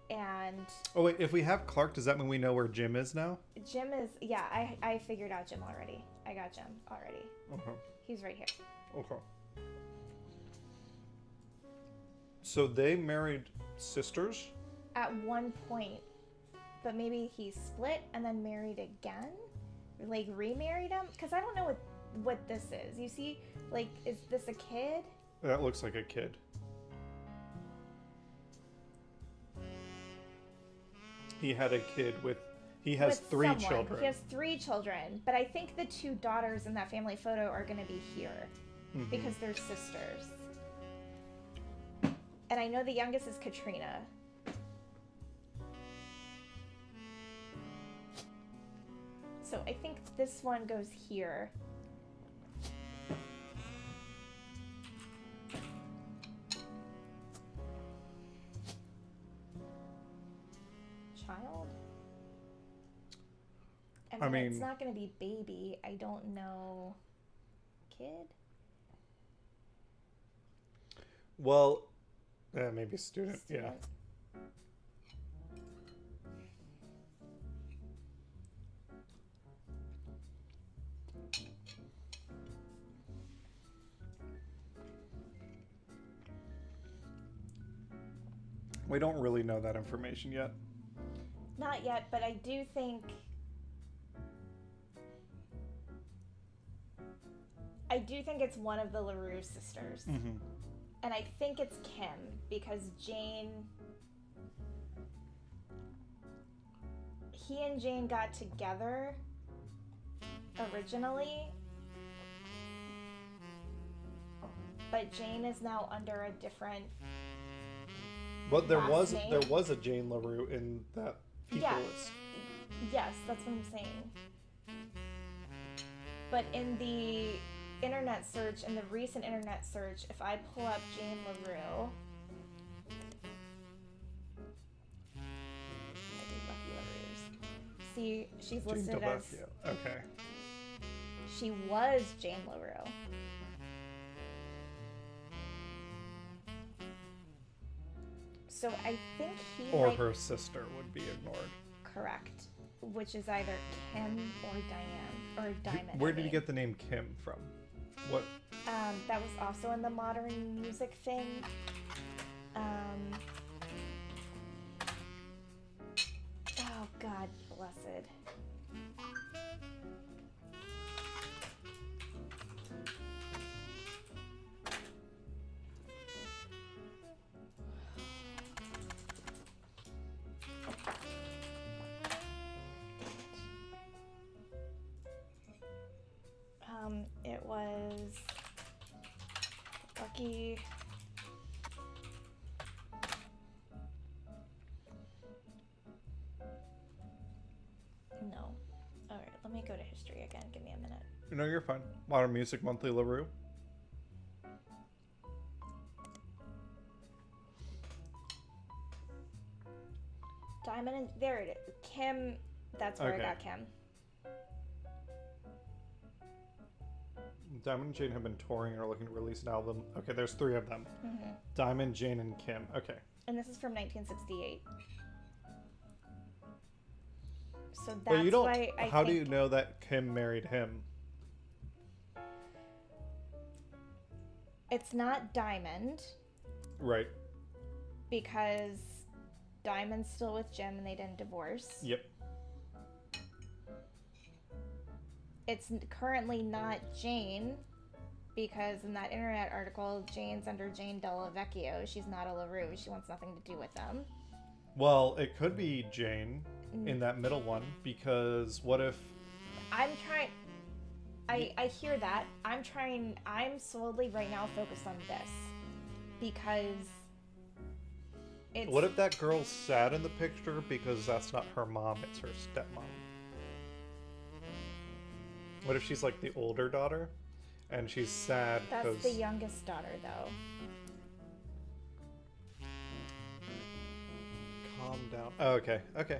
And... Oh, wait, if we have Clark, does that mean we know where Jim is now? Jim is... Yeah, I figured out Jim already. I got Jim already. Okay. He's right here. Okay. So they married sisters? At one point. But maybe he split and then married again? Like, remarried him? Because I don't know what this is. You see? Like, is this a kid? That looks like a kid. He had a kid with... He has with 3 someone. children. He has 3 children. But I think the 2 daughters in that family photo are going to be here. Mm-hmm. Because they're sisters. And I know the youngest is Katrina. So I think this one goes here. Child? I mean, it's not going to be baby. I don't know. Kid? Well, maybe student, yeah. We don't really know that information yet. Not yet, but I do think... it's one of the LaRue sisters. Mm-hmm. And I think it's Kim, because Jane... He and Jane got together originally. But Jane is now under a different... But there was a Jane LaRue in that people list. Yes, that's what I'm saying. But in the internet search, in the recent internet search, if I pull up Jane LaRue, Lucky LaRue's. See, she's listed as. Okay. She was Jane LaRue. So I think he or her sister would be ignored. Correct. Which is either Kim or Diane or Diamond. Where did he get the name Kim from? What? That was also in the modern music thing. Oh God, blessed. It was Lucky. No. All right, let me go to history again. Give me a minute. No, you're fine. Modern Music Monthly LaRue. Diamond and there it is. Kim. That's where I got Kim. Diamond and Jane have been touring and are looking to release an album. Okay, there's 3 of them. Mm-hmm. Diamond, Jane, and Kim. Okay. And this is from 1968. So that's well, you don't, why I how do you know that Kim married him? It's not Diamond. Right. Because Diamond's still with Jim and they didn't divorce. Yep. It's currently not Jane, because in that internet article, Jane's under Jane Della Vecchio. She's not a LaRue. She wants nothing to do with them. Well, it could be Jane in that middle one, because what if... I'm trying... I hear that. I'm solely right now focused on this. Because... it's... What if that girl's sad in the picture because that's not her mom, it's her stepmom? What if she's like the older daughter and she's sad because... That's the youngest daughter, though. Calm down. Oh, okay. Okay.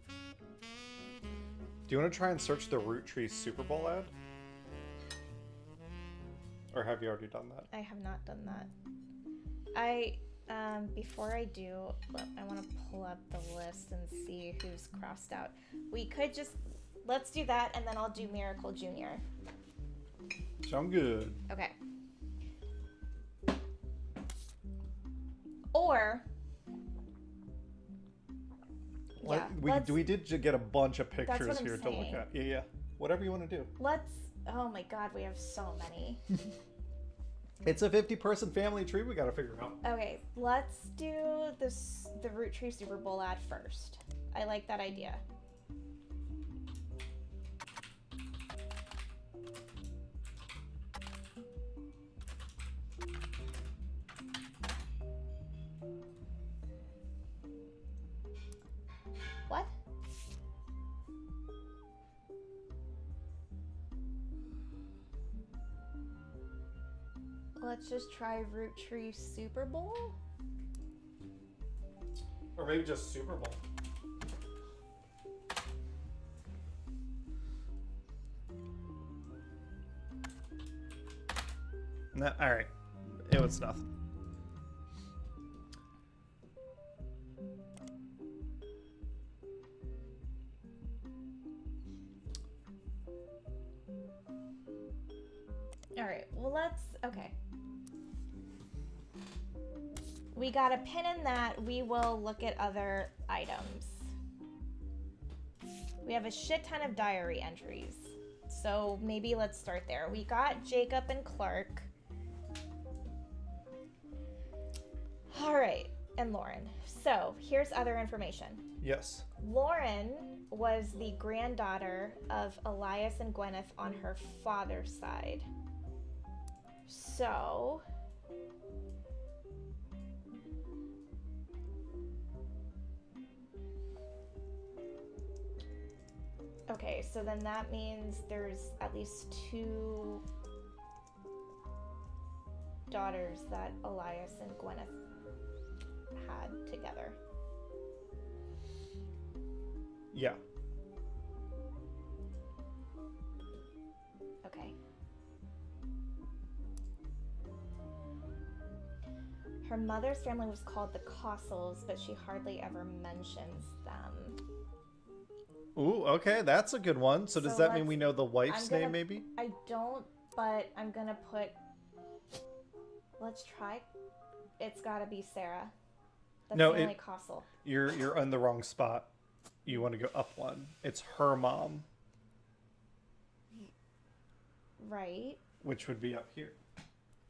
Do you want to try and search the Roottrees Super Bowl ad? Or have you already done that? I have not done that. Before I do, I want to pull up the list and see who's crossed out. We could just... Let's do that, and then I'll do Miracle Jr. Sound good. Okay. Or... Yeah, we did get a bunch of pictures here to look saying. at. Yeah. Whatever you want to do. Let's... Oh my god, we have so many. It's a 50-person family tree we gotta figure out. Okay, let's do the Roottrees Super Bowl ad first. I like that idea. What? Let's just try Roottrees Super Bowl? Or maybe just Super Bowl. No, alright. It was nothing. Alright, well okay. We got a pin in that. We will look at other items. We have a shit ton of diary entries. So maybe let's start there. We got Jacob and Clark. Alright, and Lauren. So here's other information. Yes. Lauren was the granddaughter of Elias and Gwyneth on her father's side. So... Okay, so then that means there's at least 2 daughters that Elias and Gwyneth had together. Yeah. Okay. Her mother's family was called the Cossels, but she hardly ever mentions them. Ooh, okay, that's a good one. So does that mean we know the wife's name, maybe? I don't, but I'm gonna put... Let's try. It's gotta be Sarah. That's the only Cossel. You're on the wrong spot. You want to go up one. It's her mom. Right. Which would be up here.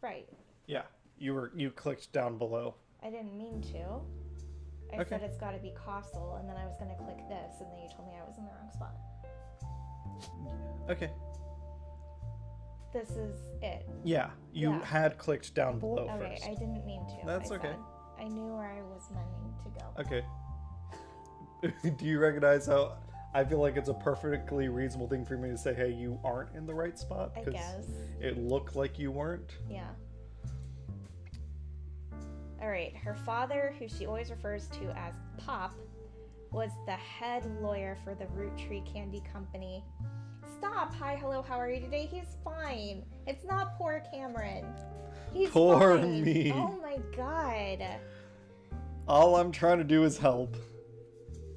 Right. Yeah. You clicked down below. I didn't mean to. I said it's got to be Cossel, and then I was going to click this, and then you told me I was in the wrong spot. Okay. This is it. Yeah, you had clicked down below first. Okay, I didn't mean to. That's okay. I knew where I was meaning to go. Okay. Do you recognize how I feel like it's a perfectly reasonable thing for me to say, hey, you aren't in the right spot? I guess. It looked like you weren't. Yeah. Alright, her father, who she always refers to as Pop, was the head lawyer for the Roottree Candy Company. Stop! Hi, hello, how are you today? He's fine. It's not poor Cameron. He's poor fine. me. Oh my god. All I'm trying to do is help.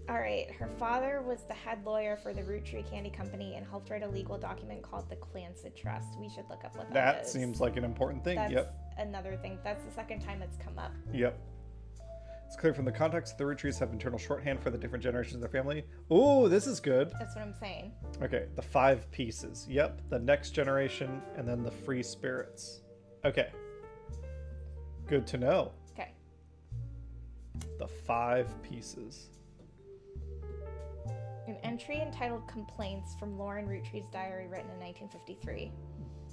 Alright, her father was the head lawyer for the Roottrees Candy Company and helped write a legal document called the Clancy Trust. We should look up what that is. That seems like an important thing. That's yep. Another thing. That's the second time it's come up. Yep. It's clear from the context the Roottrees have internal shorthand for the different generations of their family. Ooh, this is good. That's what I'm saying. Okay, the 5 pieces. Yep, the next generation and then the free spirits. Okay. Good to know. Okay. the 5 pieces. An entry entitled Complaints from Lauren Roottrees' diary written in 1953.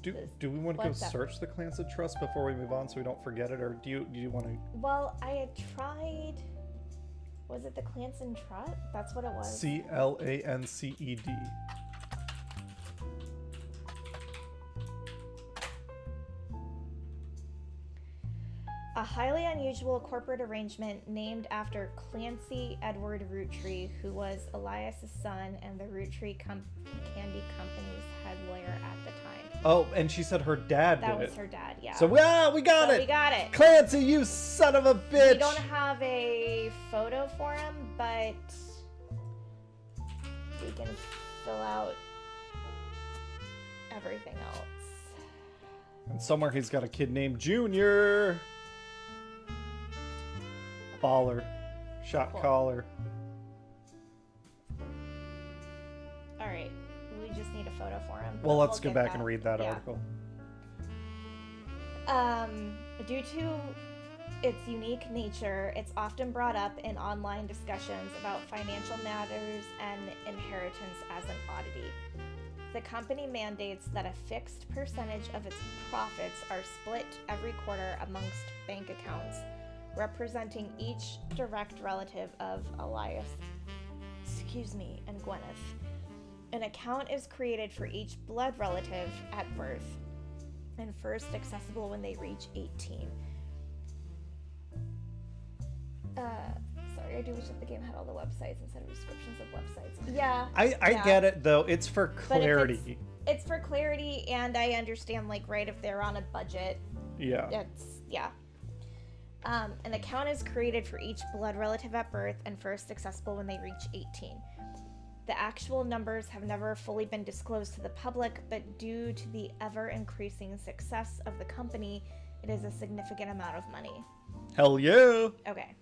Do we want to go search the Clansed Trust before we move on so we don't forget it, or do you want to? Well, I had tried. Was it the Clansed Trust? That's what it was. CLANCED. A highly unusual corporate arrangement named after Clancy Edward Roottree, who was Elias's son and the Roottree Candy Company's head lawyer at the time. Oh, and she said her dad did it. That was her dad, yeah. So, we got it! We got it! Clancy, you son of a bitch! We don't have a photo for him, but we can fill out everything else. And somewhere he's got a kid named Junior. Baller. Shot caller. Alright, we just need a photo for him. Well, let's go back and read that article. Due to its unique nature, it's often brought up in online discussions about financial matters and inheritance as an oddity. The company mandates that a fixed percentage of its profits are split every quarter amongst bank accounts, representing each direct relative of Elias, and Gwyneth. An account is created for each blood relative at birth, and first accessible when they reach 18. Sorry, I do wish that the game had all the websites instead of descriptions of websites. Yeah. I get it, though. It's for clarity. It's for clarity, and I understand, if they're on a budget. Yeah. An account is created for each blood relative at birth and first accessible when they reach 18. The actual numbers have never fully been disclosed to the public, but due to the ever-increasing success of the company, it is a significant amount of money. Hell yeah! Okay.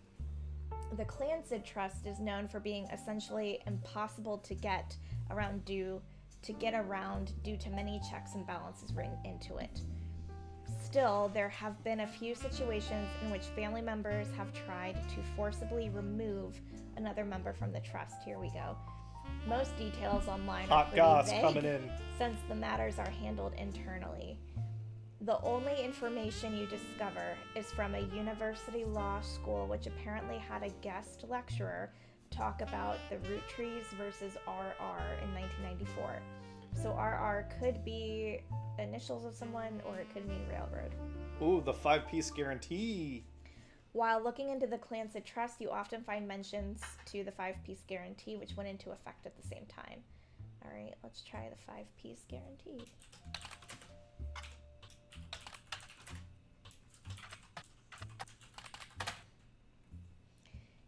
The Clansed Trust is known for being essentially impossible to get around due to many checks and balances written into it. Still, there have been a few situations in which family members have tried to forcibly remove another member from the trust. Here we go. Most details online are pretty vague, coming in. since the matters are handled internally. The only information you discover is from a university law school which apparently had a guest lecturer talk about the Roottrees versus RR in 1994. So RR could be initials of someone, or it could mean railroad. Ooh, the 5-piece guarantee. While looking into the Clansed Trust, you often find mentions to the 5-piece guarantee, which went into effect at the same time. All right, let's try the 5-piece guarantee.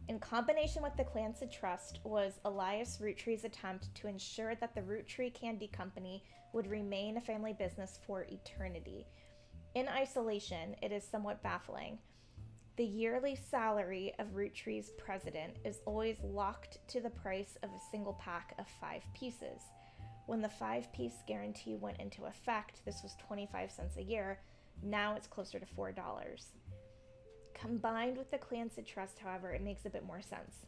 In combination with the Clansed Trust was Elias Roottree's attempt to ensure that the Roottree Candy Company would remain a family business for eternity. In isolation, it is somewhat baffling. The yearly salary of Roottree's president is always locked to the price of a single pack of 5 pieces. When the 5-piece guarantee went into effect, this was 25 cents a year. Now it's closer to $4. Combined with the Clansed Trust, however, it makes a bit more sense.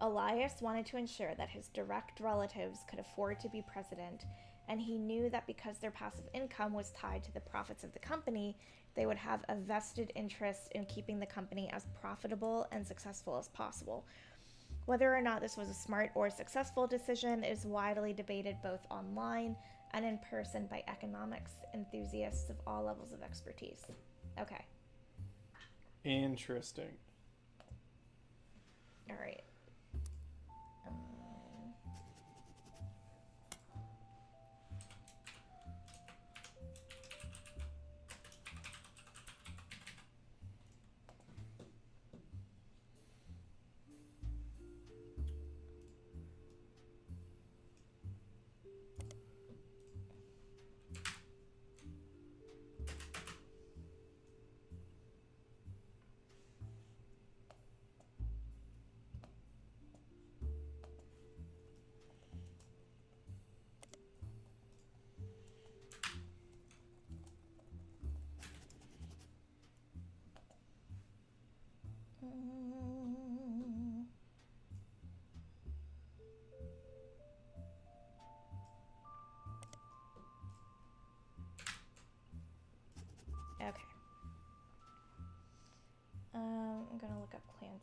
Elias wanted to ensure that his direct relatives could afford to be president, and he knew that because their passive income was tied to the profits of the company, they would have a vested interest in keeping the company as profitable and successful as possible. Whether or not this was a smart or successful decision is widely debated both online and in person by economics enthusiasts of all levels of expertise. Okay. Interesting. All right.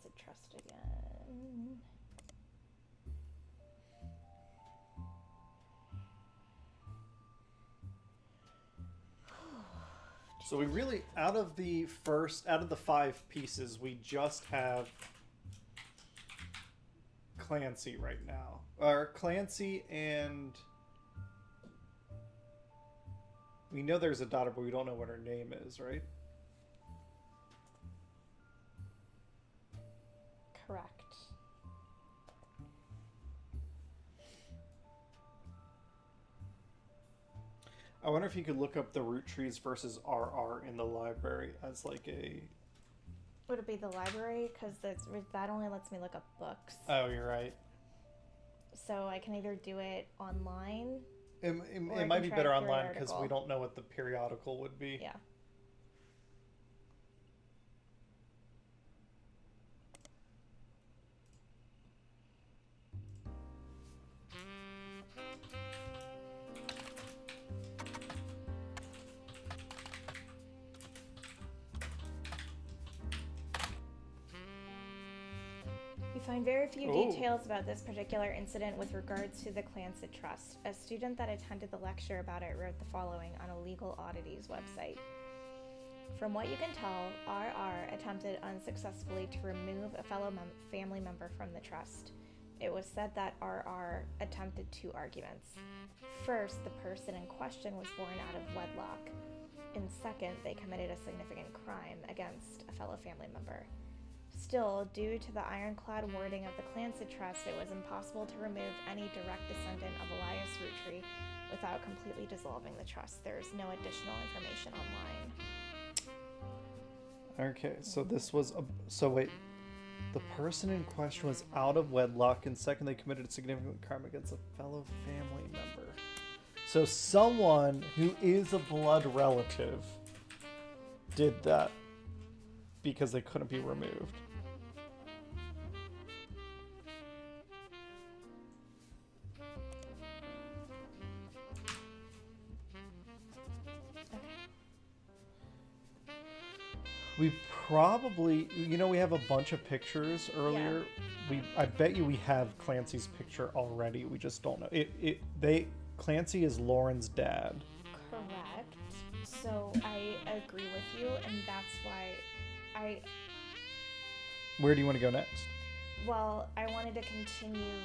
Clancy Trust again. So we really, out of the 5 pieces, we just have Clancy right now. Or Clancy and... We know there's a daughter, but we don't know what her name is, right? Correct. I wonder if you could look up the Roottrees versus RR in the library as like a... Would it be the library? Because that only lets me look up books. Oh, you're right. So I can either do it online. It might be better online because we don't know what the periodical would be. Yeah. We find very few details about this particular incident with regards to the Clancy Trust. A student that attended the lecture about it wrote the following on a legal oddities website. From what you can tell, RR attempted unsuccessfully to remove a fellow family member from the trust. It was said that RR attempted 2 arguments. First, the person in question was born out of wedlock. And second, they committed a significant crime against a fellow family member. Still, due to the ironclad wording of the Clancy Trust, it was impossible to remove any direct descendant of Elias Roottrees without completely dissolving the trust. There is no additional information online. Okay, so this was so wait. The person in question was out of wedlock, and second, they committed a significant crime against a fellow family member. So someone who is a blood relative did that because they couldn't be removed. We probably, we have a bunch of pictures earlier. Yeah. I bet you we have Clancy's picture already. We just don't know. Clancy is Lauren's dad. Correct. So I agree with you, and that's why Where do you want to go next? Well, I wanted to continue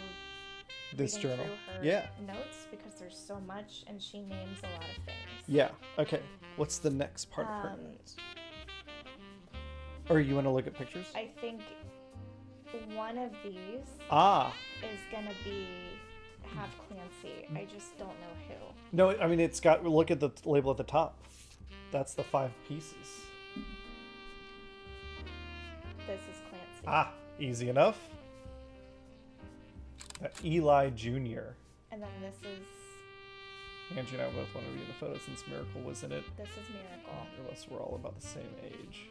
this journal. Through her notes because there's so much, and she names a lot of things. Yeah. Okay. What's the next part of her notes? Or you want to look at pictures? I think one of these is gonna have Clancy. I just don't know who. No, I mean it's got. Look at the label at the top. That's the 5 pieces. This is Clancy. Easy enough. Eli Jr. And then this is... Angie and I both wanted to be in the photo since Miracle was in it. This is Miracle. Unless we're all about the same age.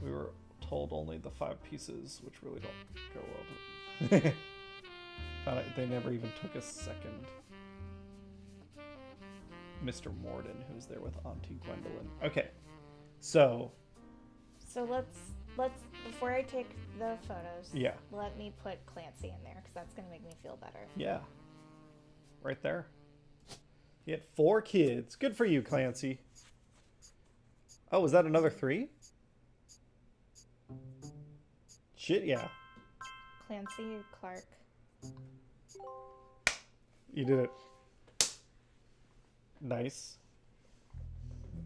We were told only the 5 pieces, which really don't go well to... Found out they never even took a second. Mr. Morden, who's there with Auntie Gwendolyn. Okay, so let's before I take the photos. Yeah. Let me put Clancy in there because that's gonna make me feel better. Yeah. Right there. He had 4 kids. Good for you, Clancy. Oh, was that another 3? Shit, yeah. Clancy Clark. You did it. Nice.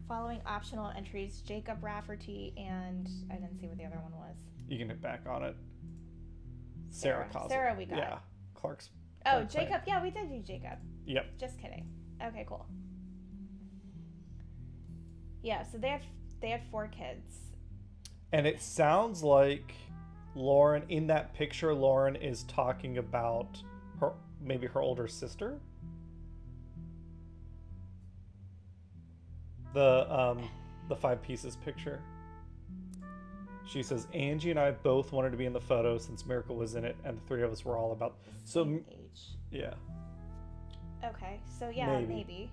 Following optional entries, Jacob Rafferty and I didn't see what the other one was. You can hit back on it. Sarah Cosell. Sarah we got. Yeah. Clark's. Oh, Jacob. Yeah, we did do Jacob. Yep. Just kidding. Okay, cool. Yeah, so they had 4 kids. And it sounds like Lauren, in that picture, Lauren is talking about maybe her older sister. The 5 pieces picture. She says, Angie and I both wanted to be in the photo since Miracle was in it, and the 3 of us were all about same age. Yeah. Okay, so yeah, maybe.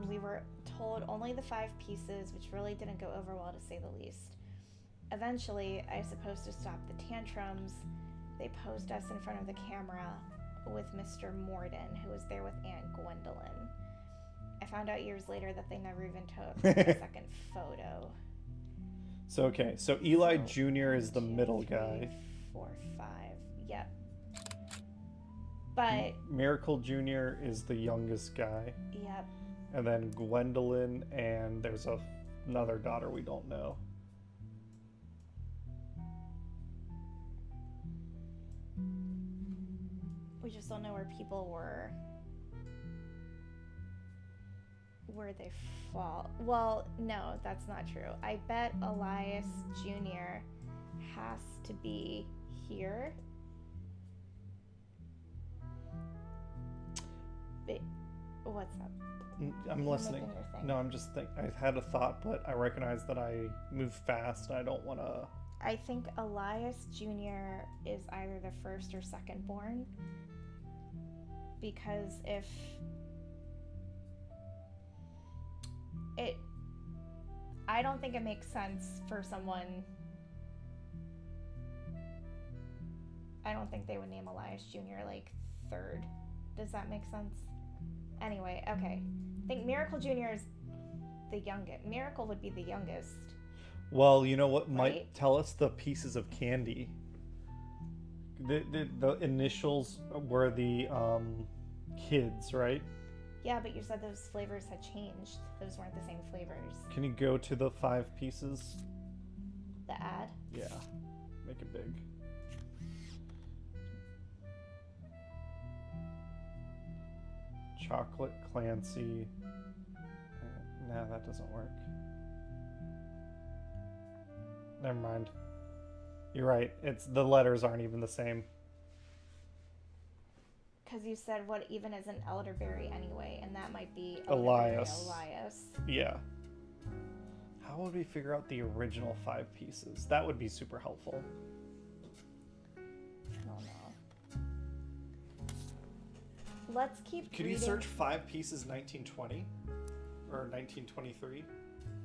We were told only the 5 pieces, which really didn't go over well to say the least. eventually, I suppose to stop the tantrums, they posed us in front of the camera with Mr. Morden, who was there with Aunt Gwendolyn. I found out years later that they never even took a second photo. So, okay, so Eli Jr. is the middle guy. 4, 5, yep. But Miracle Jr. is the youngest guy. Yep. And then Gwendolyn, and there's another daughter we don't know. We just don't know where people were. Where they fall. Well, no, that's not true. I bet Elias Jr. has to be here. But what's up? I'm listening. No, I'm just thinking. I had a thought, but I recognize that I move fast. And I don't want to. I think Elias Jr. is either the first or second born. Because if I don't think it makes sense for someone. I don't think they would name Elias Jr. like third. Does that make sense? Anyway, okay. I think Miracle Jr. is the youngest. Miracle would be the youngest. Well, you know what might right? tell us the pieces of candy? The initials were the kids, right? Yeah, but you said those flavors had changed. Those weren't the same flavors. Can you go to the 5 pieces? The ad? Yeah. Make it big. Chocolate Clancy. No, that doesn't work. Never mind. You're right. The letters aren't even the same. Because you said what even is an elderberry anyway, and that might be Elias. Elias. Yeah. How would we figure out the original 5 pieces? That would be super helpful. I don't know. Let's keep Could reading. you search 5 pieces 1920? Or 1923?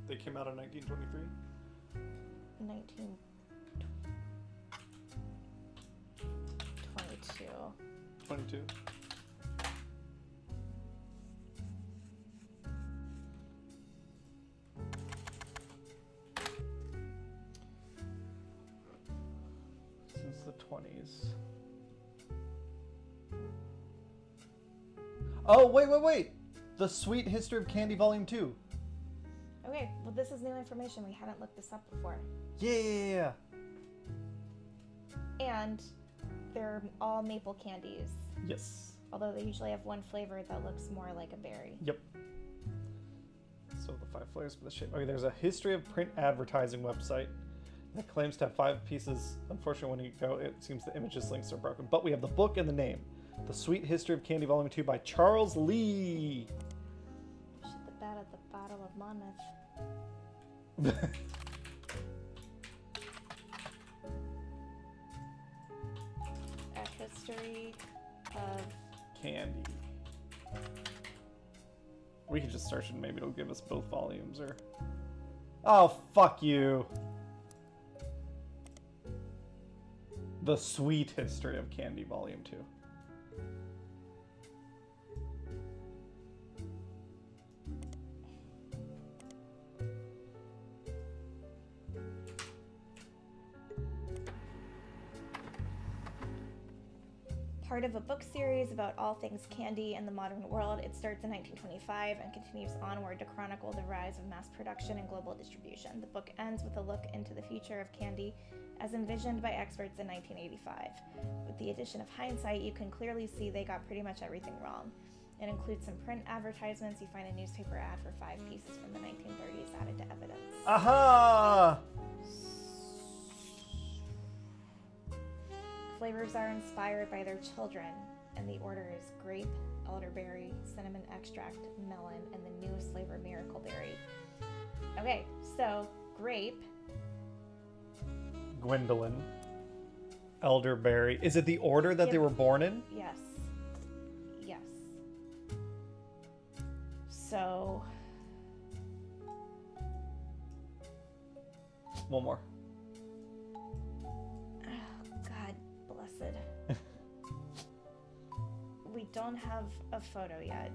They came out in 1923? 1922. 22? Since the 20s. Oh, wait! The Sweet History of Candy Volume 2. Okay, well this is new information. We hadn't looked this up before. Yeah. And they're all maple candies. Yes. Although they usually have one flavor that looks more like a berry. Yep. So the 5 flavors for the shape. Okay, there's a history of print advertising website that claims to have 5 pieces. Unfortunately, when you go, it seems the images links are broken. But we have the book and the name. The Sweet History of Candy Volume 2 by Charles Lee. Shit the bed at the Battle of Monmouth. A history of Candy. We could just search and maybe it'll give us both volumes or... Oh, fuck you. The Sweet History of Candy Volume 2. Part of a book series about all things candy in the modern world, it starts in 1925 and continues onward to chronicle the rise of mass production and global distribution. The book ends with a look into the future of candy as envisioned by experts in 1985. With the addition of hindsight, you can clearly see they got pretty much everything wrong. It includes some print advertisements. You find a newspaper ad for 5 pieces from the 1930s added to evidence. Aha! Flavors are inspired by their children, and the order is grape, elderberry, cinnamon extract, melon, and the newest flavor, miracle berry. Okay, so grape. Gwendolyn. Elderberry. Is it the order that they were born in? Yes. Yes. So. One more. acid. We don't have a photo yet.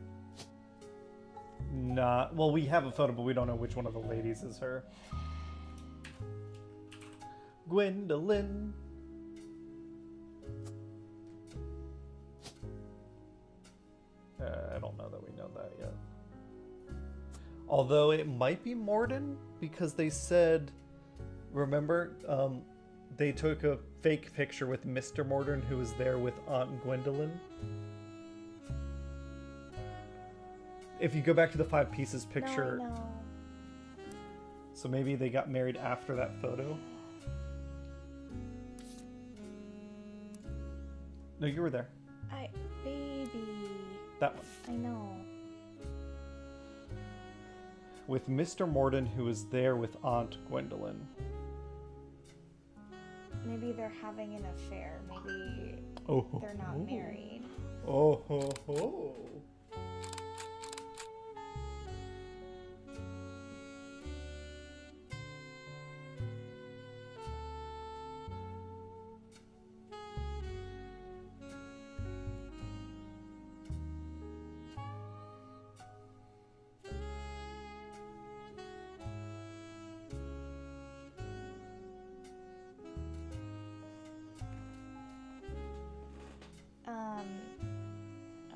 Well, we have a photo, but we don't know which one of the ladies is her. Gwendolyn. I don't know that we know that yet. Although it might be Morden, because they said, remember, they took a fake picture with Mr. Morden, who was there with Aunt Gwendolyn. If you go back to the 5 Pieces picture, No. So maybe they got married after that photo. No, you were there. Baby. That one. I know. With Mr. Morden, who was there with Aunt Gwendolyn. Maybe they're having an affair. Maybe they're not married. Oh ho ho.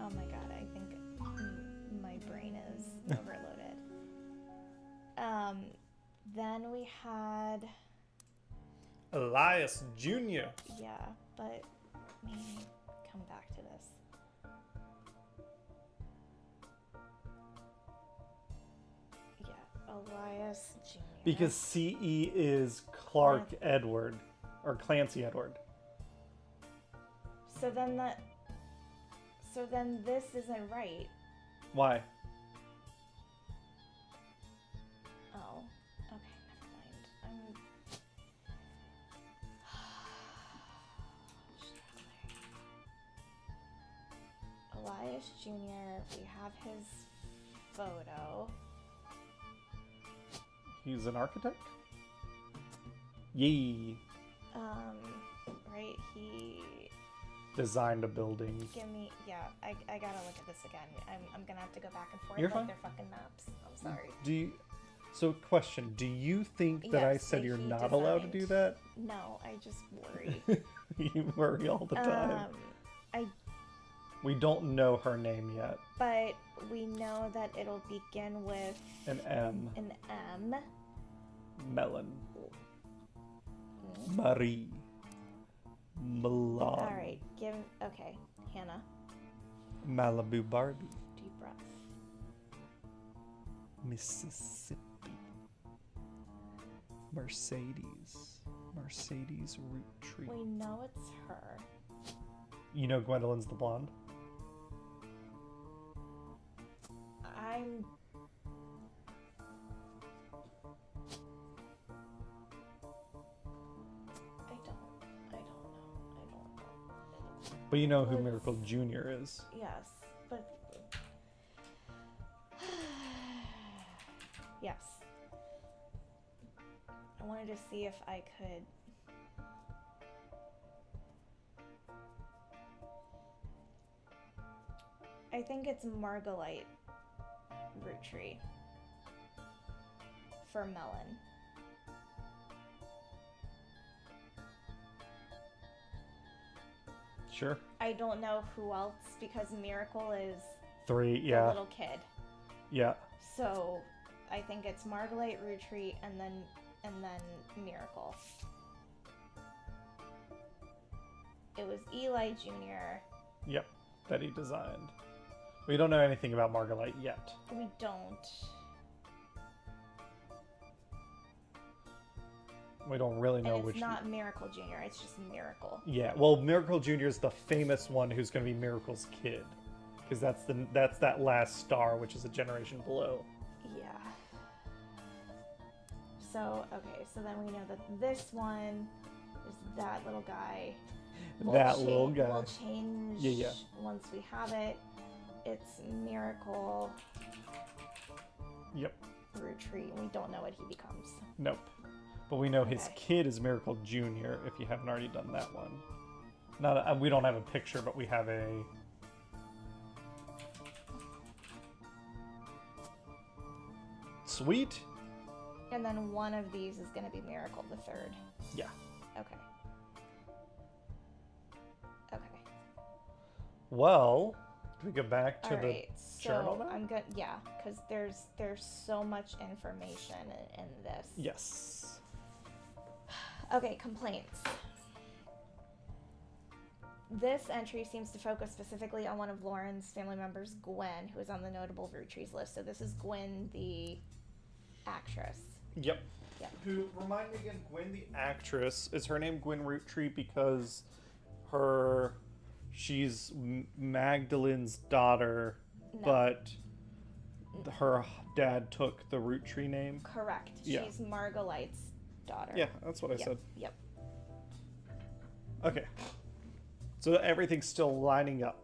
Oh my god, I think my brain is overloaded. Then we had... Elias Jr. Yeah, but maybe come back to this. Yeah, Elias Jr. Because CE is Clark Edward, or Clancy Edward. So then this isn't right. Why? Oh, okay, never mind. Elias Jr., we have his photo. He's an architect? Yee. Right, he... Designed a building. Give me... Yeah, I gotta look at this again. I'm gonna have to go back and forth. You're like fine. They're fucking maps. I'm sorry. So, question. Do you think that I Yes, said that you're he not allowed to designed. do that? No, I just worry. You worry all the time. We don't know her name yet. But we know that it'll begin with... An M. An M. Melon. Marie. Milan. Alright, okay, Hannah. Malibu Barbie. Deep breath. Mississippi. Mercedes Roottrees. We know it's her. You know Gwendolyn's the blonde? I don't know. But you know who Miracle Jr. is. Yes, but... Yes. I wanted to see if I could... I think it's Margolite Roottrees for Melon. Sure. I don't know who else because Miracle is 3, the yeah. little kid. Yeah. So I think it's Margolite Roottrees and then Miracle. It was Eli Jr. Yep, that he designed. We don't know anything about Margolite yet. We don't. We don't really know and which. It's not Miracle Jr. It's just Miracle. Yeah, well, Miracle Jr. is the famous one who's going to be Miracle's kid, because that's that last star, which is a generation below. Yeah. So okay, so then we know that this one is that little guy. Little guy. We'll change Yeah. once we have it. It's Miracle. Yep. Roottrees. We don't know what he becomes. Nope. But we know his Okay. kid is Miracle Jr. if you haven't already done that one. We don't have a picture, but we have a... Sweet. And then one of these is going to be Miracle the Third. Yeah. Okay. Okay. Well, do we go back to All right, the journal now? I'm good. Yeah, because there's so much information in this. Yes. Okay, complaints. This entry seems to focus specifically on one of Lauren's family members, Gwen, who is on the notable Roottrees list. So this is Gwen, the actress. Yep. Yep. Who, remind me again, Gwen the actress, is her name Gwen Roottree because she's Magdalene's daughter, No. but her dad took the Roottree name? Correct. Yeah. She's Margolite's daughter. Yeah, that's what I said. Yep. Okay. So everything's still lining up.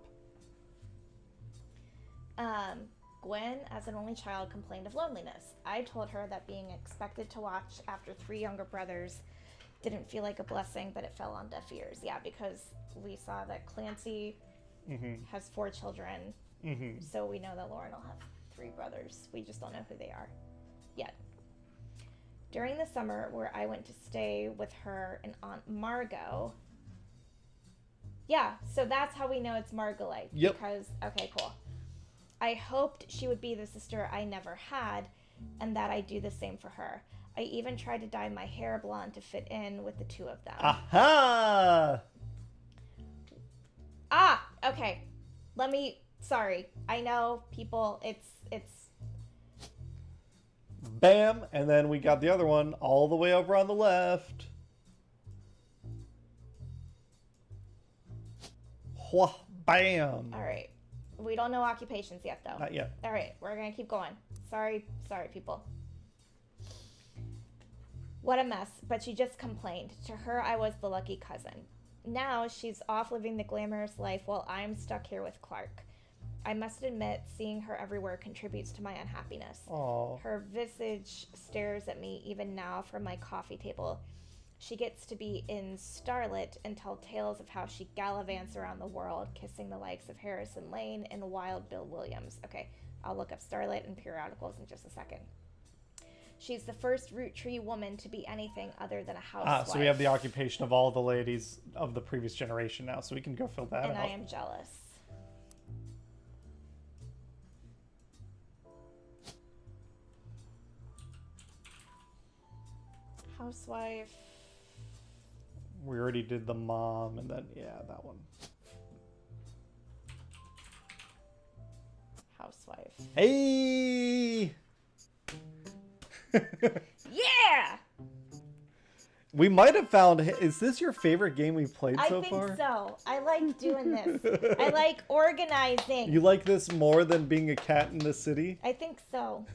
Gwen, as an only child, complained of loneliness. I told her that being expected to watch after 3 younger brothers didn't feel like a blessing, but it fell on deaf ears. Yeah, because we saw that Clancy has 4 children, so we know that Lauren will have 3 brothers. We just don't know who they are yet. During the summer, where I went to stay with her and Aunt Margot... Yeah, so that's how we know it's Margolite. Yep. Because, okay, cool. I hoped she would be the sister I never had, and that I'd do the same for her. I even tried to dye my hair blonde to fit in with the 2 of them. Aha! Okay. Sorry. I know, people, it's... Bam! And then we got the other one all the way over on the left. Wha, bam! All right. We don't know occupations yet, though. Not yet. All right, we're going to keep going. Sorry, people. What a mess, but she just complained. To her, I was the lucky cousin. Now she's off living the glamorous life while I'm stuck here with Clark. I must admit, seeing her everywhere contributes to my unhappiness. Aww. Her visage stares at me even now from my coffee table. She gets to be in Starlet and tell tales of how she gallivants around the world, kissing the likes of Harrison Lane and Wild Bill Williams. Okay, I'll look up Starlet and periodicals in just a second. She's the first Roottree woman to be anything other than a housewife. So we have the occupation of all the ladies of the previous generation now, so we can go fill that out. And I am jealous. Housewife. We already did the mom, and then, yeah, that one. Housewife. Hey! Yeah! We might have found... Is this your favorite game we've played so far? I think so. I like doing this. I like organizing. You like this more than being a cat in the city? I think so.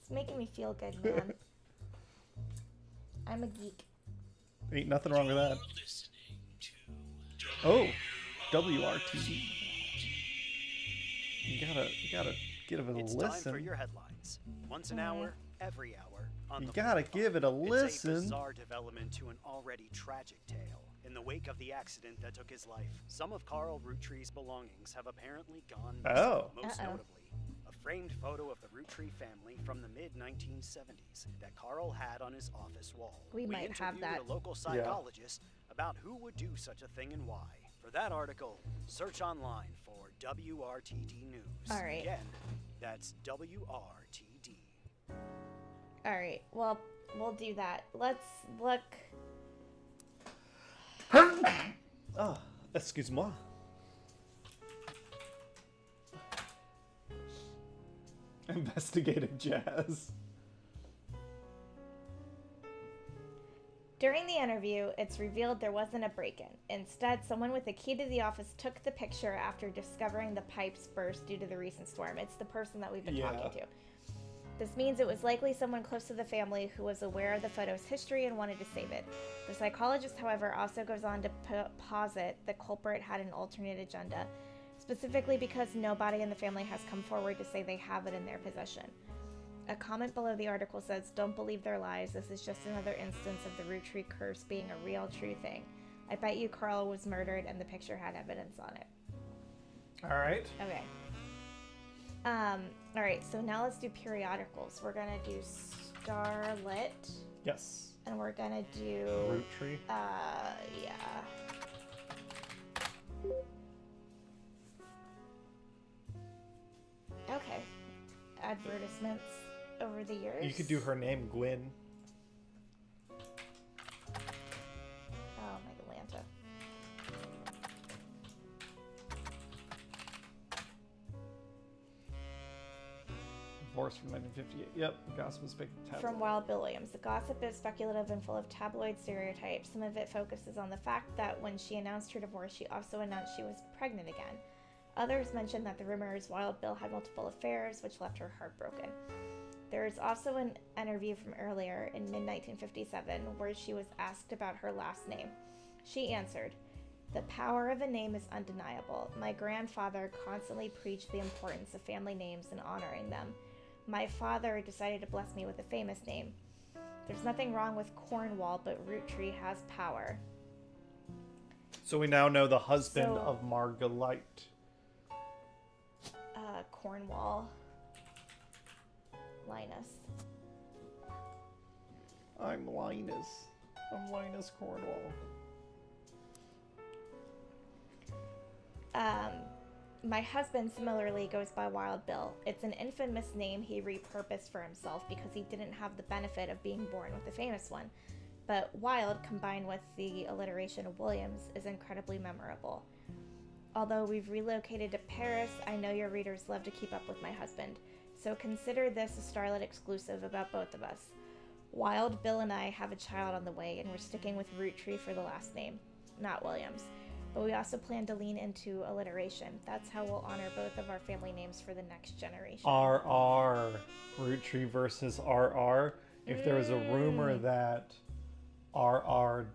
It's making me feel good, man. I'm a geek. Ain't nothing wrong with that. Oh, WRTD. You gotta give it a It's listen. time for your headlines. Once an hour, every hour. On You the gotta Flippy give it a It's listen. a bizarre development to an already tragic tale. In the wake of the accident that took his life, some of Carl Roottree's belongings have apparently gone missing. Oh. Most notably, a framed photo of the Roottree family from the mid-1970s that Carl had on his office wall. We might have interviewed that. a local psychologist about who would do such a thing and why. For that article, search online for WRTD News. All right. Again, that's WRTD. All right. Well, we'll do that. Let's look. Oh, excuse-moi. Investigative jazz. During the interview, it's revealed there wasn't a break-in. Instead, someone with a key to the office took the picture after discovering the pipes burst due to the recent storm. It's the person that we've been talking to. This means it was likely someone close to the family who was aware of the photo's history and wanted to save it. The psychologist, however, also goes on to posit the culprit had an alternate agenda, specifically because nobody in the family has come forward to say they have it in their possession. A comment below the article says, "Don't believe their lies. This is just another instance of the Roottree curse being a real, true thing. I bet you Carl was murdered and the picture had evidence on it. All right. Okay. All right, so now let's do periodicals. We're gonna do Starlit. Yes. And we're gonna do Roottrees. Yeah. Okay. Advertisements over the years. You could do her name, Gwyn. Oh, my Atlanta. Divorce from 1958. Yep. Gossip is spectacular. From Wild Bill Williams. The gossip is speculative and full of tabloid stereotypes. Some of it focuses on the fact that when she announced her divorce, she also announced she was pregnant again. Others mention that the rumors Wild Bill had multiple affairs, which left her heartbroken. There is also an interview from earlier in mid-1957 where she was asked about her last name. She answered, "The power of a name is undeniable. My grandfather constantly preached the importance of family names and honoring them. My father decided to bless me with a famous name. There's nothing wrong with Cornwall, but Roottree has power." So we now know the husband of Marguerite. Cornwall. Linus. I'm Linus. I'm Linus Cornwall. My husband similarly goes by Wild Bill. It's an infamous name he repurposed for himself because he didn't have the benefit of being born with a famous one. But Wild, combined with the alliteration of Williams, is incredibly memorable. Although we've relocated to Paris, I know your readers love to keep up with my husband. So consider this a Starlit exclusive about both of us. Wild Bill and I have a child on the way, and we're sticking with Roottree for the last name, not Williams. But we also plan to lean into alliteration. That's how we'll honor both of our family names for the next generation. RR. Roottree versus RR. If there was a rumor that RR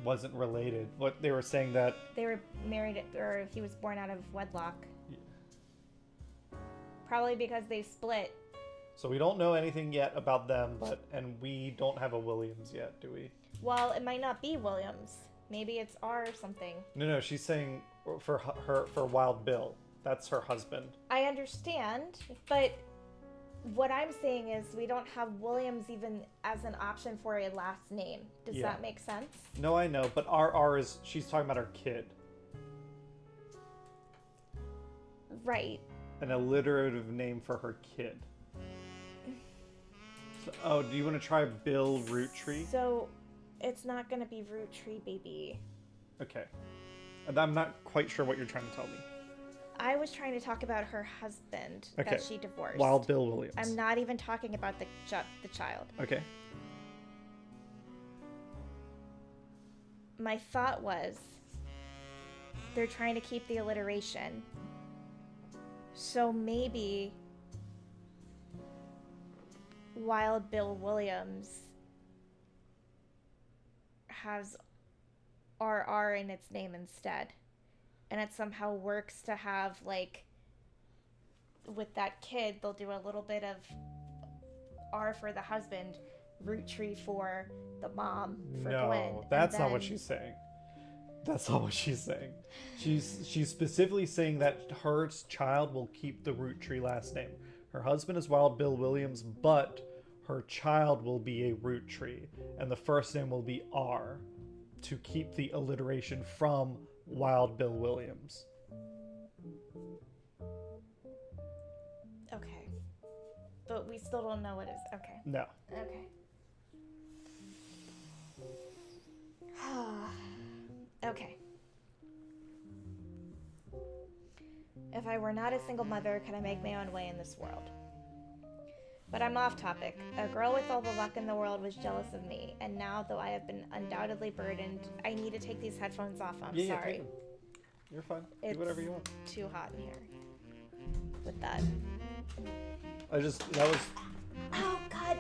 wasn't related, what they were saying that they were married, or he was born out of wedlock. Yeah. Probably because they split. So we don't know anything yet about them, and we don't have a Williams yet, do we? Well, it might not be Williams. Maybe it's R or something. No, she's saying for Wild Bill. That's her husband. I understand, but what I'm saying is we don't have Williams even as an option for a last name. Does that make sense? No, I know, but RR she's talking about her kid. Right. An alliterative name for her kid. So, do you want to try Bill Roottree? So, it's not going to be Roottree, baby. Okay. I'm not quite sure what you're trying to tell me. I was trying to talk about her husband that she divorced. Wild Bill Williams. I'm not even talking about the child. Okay. My thought was they're trying to keep the alliteration. So maybe Wild Bill Williams has RR in its name instead. And it somehow works to have, like, with that kid, they'll do a little bit of R for the husband, Roottree for the mom, for Gwen. No, that's not what she's saying. That's not what she's saying. She's specifically saying that her child will keep the Roottree last name. Her husband is Wild Bill Williams, but her child will be a Roottree, and the first name will be R to keep the alliteration from Wild Bill Williams. Okay. But we still don't know what is. Okay. No. Okay. Okay. If I were not a single mother, could I make my own way in this world? But I'm off topic. A girl with all the luck in the world was jealous of me, and now, though I have been undoubtedly burdened, I need to take these headphones off. I'm sorry. You're fine. It's do whatever you want. Too hot in here. With that. That was... Oh, God.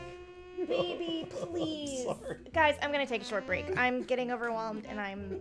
Baby, please. Sorry. Guys, I'm going to take a short break. I'm getting overwhelmed, and I'm...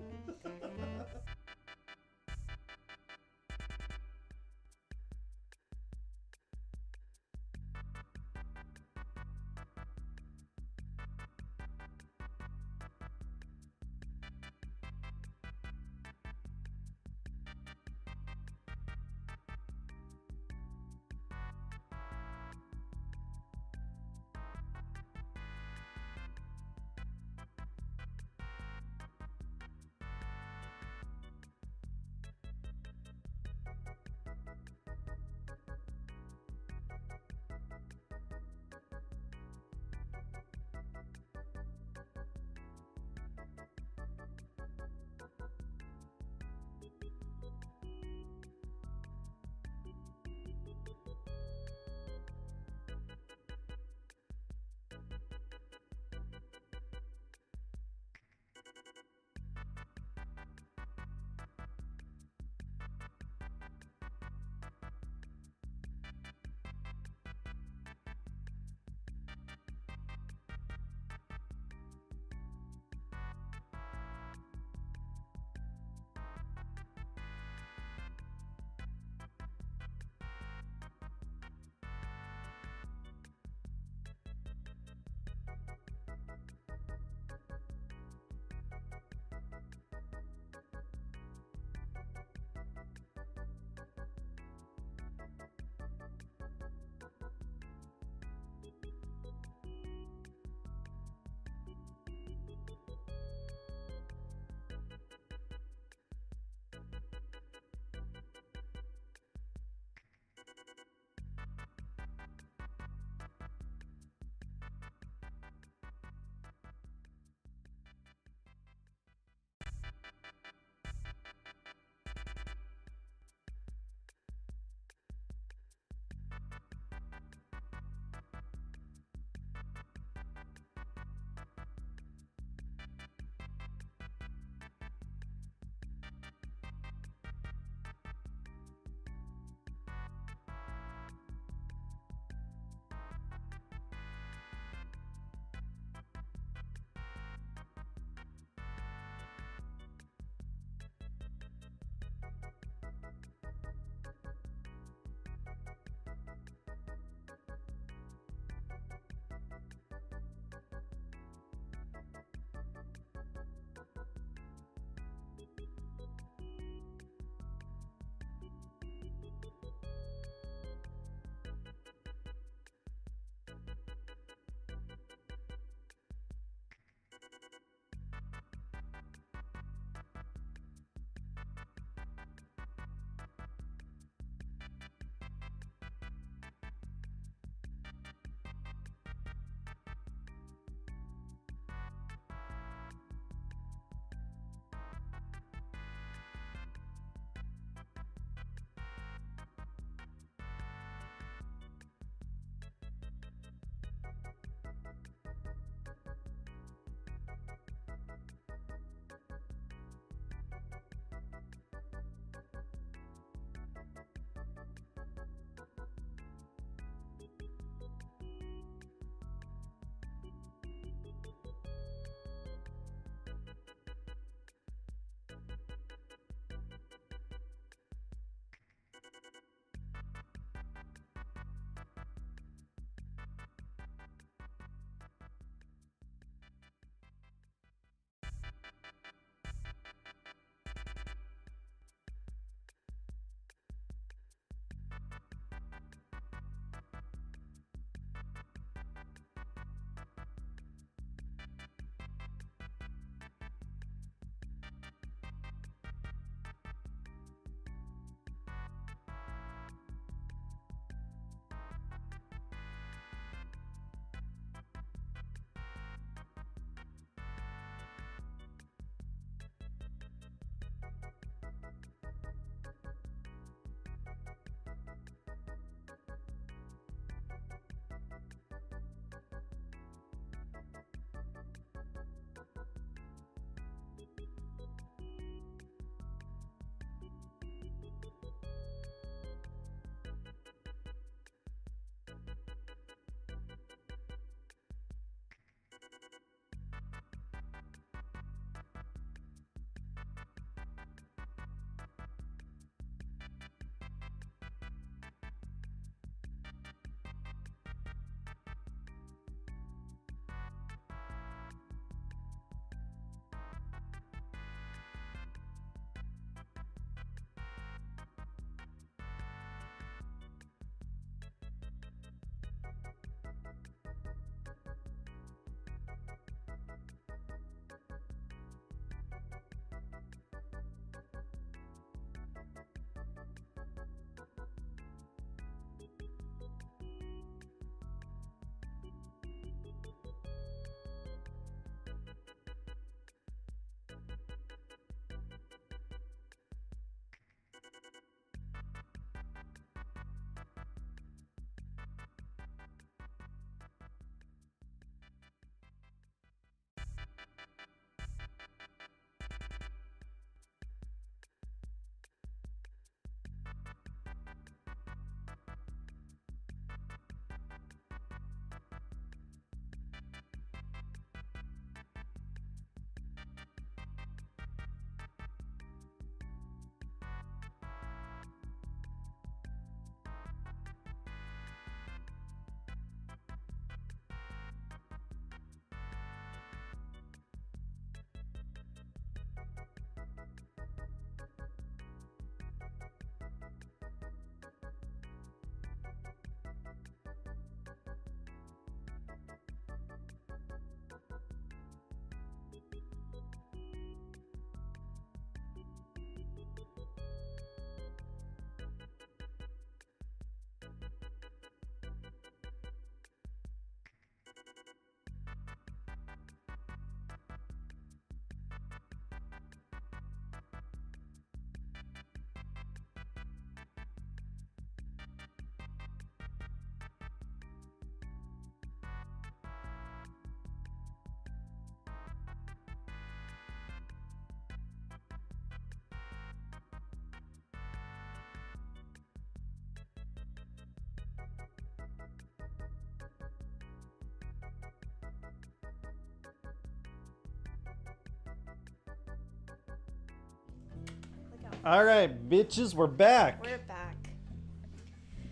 All right, bitches, we're back. We're back.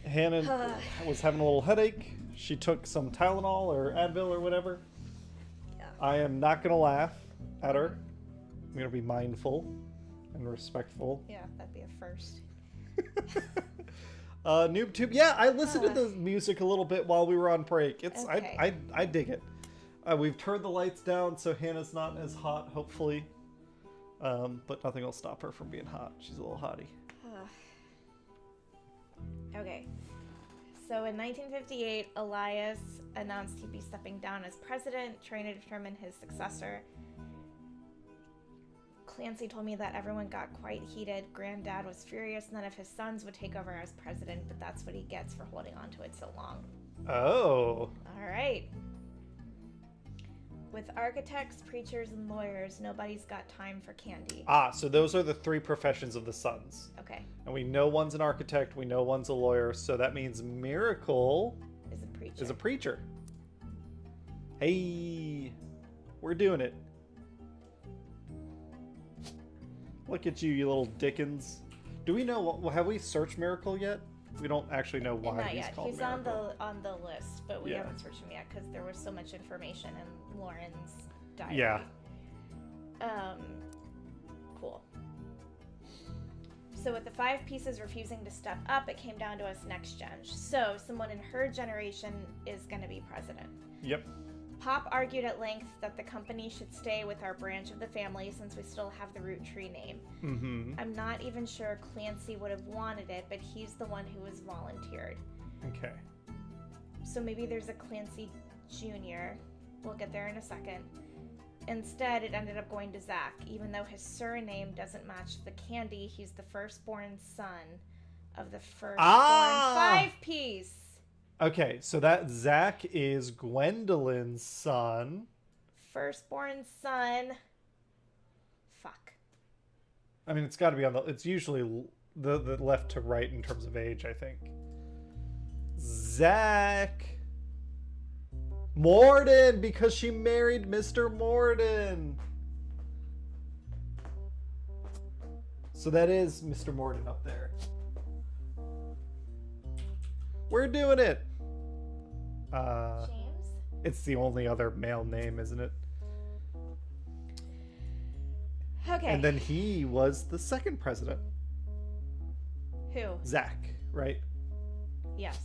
Hannah was having a little headache. She took some Tylenol or Advil or whatever. Yeah. I am not going to laugh at her. I'm going to be mindful and respectful. Yeah, that'd be a first. NoobTube. Yeah, I listened to the music a little bit while we were on break. It's okay. I dig it. We've turned the lights down so Hannah's not as hot, hopefully. But nothing will stop her from being hot. She's a little hottie. Okay. So in 1958, Elias announced he'd be stepping down as president, trying to determine his successor. Clancy told me that everyone got quite heated. Granddad was furious none of his sons would take over as president, but that's what he gets for holding on to it so long. Oh. All right. With architects, preachers, and lawyers, nobody's got time for candy. So those are the three professions of the sons. Okay. And we know one's an architect, we know one's a lawyer, so that means Miracle is a preacher. Hey, we're doing it. Look at you, you little Dickens. Do we know, have we searched Miracle yet? We don't actually know why Not he's yet. called He's Miracle. on the list, but we haven't searched him yet because there was so much information in Lauren's diary. Yeah. Cool. So with the 5 pieces refusing to step up, it came down to us next gen. So someone in her generation is going to be president. Yep. Pop argued at length that the company should stay with our branch of the family since we still have the Roottrees name. Mm-hmm. I'm not even sure Clancy would have wanted it, but he's the one who has volunteered. Okay. So maybe there's a Clancy Jr. We'll get there in a second. Instead, it ended up going to Zach. Even though his surname doesn't match the candy, he's the firstborn son of the firstborn 5-piece. Okay, so that Zach is Gwendolyn's son. Firstborn son. Fuck. I mean, it's got to be on the... It's usually the left to right in terms of age, I think. Zach... Morden, because she married Mr. Morden. So that is Mr. Morden up there. We're doing it. James? It's the only other male name, isn't it? Okay. And then he was the second president. Who? Zach, right? Yes.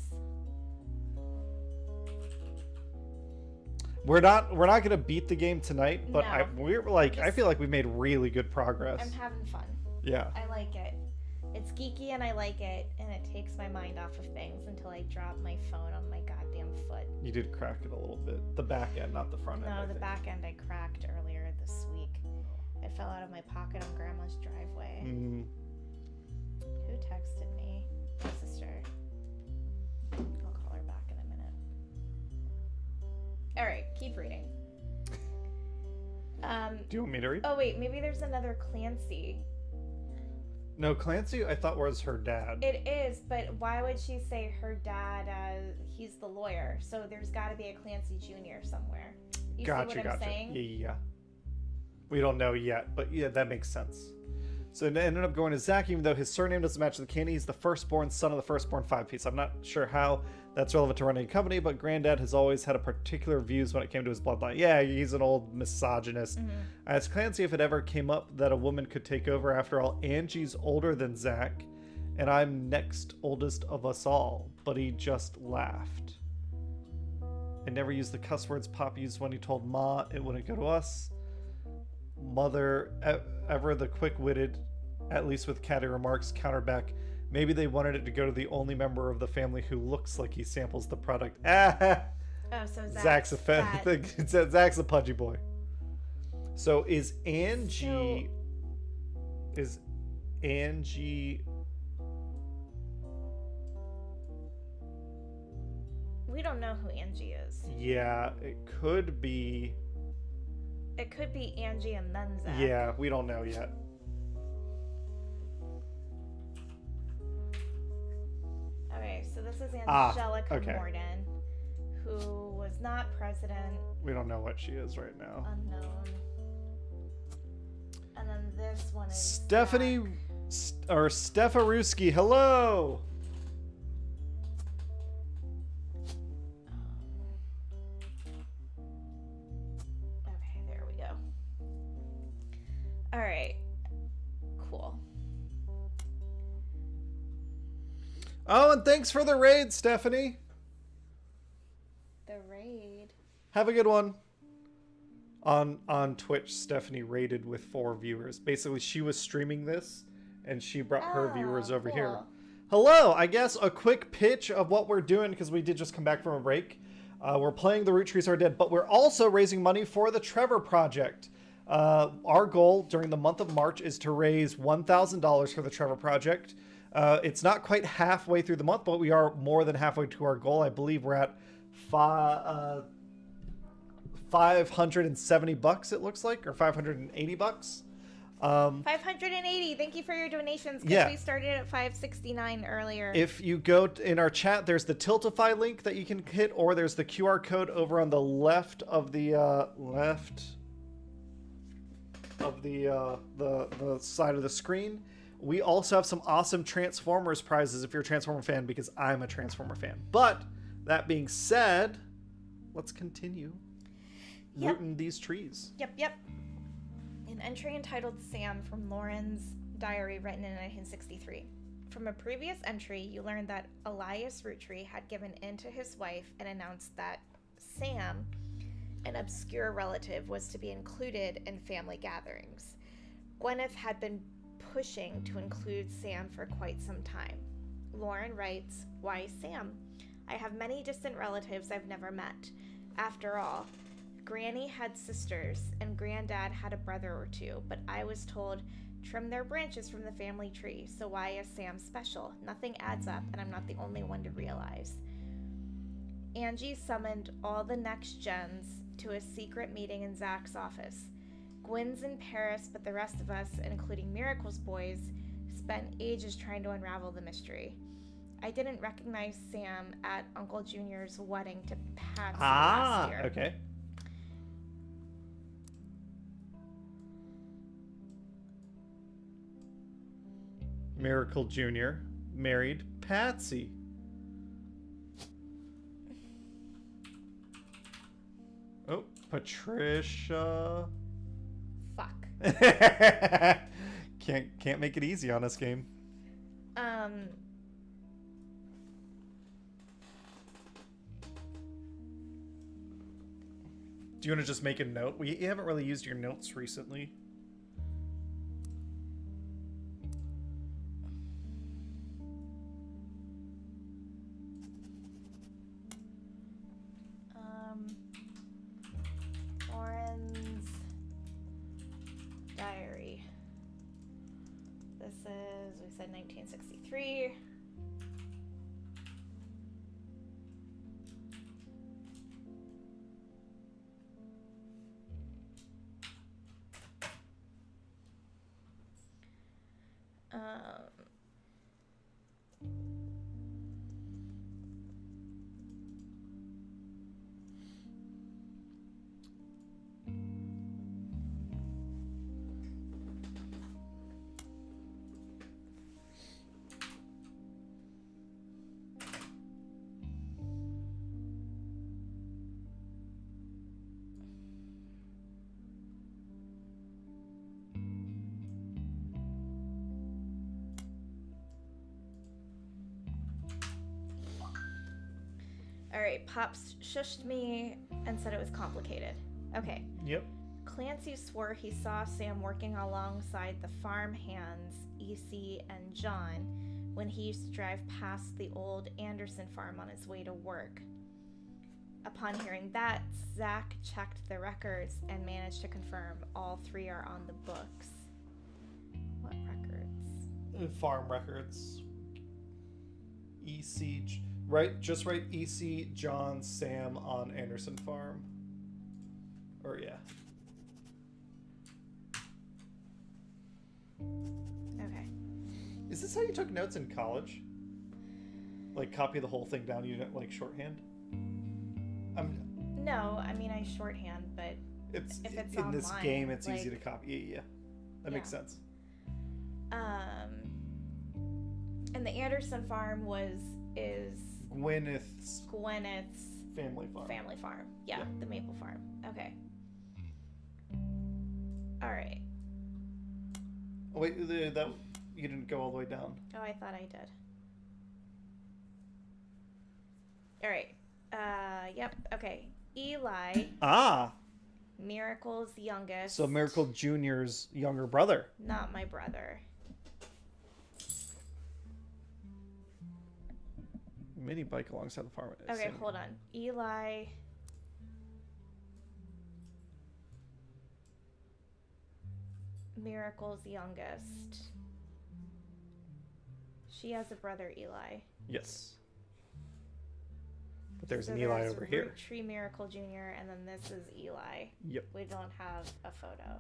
We're not gonna beat the game tonight, but No. I feel like we made really good progress. I'm having fun. Yeah. I like it. It's geeky and I like it, and it takes my mind off of things until I drop my phone on my goddamn foot. You did crack it a little bit. The back end, not the front end. No, I the think. back end I cracked earlier this week. It fell out of my pocket on Grandma's driveway. Mm. Who texted me? My sister. I'll call her back in a minute. Alright, keep reading. Do you want me to read? Oh wait, maybe there's another Clancy. No, Clancy I thought was her dad. It is, but why would she say her dad he's the lawyer? So there's got to be a Clancy Jr. somewhere. You see what I'm saying? Yeah. We don't know yet, but yeah, that makes sense. So it ended up going to Zach, even though his surname doesn't match the candy. He's the firstborn son of the firstborn 5-piece. I'm not sure how that's relevant to running a company, but Granddad has always had a particular views when it came to his bloodline. Yeah, he's an old misogynist. Mm-hmm. I asked Clancy if it ever came up that a woman could take over. After all, Angie's older than Zach, and I'm next oldest of us all. But he just laughed. I never used the cuss words Pop used when he told Ma it wouldn't go to us. Mother, ever the quick-witted, at least with catty remarks, countered back, maybe they wanted it to go to the only member of the family who looks like he samples the product. Ah! Oh, so Zach's a pudgy boy. So is Angie... Is Angie... We don't know who Angie is. Yeah, it could be... It could be Angie and then Zach. Yeah, we don't know yet. Okay, so this is Angelica okay. Morden, who was not president. We don't know what she is right now. Unknown. And then this one is Stephanie Zach. or Stefaruski, hello. Okay, there we go. All right. Cool. Oh, and thanks for the raid, Stephanie. The raid. Have a good one. On Twitch, Stephanie raided with 4 viewers. Basically, she was streaming this, and she brought her viewers over here. Hello, I guess a quick pitch of what we're doing, because we did just come back from a break. We're playing The Roottrees Are Dead, but we're also raising money for the Trevor Project. Our goal during the month of March is to raise $1,000 for the Trevor Project. It's not quite halfway through the month, but we are more than halfway to our goal. I believe we're at $570, it looks like, or $580. 580. Thank you for your donations, because we started at 569 earlier. If you go in our chat, there's the Tiltify link that you can hit, or there's the QR code over on the left of the the side of the screen. We also have some awesome Transformers prizes if you're a Transformer fan, because I'm a Transformer fan. But that being said, let's continue rooting these trees. Yep. An entry entitled Sam from Lauren's diary, written in 1963. From a previous entry, you learned that Elias Roottree had given in to his wife and announced that Sam, an obscure relative, was to be included in family gatherings. Gwyneth had been pushing to include Sam for quite some time. Lauren writes, "Why Sam? I have many distant relatives I've never met. After all, Granny had sisters, and Granddad had a brother or two, but I was told, trim their branches from the family tree, so why is Sam special? Nothing adds up, and I'm not the only one to realize." Angie summoned all the next gens to a secret meeting in Zach's office. Gwen's in Paris, but the rest of us, including Miracle's boys, spent ages trying to unravel the mystery. I didn't recognize Sam at Uncle Junior's wedding to Patsy last year. Okay. Miracle Jr. married Patsy. Oh, Patricia. Fuck. Can't make it easy on this game. Do you want to just make a note? We haven't really used your notes recently. Lauren's diary. This is, we said 1963. All right, Pops shushed me and said it was complicated. Okay. Yep. Clancy swore he saw Sam working alongside the farm hands, EC and John, when he used to drive past the old Anderson farm on his way to work. Upon hearing that, Zach checked the records and managed to confirm all 3 are on the books. What records? Farm records. EC... Right, just write EC, John, Sam on Anderson Farm. Or, yeah. Okay. Is this how you took notes in college? Like, copy the whole thing down, you didn't, like, shorthand? No, I mean, I shorthand, but if it's in online, this game, it's like, easy to copy. Yeah. That makes sense. And the Anderson farm is Gwyneth's family farm. Yeah, the maple farm. Okay. All right. Oh, wait, that you didn't go all the way down. Oh, I thought I did. All right. Yep. Okay. Eli. Miracle's youngest. So Miracle Jr.'s younger brother. Not my brother. Mini bike alongside the farm. Okay, hold on. Eli. Miracle's youngest. She has a brother, Eli. Yes. But there's an Eli over here. Roottrees Miracle Jr. and then this is Eli. Yep. We don't have a photo.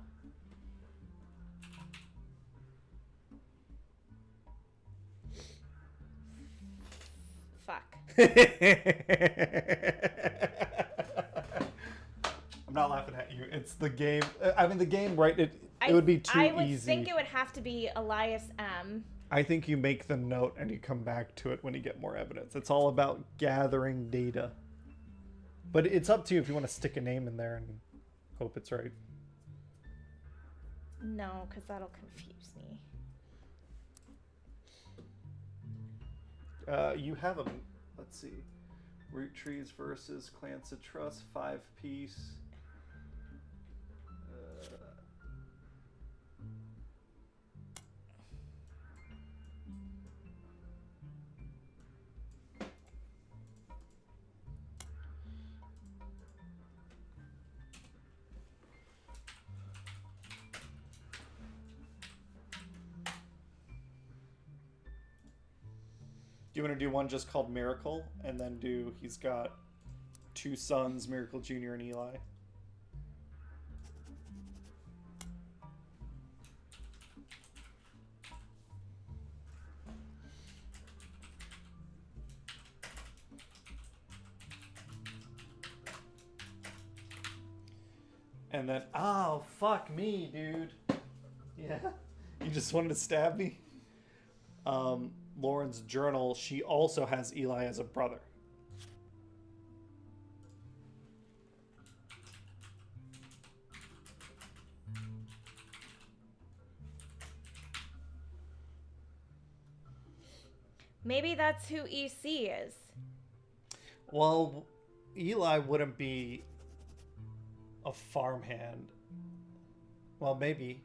Fuck. I'm not laughing at you. It's the game. I mean, the game, right? It would be too easy. I would think it would have to be Elias M. I think you make the note and you come back to it when you get more evidence. It's all about gathering data. But it's up to you if you want to stick a name in there and hope it's right. No, because that'll confuse me. You have them. Let's see. Roottrees versus Clans of Trust, 5-piece. Do you want to do one just called Miracle, and then he's got 2 sons, Miracle Jr. and Eli? And then, oh, fuck me, dude. Yeah. You just wanted to stab me? Lauren's journal, she also has Eli as a brother. Maybe that's who EC is. Well, Eli wouldn't be a farmhand. Well, maybe.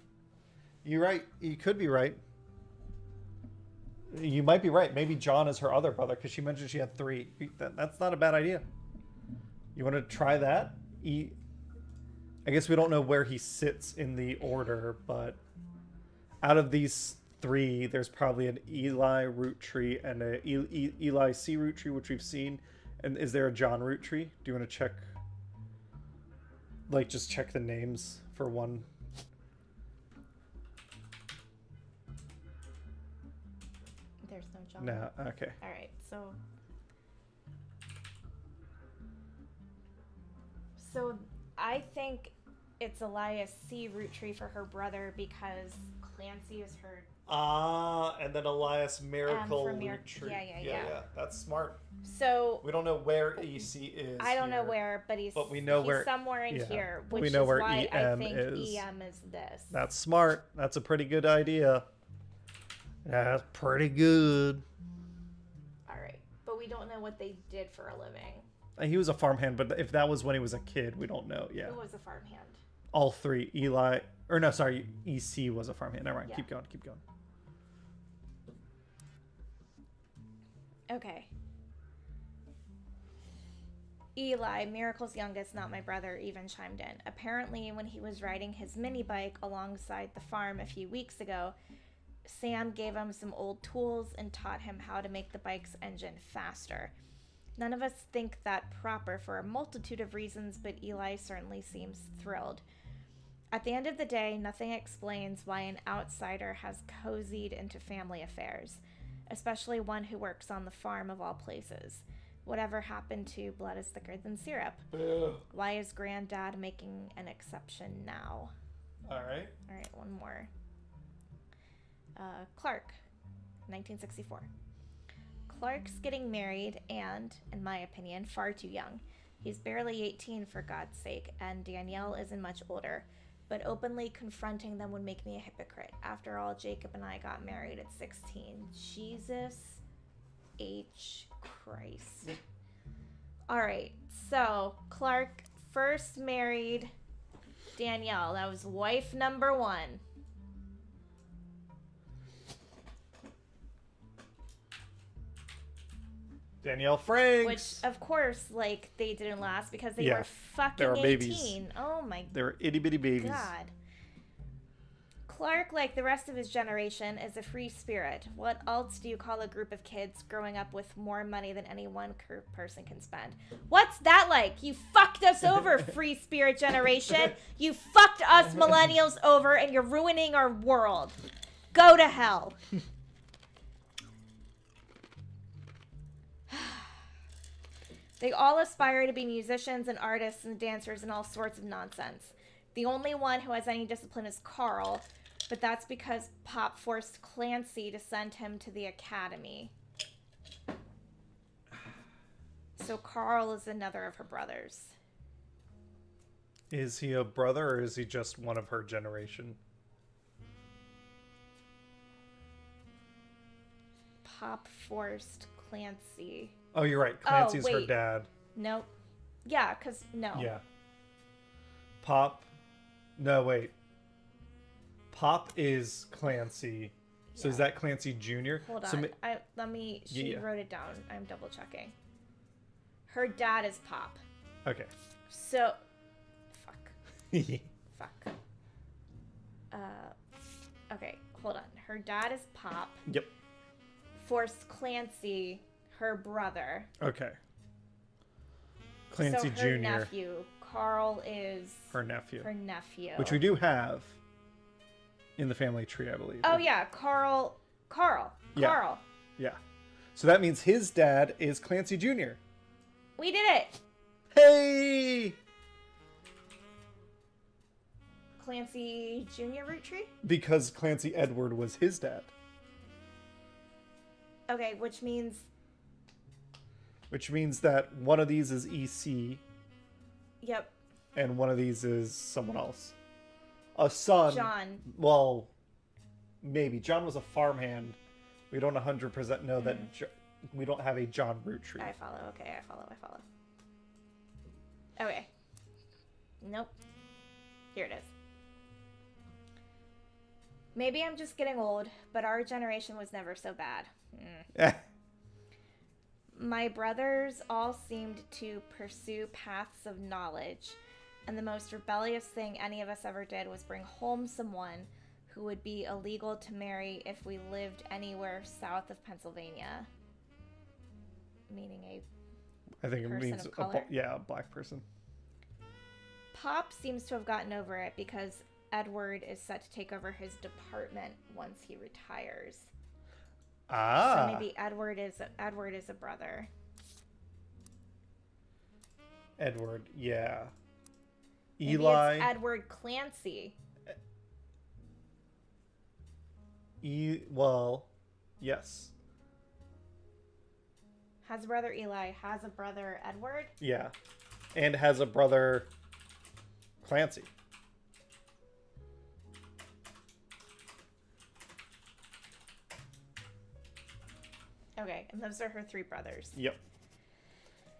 You're right. You could be right. You might be right. Maybe John is her other brother because she mentioned she had 3. That's not a bad idea. You want to try that? I guess we don't know where he sits in the order, but out of these 3, there's probably an Eli Roottree and a Eli C Roottree, which we've seen. And is there a John Roottree? Do you want to check? Like, just check the names for one. There's no John. No, okay. All right, so I think it's Elias C Roottree for her brother because Clancy is her. And then Elias Miracle Roottree. Yeah. That's smart. So we don't know where EC is. I don't know where, but we know where somewhere in here, which we know is where why EM I think is. EM is this. That's smart. That's a pretty good idea. That's pretty good. All right, but we don't know what they did for a living. He was a farmhand, but if that was when he was a kid, we don't know. Yeah. Who was a farmhand? All 3. Eli, or no, sorry, EC was a farmhand. Never mind. Yeah. Keep going. Okay. Eli, Miracle's youngest, not my brother, even chimed in. Apparently, when he was riding his mini bike alongside the farm a few weeks ago, Sam gave him some old tools and taught him how to make the bike's engine faster. None of us think that proper for a multitude of reasons, but Eli certainly seems thrilled. At the end of the day, nothing explains why an outsider has cozied into family affairs, especially one who works on the farm of all places. Whatever happened to blood is thicker than syrup? Why is Granddad making an exception now? All right, one more. Clark, 1964. Clark's getting married and, in my opinion, far too young. He's barely 18 for God's sake, and Danielle isn't much older, but openly confronting them would make me a hypocrite. After all, Jacob and I got married at 16. Jesus H. Christ. Alright, so Clark first married Danielle. That was wife number 1. Danielle Franks. Which, of course, like, they didn't last because they Yeah, were fucking they were 18. babies. Oh my They were itty bitty babies. God. Clark, like the rest of his generation, is a free spirit. What else do you call a group of kids growing up with more money than any one person can spend? What's that like? You fucked us over, free spirit generation. You fucked us millennials over, and you're ruining our world. Go to hell. They all aspire to be musicians and artists and dancers and all sorts of nonsense. The only one who has any discipline is Carl, but that's because Pop forced Clancy to send him to the academy. So Carl is another of her brothers. Is he a brother or is he just one of her generation? Pop forced Clancy. Oh, you're right. Clancy's her wait. dad. Nope. Yeah, because no. Yeah. Pop. No, wait. Pop is Clancy. So is that Clancy Jr.? Hold so on. She wrote it down. I'm double checking. Her dad is Pop. Okay. So, fuck. Okay, hold on. Her dad is Pop. Yep. Forced Clancy, her brother. Okay. Clancy so her Jr. nephew. Carl is her nephew. Which we do have in the family tree, I believe. Oh yeah, Carl. Yeah. So that means his dad is Clancy Jr. We did it. Hey! Clancy Jr. Roottrees? Because Clancy Edward was his dad. Okay, which means that one of these is EC. Yep. And one of these is someone else. A son. John. Well, maybe. John was a farmhand. We don't 100% know that we don't have a John Roottrees. I follow. Okay, I follow. Okay. Nope. Here it is. Maybe I'm just getting old, but our generation was never so bad. My brothers all seemed to pursue paths of knowledge, and the most rebellious thing any of us ever did was bring home someone who would be illegal to marry if we lived anywhere south of Pennsylvania. Meaning I think it means a black person. Pop seems to have gotten over it because Edward is set to take over his department once he retires. So maybe Edward is a brother. Edward, yeah. Maybe Eli. It's Edward Clancy. Well, yes. Has a brother Eli, has a brother Edward. Yeah. And has a brother Clancy. Okay, and those are her 3 brothers. Yep.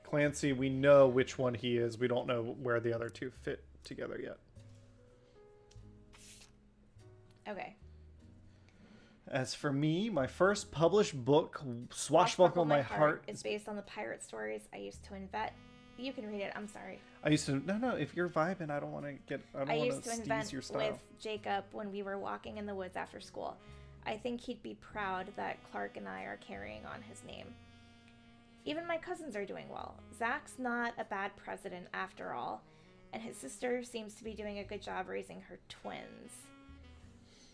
Clancy, we know which one he is. We don't know where the other 2 fit together yet. Okay. As for me, my first published book, Swashbuckle My Heart, is based on the pirate stories I used to invent. You can read it. I'm sorry. No. If you're vibing, I don't want to get. I used to steeze invent your style. with Jacob when we were walking in the woods after school. I think he'd be proud that Clark and I are carrying on his name. Even my cousins are doing well. Zach's not a bad president after all, and his sister seems to be doing a good job raising her twins.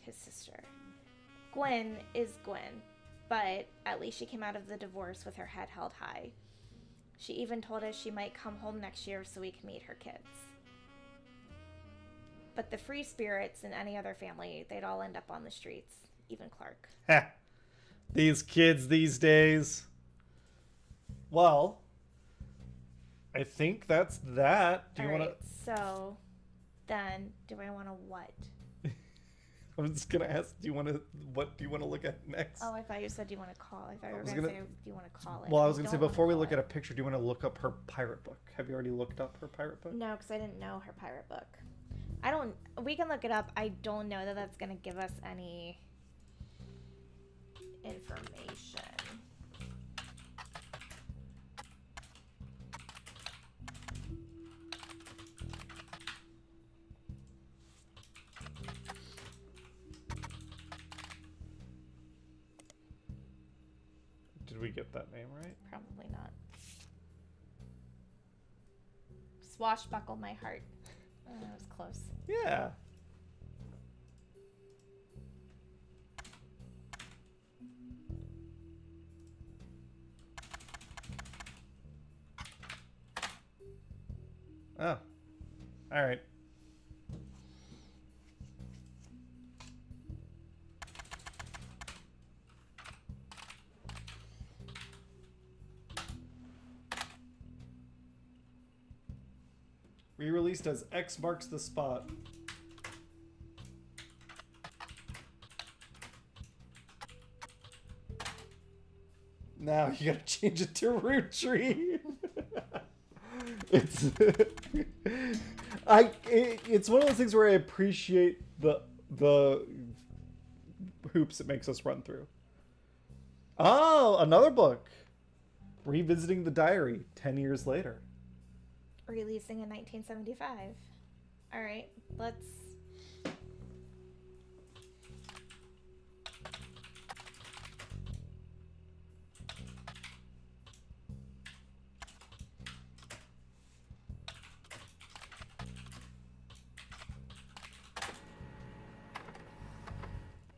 His sister. Gwen is Gwen, but at least she came out of the divorce with her head held high. She even told us she might come home next year so we can meet her kids. But the free spirits in any other family, they'd all end up on the streets. even Clark. Ha! These kids these days. Well, I think that's that. Do you want to? So, then, do I want to what? I was just gonna ask. What do you want to look at next? Oh, I thought you said, do you want to call? I thought you were going to say, do you want to call it? Well, I was gonna say before we look at a picture, do you want to look up her pirate book? Have you already looked up her pirate book? No, because I didn't know her pirate book. We can look it up. I don't know that that's going to give us any information. Did we get that name right? Probably not. Swashbuckle My Heart. Oh, that was close. Yeah. Oh. All right. Re-released as X Marks the Spot. Now you gotta change it to Roottrees. It's it's one of those things where I appreciate the hoops it makes us run through. Oh, another book. Revisiting the Diary 10 years later. Releasing in 1975. All right, let's...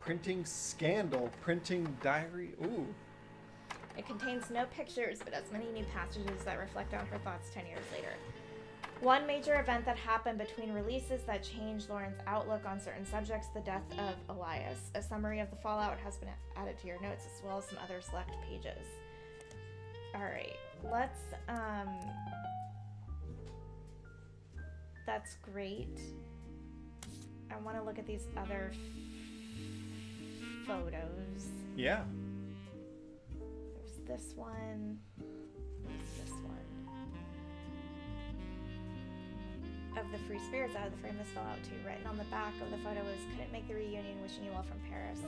Printing scandal. Printing diary. Ooh. It contains no pictures, but has many new passages that reflect on her thoughts 10 years later. One major event that happened between releases that changed Lauren's outlook on certain subjects, the death of Elias. A summary of the fallout has been added to your notes, as well as some other select pages. Alright, let's, that's great. I want to look at these other photos. Yeah. There's this one. There's this one. Of the free spirits out of the frame, this fell out too. Written on the back of the photo was, couldn't make the reunion, wishing you all from Paris.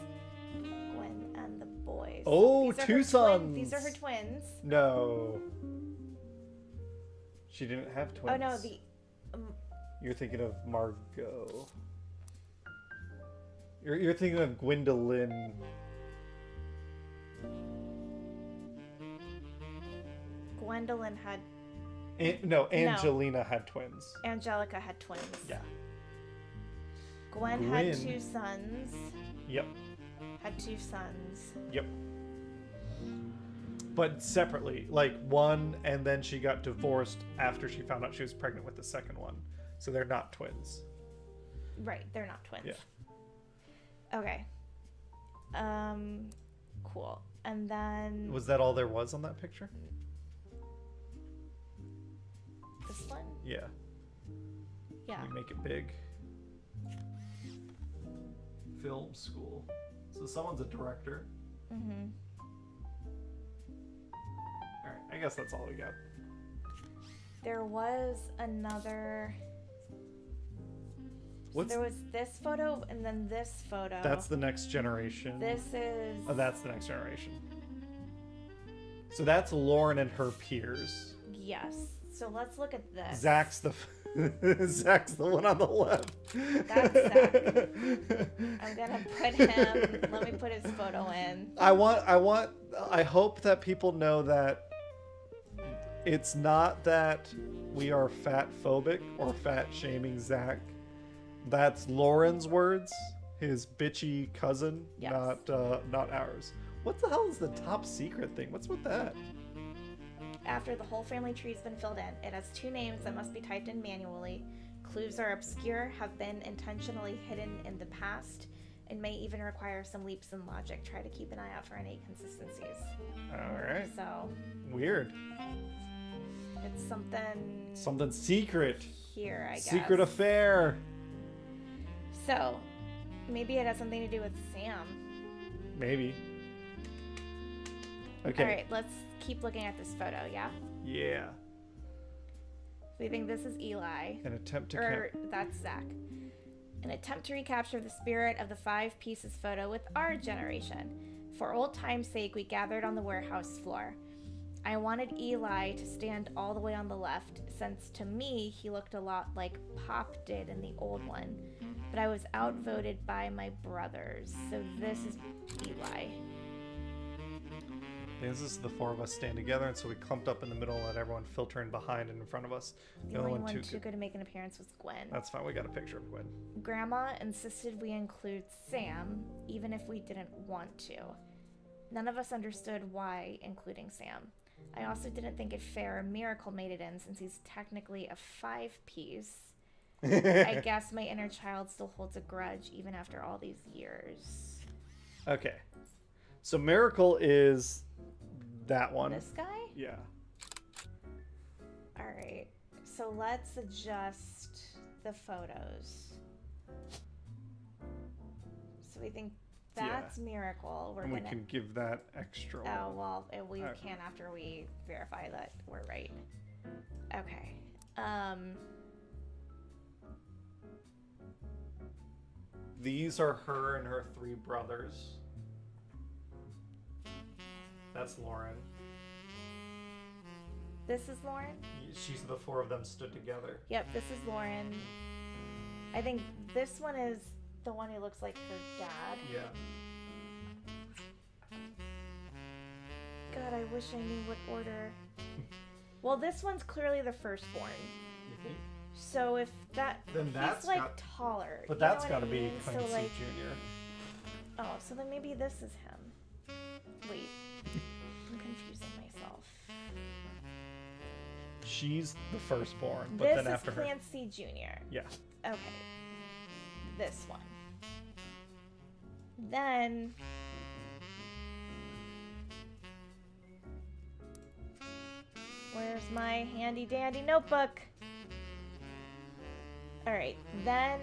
Gwen and the boys. Oh, two sons. These are her twins. No. She didn't have twins. Oh no, You're thinking of Margot. You're thinking of Gwendolyn. Gwendolyn had... Angelina had twins. Angelica had twins. Yeah. Gwen had two sons. Yep. Had two sons. Yep. But separately. Like one, and then she got divorced after she found out she was pregnant with the second one. So they're not twins. Right, they're not twins. Yeah. Okay. Cool. And then... Was that all there was on that picture? This one? Yeah. Yeah. Can you make it big? Film school. So someone's a director. Mm-hmm. Alright, I guess that's all we got. There was another... So there was this photo and then this photo. That's the next generation. This is... Oh, that's the next generation. So that's Lauren and her peers. Yes. So let's look at this. Zach's the one on the left. That's Zach. I'm gonna put him. Let me put his photo in. I hope that people know that it's not that we are fat phobic or fat shaming Zach. That's Lauren's words, his bitchy cousin, yes. not ours. What the hell is the top secret thing? What's with that? After the whole family tree's been filled in, it has two names that must be typed in manually. Clues are obscure, have been intentionally hidden in the past. It may even require some leaps in logic. Try to keep an eye out for any inconsistencies. All right. So. Weird. It's something. Something secret. Here, I guess. Secret affair. So, maybe it has something to do with Sam. Maybe. Okay. All right, let's keep looking at this photo, yeah? Yeah. So you think this is Eli. An attempt to that's Zach. An attempt to recapture the spirit of the 5 pieces photo with our generation. For old time's sake, we gathered on the warehouse floor. I wanted Eli to stand all the way on the left, since to me, he looked a lot like Pop did in the old one. But I was outvoted by my brothers, so this is Eli. This is the 4 of us stand together, and so we clumped up in the middle and let everyone filter in behind and in front of us. The only one too good to make an appearance was Gwen. That's fine, we got a picture of Gwen. Grandma insisted we include Sam, even if we didn't want to. None of us understood why including Sam. I also didn't think it fair Miracle made it in, since he's technically a 5-piece. I guess my inner child still holds a grudge even after all these years. Okay. So Miracle is that one. This guy? Yeah. Alright. So let's adjust the photos. So we think that's Miracle. We can give that extra. Oh, well, we can after we verify that we're right. Okay. These are her and her 3 brothers. That's Lauren. This is Lauren? She's the 4 of them stood together. Yep, this is Lauren. I think this one is the one who looks like her dad. Yeah. God, I wish I knew what order. Well, this one's clearly the firstborn. You think? So if that, then that's he's like taller. But that's got to be Clancy so, like, Jr. Oh, so then maybe this is him. Wait, I'm confusing myself. She's the firstborn, but this then is after her. Clancy Jr. Yeah. Okay. This one. Then. Where's my handy dandy notebook? Alright, then.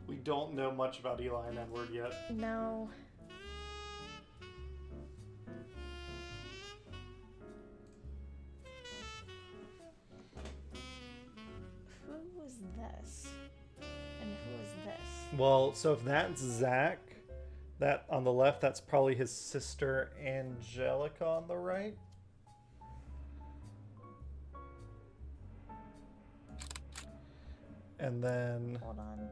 We don't know much about Eli and Edward yet. No. Who is this? And who is this? Well, so if that's Zach, that on the left, that's probably his sister Angelica on the right. And then... Hold on.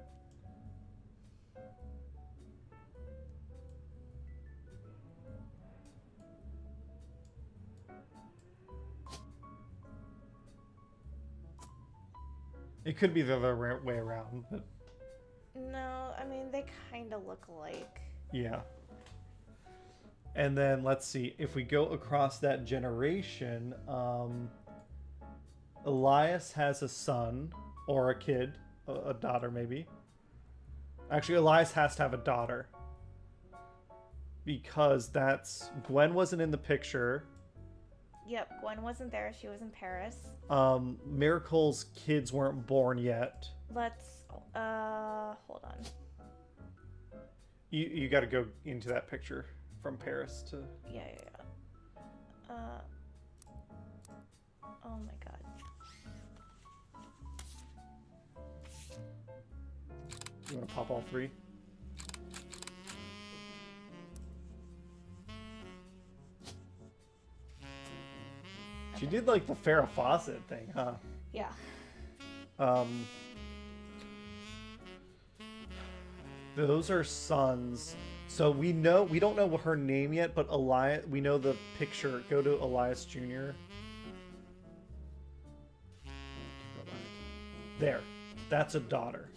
It could be the other way around, but... No, I mean, they kind of look alike. Yeah. And then, let's see, if we go across that generation, Elias has a son, or a kid, a daughter maybe. Actually, Elias has to have a daughter. Because that's... Gwen wasn't in the picture. Yep, Gwen wasn't there. She was in Paris. Miracle's kids weren't born yet. Let's, hold on. You got to go into that picture from Paris to... Yeah. Oh my god. You want to pop all 3? She did like the Farrah Fawcett thing, huh? Yeah. Those are sons. So we don't know her name yet, but Elias, we know the picture. Go to Elias Jr. There. That's a daughter.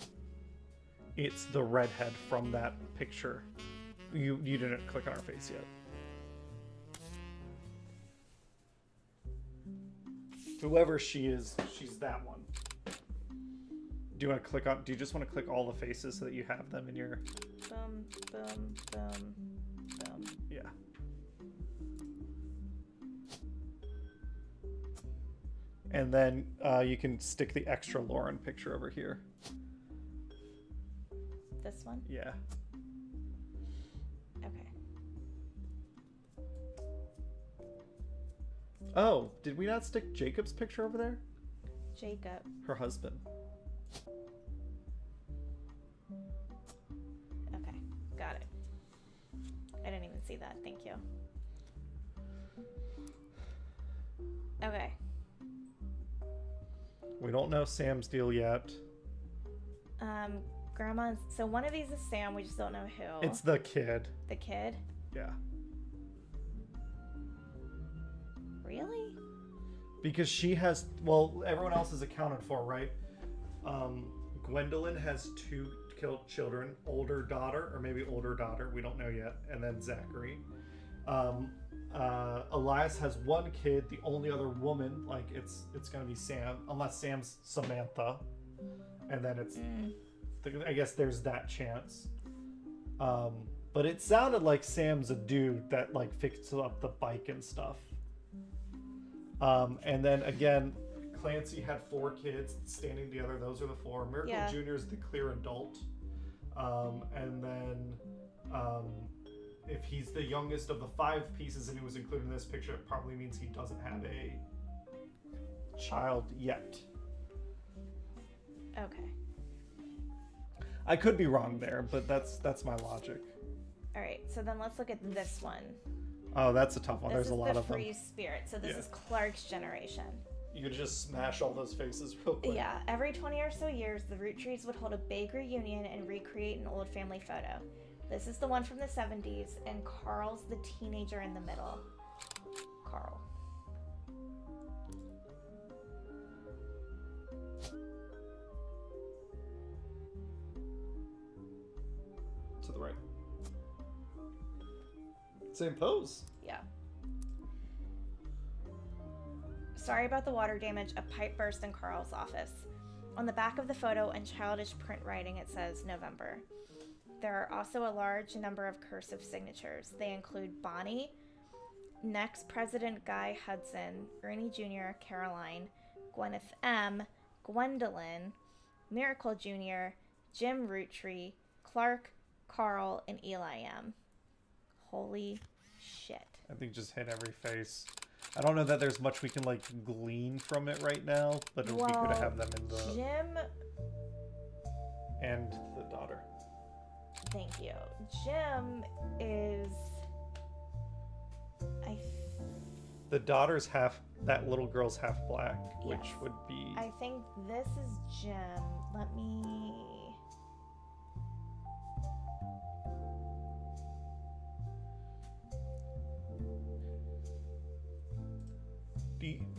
It's the redhead from that picture. You didn't click on her face yet. Whoever she is, she's that one. Do you just want to click all the faces so that you have them in your... Boom, boom, boom, boom. Yeah. And then you can stick the extra Lauren picture over here. This one? Yeah. Okay. Oh, did we not stick Jacob's picture over there? Jacob. Her husband. Okay, got it. I didn't even see that. Thank you. Okay. We don't know Sam's deal yet. Grandma's... So one of these is Sam. We just don't know who. It's the kid. The kid? Yeah. Really? Because she has... Well, everyone else is accounted for, right? Gwendolyn has 2 killed children. Older daughter, or maybe older daughter. We don't know yet. And then Zachary. Elias has 1 kid. The only other woman, like, it's going to be Sam. Unless Sam's Samantha. And then it's... I guess there's that chance. But it sounded like Sam's a dude that, like, fixed up the bike and stuff. And then, again, Clancy had 4 kids standing together. Those are the 4. Miracle Jr. is the clear adult. And then... if he's the youngest of the 5 pieces and he was included in this picture, it probably means he doesn't have a child yet. Okay. I could be wrong there, but that's my logic. All right, so then let's look at this one. Oh, that's a tough one. This There's a lot of them. This is the Free Spirit, so this is Clark's generation. You could just smash all those faces real quick. Yeah, every 20 or so years, the Roottrees would hold a big reunion and recreate an old family photo. This is the one from the 70s, and Carl's the teenager in the middle. Carl. To the right. Same pose. Yeah. Sorry about the water damage. A pipe burst in Carl's office. On the back of the photo in childish print writing, it says November. There are also a large number of cursive signatures. They include Bonnie, next President Guy Hudson, Ernie Jr., Caroline, Gwyneth M., Gwendolyn, Miracle Jr., Jim Roottree, Clark, Carl, and Eli M. Holy shit. I think just hit every face. I don't know that there's much we can, like, glean from it right now, but it would be good to have them in the... Jim... And the daughter. Thank you. Jim is... The daughter's half... That little girl's half black, which Yes. would be... I think this is Jim. Let me...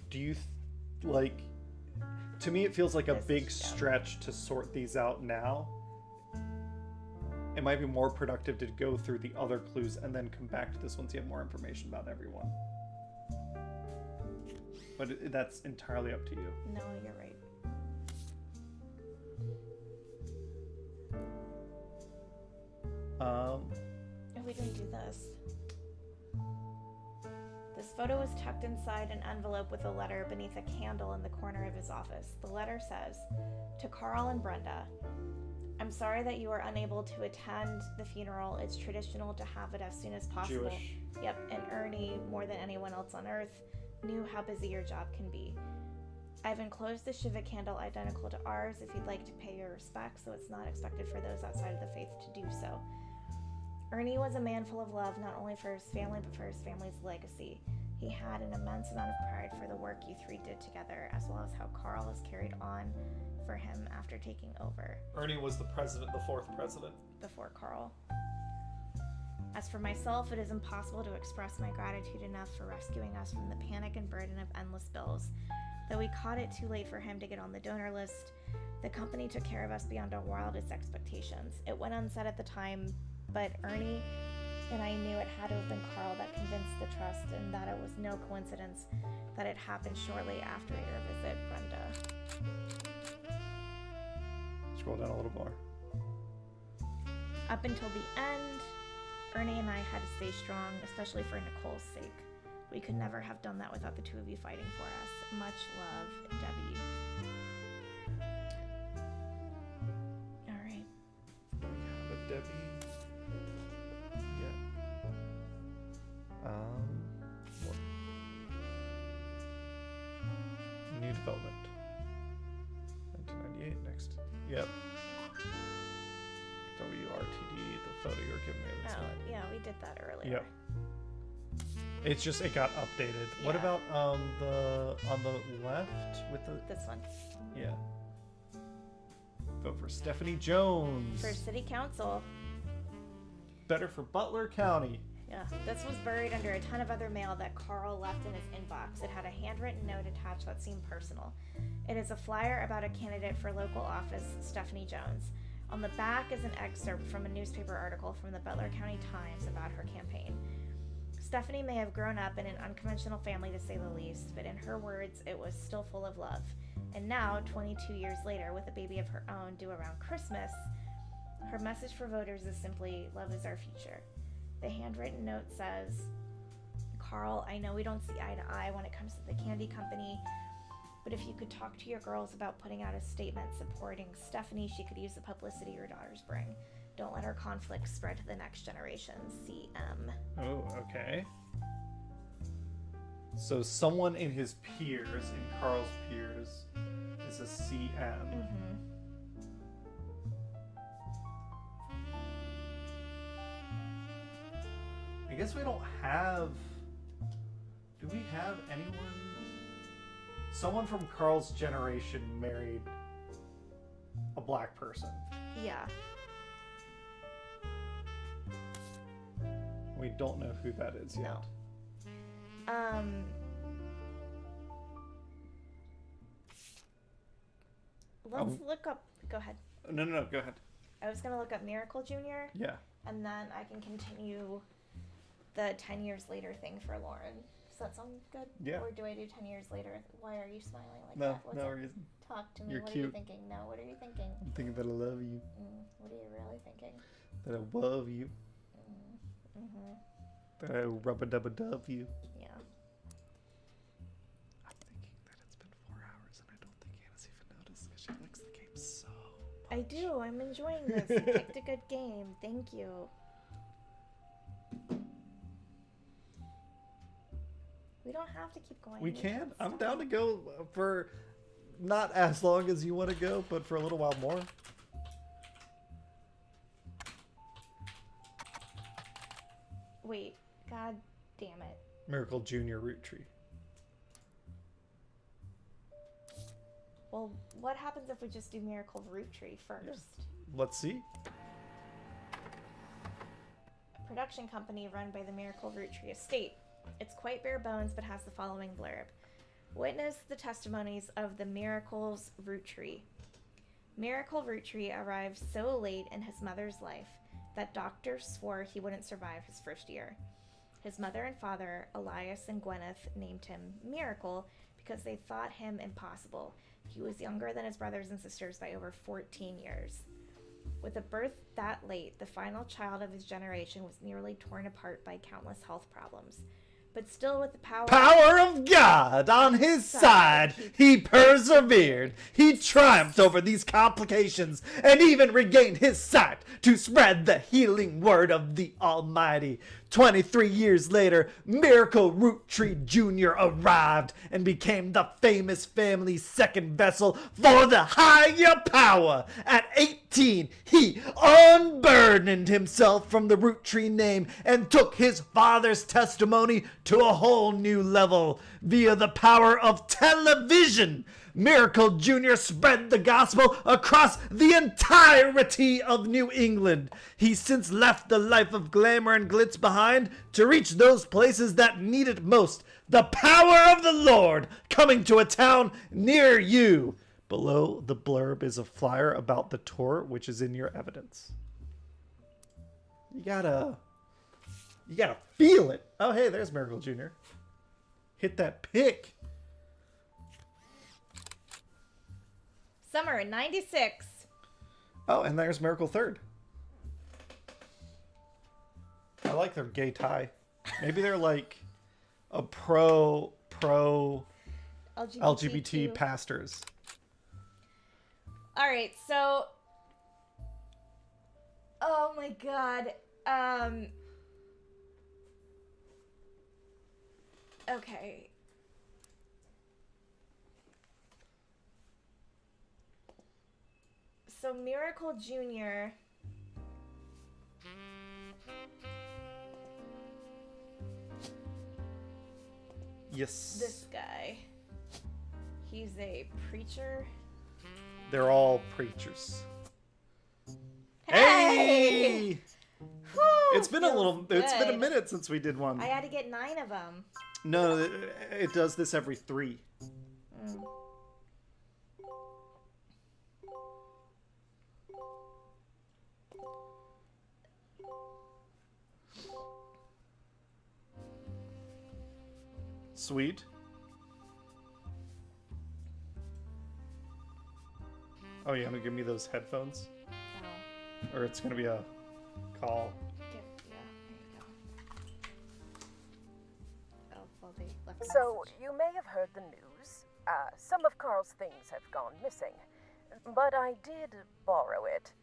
Do you like... To me, it feels like a This big is Jim. stretch to sort these out now. It might be more productive to go through the other clues and then come back to this once you have more information about everyone. But that's entirely up to you. No, you're right. If we didn't do this. This photo was tucked inside an envelope with a letter beneath a candle in the corner of his office. The letter says, "To Carl and Brenda, I'm sorry that you are unable to attend the funeral. It's traditional to have it as soon as possible." Jewish. Yep, and Ernie, more than anyone else on earth, knew how busy your job can be. I've enclosed a Shiva candle identical to ours if you'd like to pay your respects, so it's not expected for those outside of the faith to do so. Ernie was a man full of love, not only for his family, but for his family's legacy. He had an immense amount of pride for the work you 3 did together, as well as how Carl has carried on for him after taking over. Ernie was the president, the 4th president. Before Carl. As for myself, it is impossible to express my gratitude enough for rescuing us from the panic and burden of endless bills. Though we caught it too late for him to get on the donor list, the company took care of us beyond our wildest expectations. It went unsaid at the time, but Ernie and I knew it had to have been Carl that convinced the trust, and that it was no coincidence that it happened shortly after your visit, Brenda. scroll down a little more. Up until the end, Ernie and I had to stay strong, especially for Nicole's sake. We could never have done that without the two of you fighting for us. Much love, Debbie. All right. But Debbie. Yeah. What? New development. 1998. Next. Yep. WRTD, the photo you were giving me. Oh, yeah, we did that earlier. Yep. It's just it got updated. Yeah. What about on the left with the This one. Yeah. Vote for Stephanie Jones. For city council. Better for Butler County. Yeah, this was buried under a ton of other mail that Carl left in his inbox. It had a handwritten note attached that seemed personal. It is a flyer about a candidate for local office, Stephanie Jones. On the back is an excerpt from a newspaper article from the Butler County Times about her campaign. Stephanie may have grown up in an unconventional family, to say the least, but in her words, it was still full of love. And now, 22 years later, with a baby of her own due around Christmas, her message for voters is simply, love is our future. The handwritten note says, Carl, I know we don't see eye to eye when it comes to the candy company, but if you could talk to your girls about putting out a statement supporting Stephanie, she could use the publicity your daughters bring. Don't let our conflict spread to the next generation. CM. Oh, okay. So someone in his peers, in Carl's peers, is a CM. Mm-hmm. I guess we don't have... Do we have anyone... Someone from Carl's generation married a black person. Yeah. We don't know who that is yet. No. Let's look up... Go ahead. No, go ahead. I was going to look up Miracle Jr. Yeah. And then I can continue the 10 years later thing for Lauren. Does that sound good? Yeah. Or do I do 10 years later? Why are you smiling like No, that? What's no up? reason. Talk to me. You're what cute. are you thinking? No, what are you thinking? I'm thinking that I love you. What are you really thinking? That I love you. That I rub-a-dub-a-dub you. Yeah. I'm thinking that it's been 4 hours and I don't think Hannah's even noticed because she likes the game so much. I do. I'm enjoying this. You picked a good game. Thank you. We don't have to keep going. We can. I'm down to go for not as long as you want to go, but for a little while more. Wait. God damn it. Miracle Junior Root Tree. Well, what happens if we just do Miracle Root Tree first? Yeah. Let's see. A production company run by the Miracle Root Tree estate. It's quite bare bones, but has the following blurb. Witness the testimonies of the Miracle's Root Tree. Miracle Root Tree arrived so late in his mother's life that doctors swore he wouldn't survive his first year. His mother and father, Elias and Gwyneth, named him Miracle because they thought him impossible. He was younger than his brothers and sisters by over 14 years. With a birth that late, the final child of his generation was nearly torn apart by countless health problems. But still with the power of God on his side, he persevered. He triumphed over these complications and even regained his sight to spread the healing word of the Almighty. 23 years later, Miracle Root Tree Jr. arrived and became the famous family's second vessel for the higher power. At 18, he unburdened himself from the Root Tree name and took his father's testimony to a whole new level. Via the power of television, Miracle Jr. spread the gospel across the entirety of New England. He's since left the life of glamour and glitz behind to reach those places that need it most. The power of the Lord coming to a town near you. Below the blurb is a flyer about the tour, which is in your evidence. You gotta feel it. Oh, hey, there's Miracle Jr. Hit that pick. Summer 96. Oh, and there's Miracle Third. I like their gay tie. Maybe they're like a pro LGBT pastors. All right, so oh my god. Okay. So Miracle Jr. Yes. This guy. He's a preacher. They're all preachers. Hey! Whew, it's been a minute since we did one. I had to get 9 of them. No, it does this every 3. Sweet. Oh, you gonna give me those headphones? No. Or it's gonna be a call. Yeah, there you go. Oh, well, they left a So, message. you may have heard the news. Some of Carl's things have gone missing. But I did borrow it.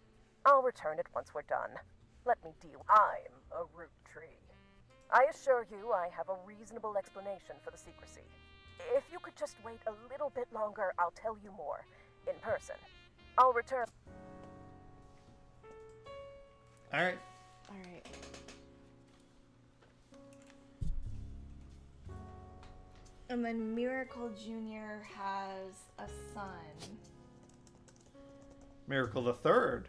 I'll return it once we're done. Let me deal. I'm a Roottrees. I assure you I have a reasonable explanation for the secrecy. If you could just wait a little bit longer, I'll tell you more. In person. I'll return. Alright. Alright. And then Miracle Jr. has a son. Miracle the Third.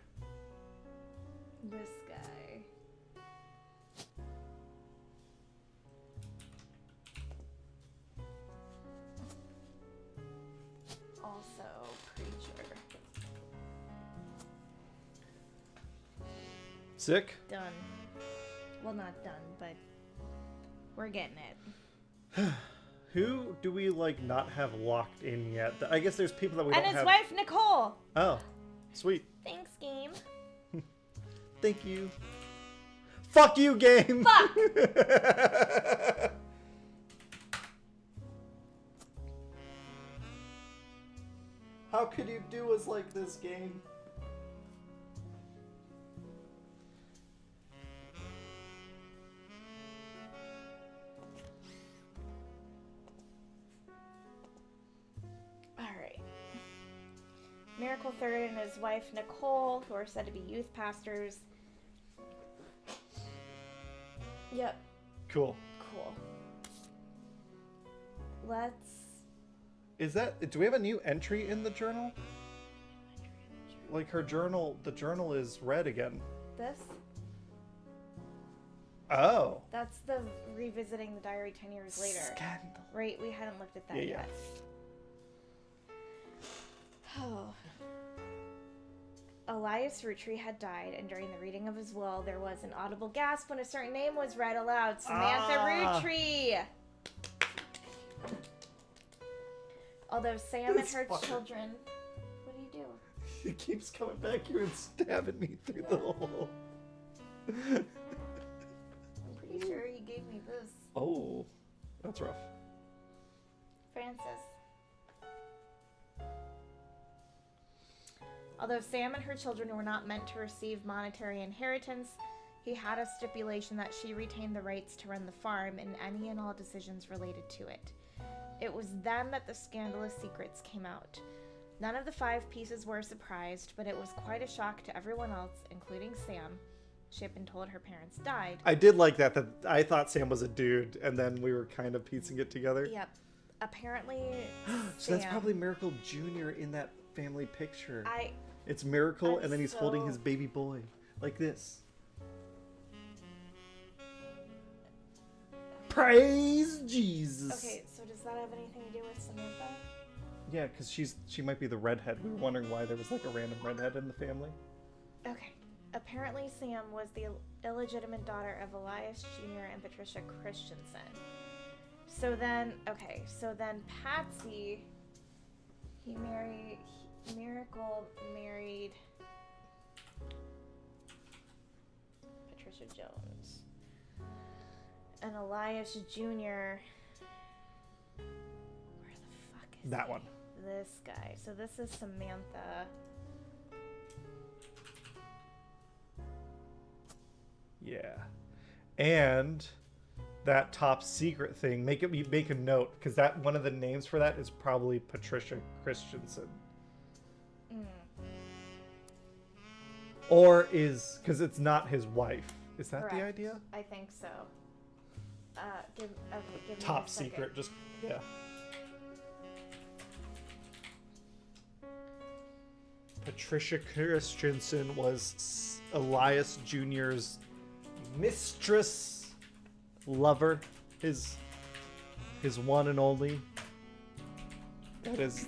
This guy. Also preacher. Sick. Done. Well, not done, but we're getting it. Who do we not have locked in yet? I guess there's people that we don't have. And his wife Nicole. Oh, sweet. Thanks, game. Thank you. Fuck you, game. Fuck. How could you do us like this, game? Alright. Miracle Third and his wife Nicole, who are said to be youth pastors. Yep. Cool. Cool. Let's... Is that... Do we have a new entry in the journal? Like her journal... The journal is red again. This? Oh. That's the revisiting the diary 10 years later. Scandal. Right, we hadn't looked at that yet. Oh. Elias Roottrees had died, and during the reading of his will, there was an audible gasp when a certain name was read aloud. Samantha Roottrees! Although Sam and her children... What do you do? It keeps coming back here and stabbing me through the hole. I'm pretty sure he gave me this. Oh, that's rough. Francis. Although Sam and her children were not meant to receive monetary inheritance, he had a stipulation that she retained the rights to run the farm and any and all decisions related to it. It was then that the scandalous secrets came out. None of the 5 pieces were surprised, but it was quite a shock to everyone else, including Sam. She had been told her parents died. I did like that I thought Sam was a dude, and then we were kind of piecing it together. Yep. Apparently, so that's probably Miracle Jr. in that family picture. I It's Miracle, and then he's holding his baby boy. Like this. Praise Jesus! Okay, so does that have anything to do with Samantha? Yeah, because she might be the redhead. We were wondering why there was like a random redhead in the family. Okay. Apparently Sam was the illegitimate daughter of Elias Jr. and Patricia Christensen. So then Patsy, Miracle married Elijah Jones. And Elias Jr. Where the fuck is that he? one? This guy. So this is Samantha. Yeah. And that top secret thing, make a note, because that one of the names for that is probably Patricia Christensen. Or because it's not his wife. Is that Correct. the idea? I think so. Give me Top a second. secret, just yeah. Patricia Christensen was Elias Jr.'s mistress, lover, his one and only. That is,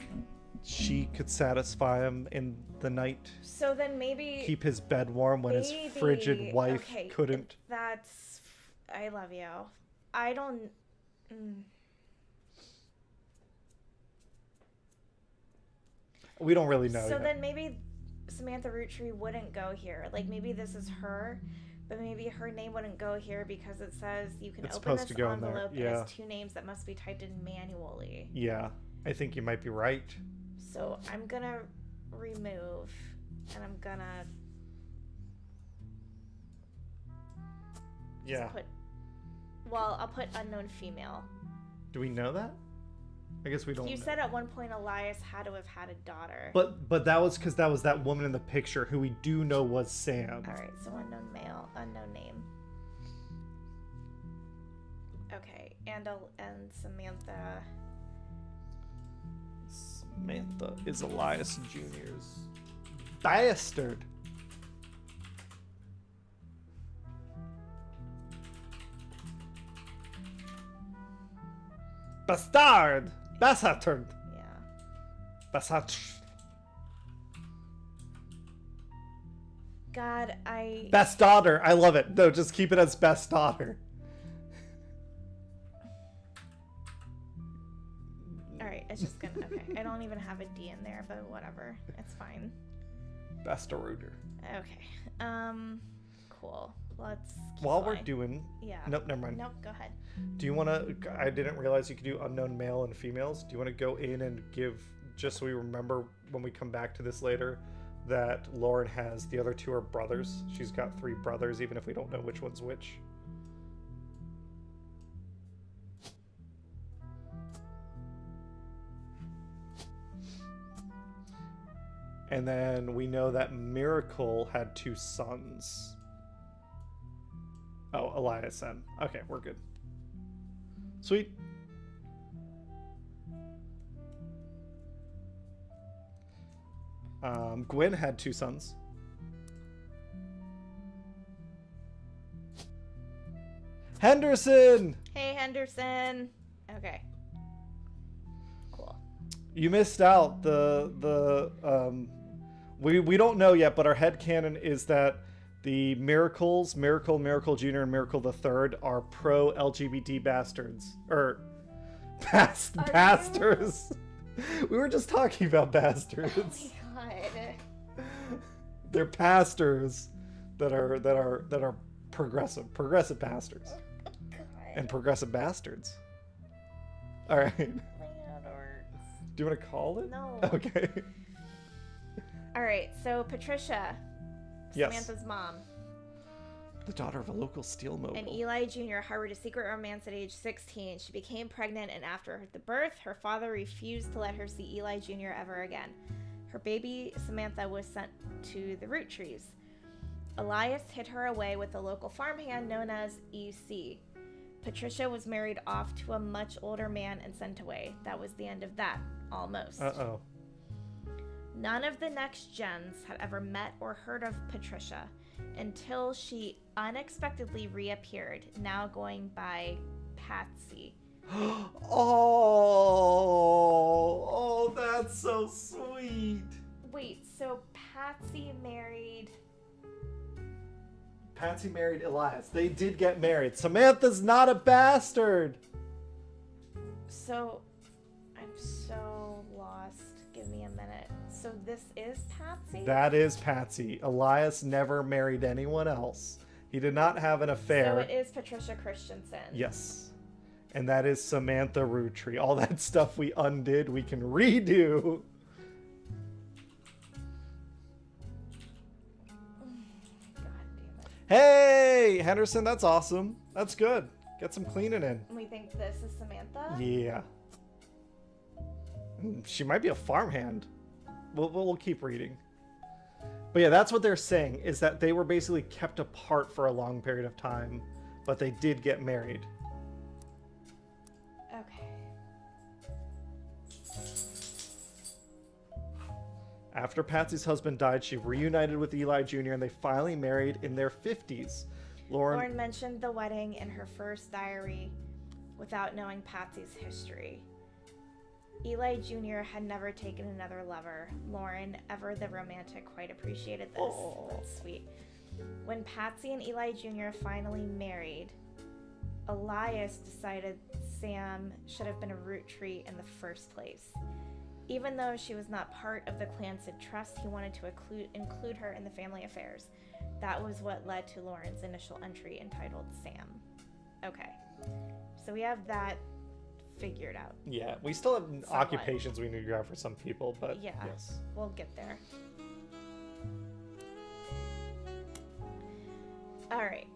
she could satisfy him in the night. So then maybe Keep his bed warm when his frigid wife couldn't. That's. I love you. I don't. We don't really know. So yet. then maybe Samantha Roottree wouldn't go here. Like maybe this is her, but maybe her name wouldn't go here because it says you can open this envelope and it's 2 names that must be typed in manually. Yeah, I think you might be right. So I'm gonna remove, and I'm gonna. Yeah. I'll put unknown female. Do we know that? I guess we don't. You know. said at one point Elias had to have had a daughter. But that was because that was that woman in the picture who we do know was Sam. All right, so unknown male, unknown name. Okay, and Samantha. Samantha is Elias Jr.'s bastard. Bastard! Bastard! Yeah. Bastard. God, Best daughter. I love it. No, just keep it as best daughter. Alright, it's just gonna. Okay. I don't even have a D in there, but whatever. It's fine. Best daughter. Okay. Cool. Let's keep While going. we're doing. Yeah. Nope, never mind. Nope, go ahead. Do you want to? I didn't realize you could do unknown male and females. Do you want to go in and give, just so we remember when we come back to this later, that Lauren has the other 2 are brothers? She's got 3 brothers, even if we don't know which one's which. And then we know that Miracle had 2 sons. Oh, Elias and. Okay, we're good. Sweet. Gwen had 2 sons. Henderson! Hey, Henderson. Okay. Cool. You missed out. We don't know yet, but our headcanon is that the Miracles, Miracle Jr., and Miracle the Third are pro-LGBT bastards. Or bastards. We were just talking about bastards. Oh my god. They're pastors that are progressive bastards. Oh god. And progressive bastards. All right. Do you want to call it? No. Okay. All right. So Patricia, Yes. Samantha's mom, The daughter of a local steel mogul. and Eli Jr. harbored a secret romance at age 16. She became pregnant, and after the birth, her father refused to let her see Eli Jr. ever again. Her baby, Samantha, was sent to the Roottrees. Elias hid her away with a local farmhand known as EC. Patricia was married off to a much older man and sent away. That was the end of that, almost. Uh-oh. None of the next gens had ever met or heard of Patricia until she unexpectedly reappeared, now going by Patsy. Oh, that's so sweet. Wait, so Patsy married Elias. They did get married. Samantha's not a bastard. So I'm so lost. Give me a minute. So this is Patsy? That is Patsy. Elias never married anyone else. He did not have an affair. So it is Patricia Christensen. Yes. And that is Samantha Roottrees. All that stuff we undid, we can redo. God damn it. Hey, Henderson, that's awesome. That's good. Get some cleaning in. We think this is Samantha? Yeah. She might be a farmhand. We'll keep reading. But yeah, that's what they're saying, is that they were basically kept apart for a long period of time, but they did get married. Okay. After Patsy's husband died, she reunited with Eli Jr. and they finally married in their 50s. Lauren mentioned the wedding in her first diary without knowing Patsy's history. Eli Jr. had never taken another lover. Lauren, ever the romantic, quite appreciated this. Oh. That's sweet. When Patsy and Eli Jr. finally married, Elias decided Sam should have been a Roottree in the first place. Even though she was not part of the Clansid Trust, he wanted to include her in the family affairs. That was what led to Lauren's initial entry entitled Sam. Okay, so we have that figured out. Yeah, we still have occupations we need to grab for some people, but yeah, yes. We'll get there. All right.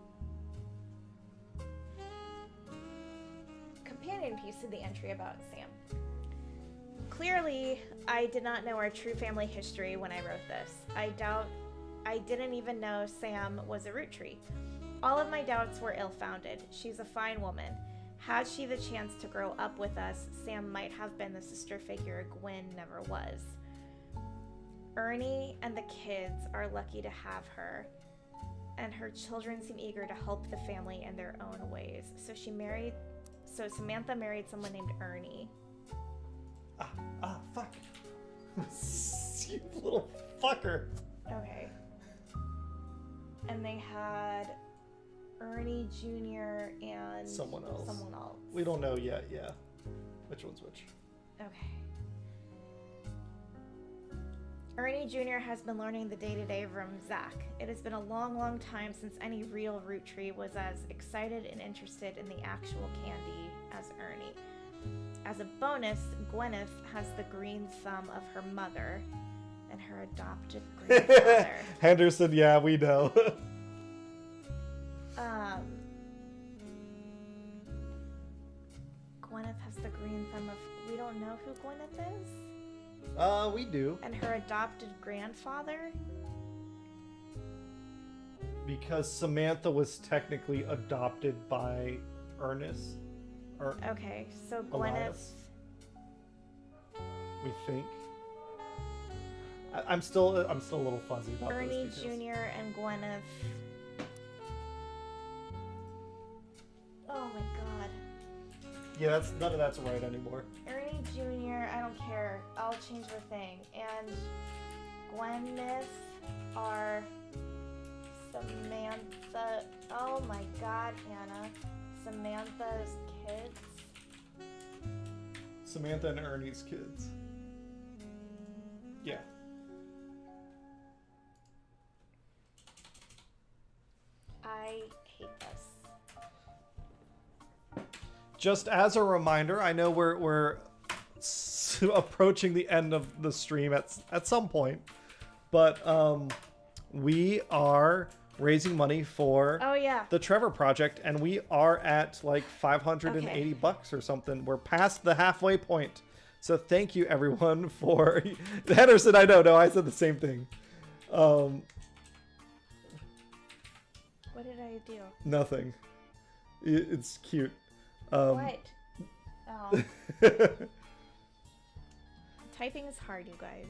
Companion piece to the entry about Sam. Clearly, I did not know our true family history when I wrote this. I didn't even know Sam was a Roottree. All of my doubts were ill-founded. She's a fine woman. Had she the chance to grow up with us, Sam might have been the sister figure Gwen never was. Ernie and the kids are lucky to have her, and her children seem eager to help the family in their own ways. So Samantha married someone named Ernie. Fuck. You little fucker. Okay. And they had Ernie Jr. and someone else. Someone else. We don't know yet, yeah. Which one's which? Okay. Ernie Jr. has been learning the day-to-day from Zach. It has been a long, long time since any real Roottree was as excited and interested in the actual candy as Ernie. As a bonus, Gwyneth has the green thumb of her mother and her adopted grandfather. Henderson, yeah, we know. Gwyneth has the green thumb of... We don't know who Gwyneth is? We do. And her adopted grandfather? Because Samantha was technically adopted by Ernest. Okay, so Gwyneth... Elias. We think. I'm still a little fuzzy about Ernie those details. Jr. and Gwyneth. Oh my god. Yeah, none of that's right anymore. Ernie Jr., I don't care. I'll change the thing. And Gwyneth are Samantha. Oh my god, Hannah. Samantha's kids. Samantha and Ernie's kids. Yeah. I hate this. Just as a reminder, I know we're approaching the end of the stream at some point, but we are raising money for the Trevor Project, and we are at like $580 or something. We're past the halfway point. So thank you everyone for Henderson. I know, no, I said the same thing. What did I do? Nothing. It's cute. What? Oh. Typing is hard, you guys.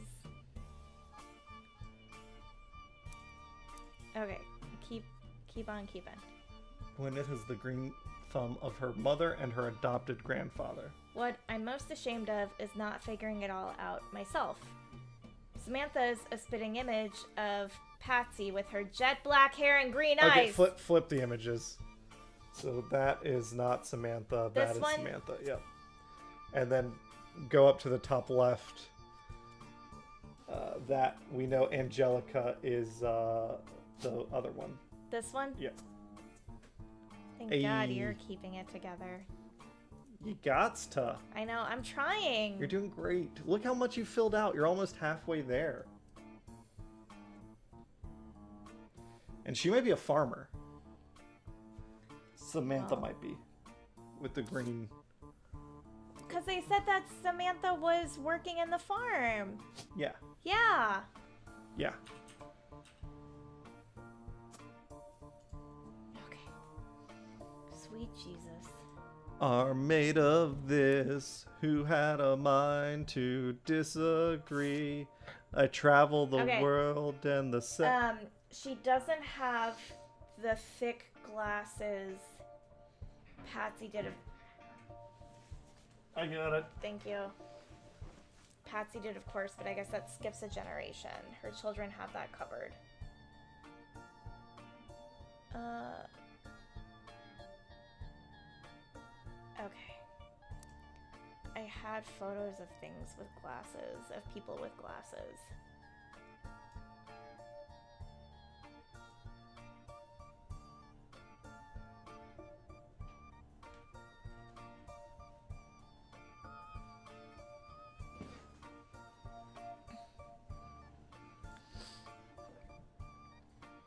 Okay, keep on keeping. Gwyneth has the green thumb of her mother and her adopted grandfather. What I'm most ashamed of is not figuring it all out myself. Samantha's a spitting image of Patsy with her jet black hair and green eyes. Okay, flip the images. So that is not Samantha. This that is one? Samantha. Yep. And then go up to the top left. That we know Angelica is the other one. This one? Yeah. Thank God you're keeping it together. You gots to. I know, I'm trying. You're doing great. Look how much you filled out. You're almost halfway there. And she might be a farmer. Samantha might be. With the green. Because they said that Samantha was working in the farm. Yeah. Yeah. Yeah. Okay. Sweet Jesus. Are made of this, who had a mind to disagree. I travel the world and the she doesn't have the thick glasses Patsy did. I got it. Thank you. Patsy did, of course, but I guess that skips a generation. Her children have that covered. Okay. I had photos of things with glasses, of people with glasses.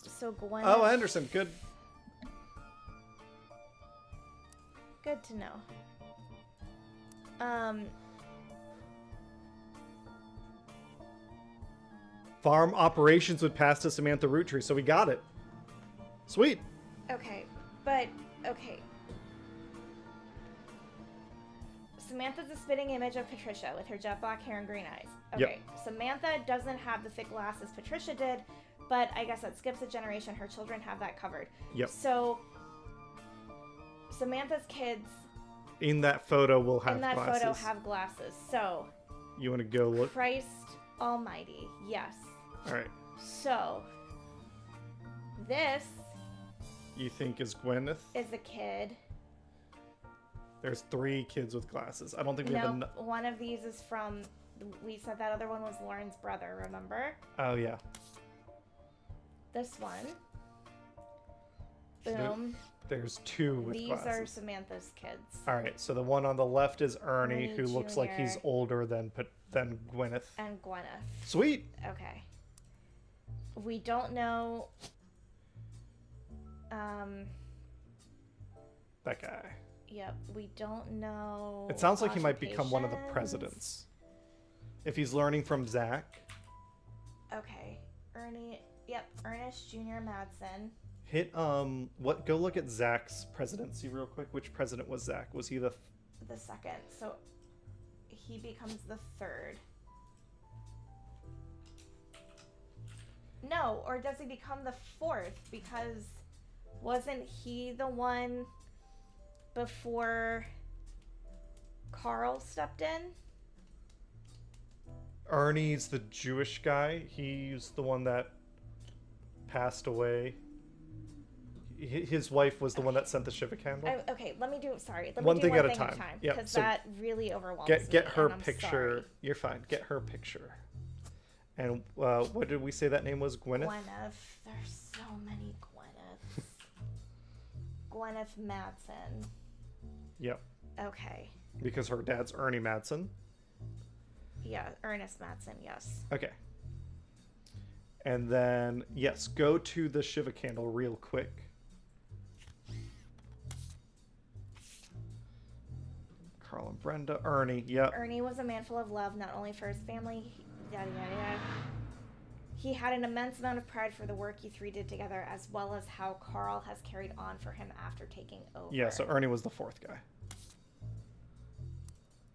So Gwen. Oh, Anderson, good. Good to know. Farm operations would pass to Samantha Roottrees, so we got it. Sweet. Okay, but okay. Samantha's a spitting image of Patricia with her jet black hair and green eyes. Okay, yep. Samantha doesn't have the thick glasses Patricia did, but I guess that skips a generation. Her children have that covered. Yep. So Samantha's kids in that photo will have glasses. In that photo have glasses. So you want to go look? Christ Almighty. Yes. All right. So this you think is Gwyneth? Is a kid. There's 3 kids with glasses. I don't think we have enough. One of these is from. We said that other one was Lauren's brother. Remember? Oh yeah. This one. Boom. There's 2 with These glasses. These are Samantha's kids. All right, so the one on the left is Ernie, who Jr. looks like he's older than Gwyneth. And Gwyneth. Sweet. Okay. We don't know. That guy. Yep, we don't know. It sounds like he might become one of the presidents. If he's learning from Zach. Okay, Ernie. Yep, Ernest Jr. Madsen. Hit what? Go look at Zach's presidency real quick. Which president was Zach? Was he the second? So he becomes the 3rd. No, or does he become the 4th? Because wasn't he the one before Carl stepped in? Ernie's the Jewish guy. He's the one that passed away. His wife was the one that sent the Shiva candle. Okay, let me do. Sorry, let me one do thing one at thing a time. Because yeah, so that really overwhelms get me, her and I'm picture. Sorry. You're fine. Get her picture. And what did we say that name was? Gwyneth. Gwyneth. There's so many Gwyneths. Gwyneth Madsen. Yep. Okay. Because her dad's Ernie Madsen. Yeah, Ernest Madsen. Yes. Okay. And then yes, go to the Shiva candle real quick. Carl and Brenda, Ernie, yep. Ernie was a man full of love, not only for his family, yada yada yada. He had an immense amount of pride for the work you 3 did together, as well as how Carl has carried on for him after taking over. Yeah, so Ernie was the 4th guy.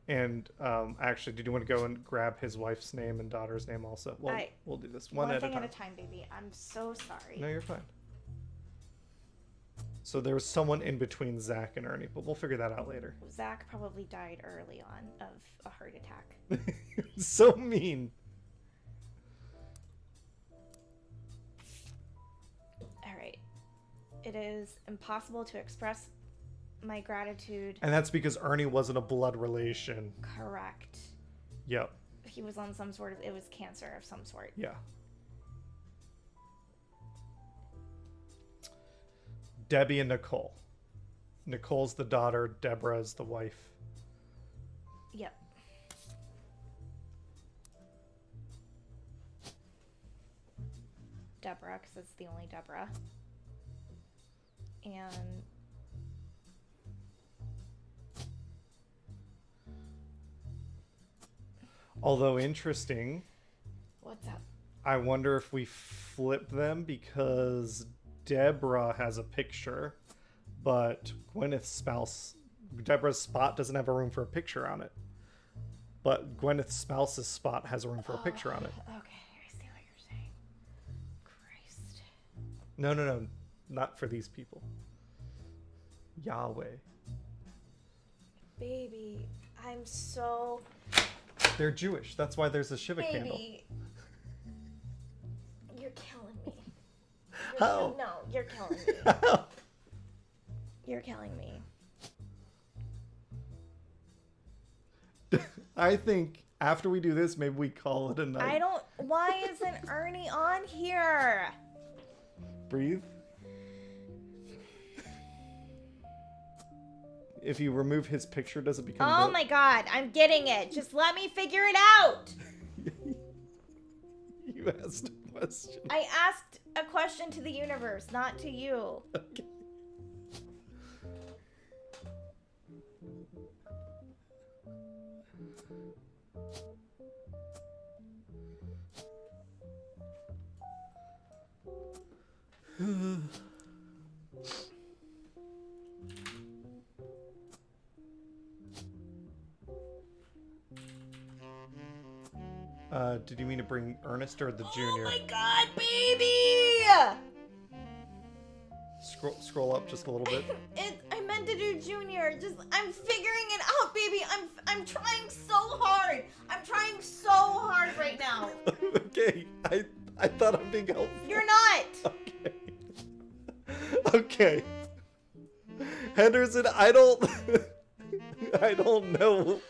And actually, did you want to go and grab his wife's name and daughter's name also? Well, we'll do this one thing at a time, baby. I'm so sorry. No, you're fine. So there was someone in between Zach and Ernie, but we'll figure that out later. Zach probably died early on of a heart attack. So mean. All right. It is impossible to express my gratitude. And that's because Ernie wasn't a blood relation. Correct. Yep. He was on some sort of, it was cancer of some sort. Yeah. Debbie and Nicole. Nicole's the daughter, Deborah's the wife. Yep. Deborah, because it's the only Deborah. And although interesting. What's up? I wonder if we flip them because Deborah has a picture, but Deborah's spot doesn't have a room for a picture on it. But Gwyneth's spouse's spot has a room for a picture on it. Okay, I see what you're saying. Christ. No. Not for these people. Yahweh. Baby, I'm so... They're Jewish. That's why there's a Shiva candle. You're killing me. How? No, you're killing me. How? You're killing me. I think after we do this, maybe we call it a night. Why isn't Ernie on here? Breathe. If you remove his picture, does it become... Oh my god, I'm getting it. Just let me figure it out. You asked a question. I asked a question to the universe, not to you. Okay. Did you mean to bring Ernest or the junior? Oh my god, baby! Scroll up just a little bit. I meant to do junior. I'm figuring it out, baby. I'm trying so hard. I'm trying so hard right now. Okay, I thought I'm being helpful. You're not. Okay. Okay. Henderson, I don't know.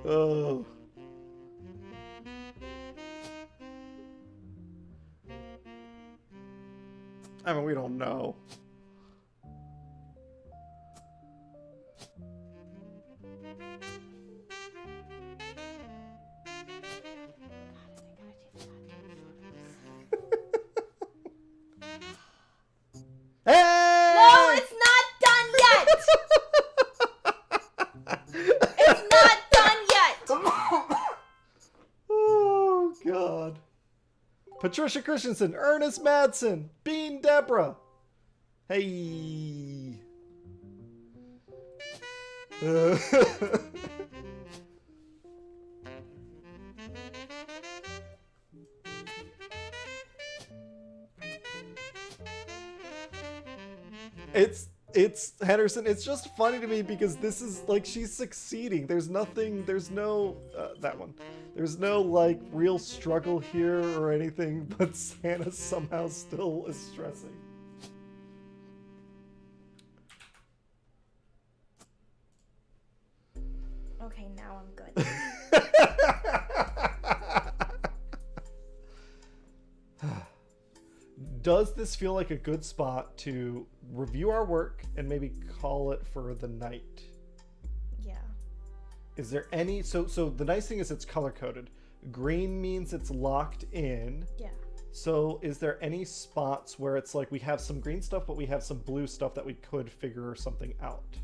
Oh. I mean, we don't know. Hey! No, it's not done yet. It's not done yet. Oh, God. Patricia Christensen, Ernest Madsen, Bean Deborah. Hey. It's Henderson. It's just funny to me because this is like she's succeeding. There's no that one. There's no like real struggle here or anything, but Santa somehow still is stressing. Okay, now I'm good. Does this feel like a good spot to review our work and maybe call it for the night? Yeah. Is there any... So the nice thing is it's color-coded. Green means it's locked in. Yeah. So is there any spots where it's like we have some green stuff, but we have some blue stuff that we could figure something out?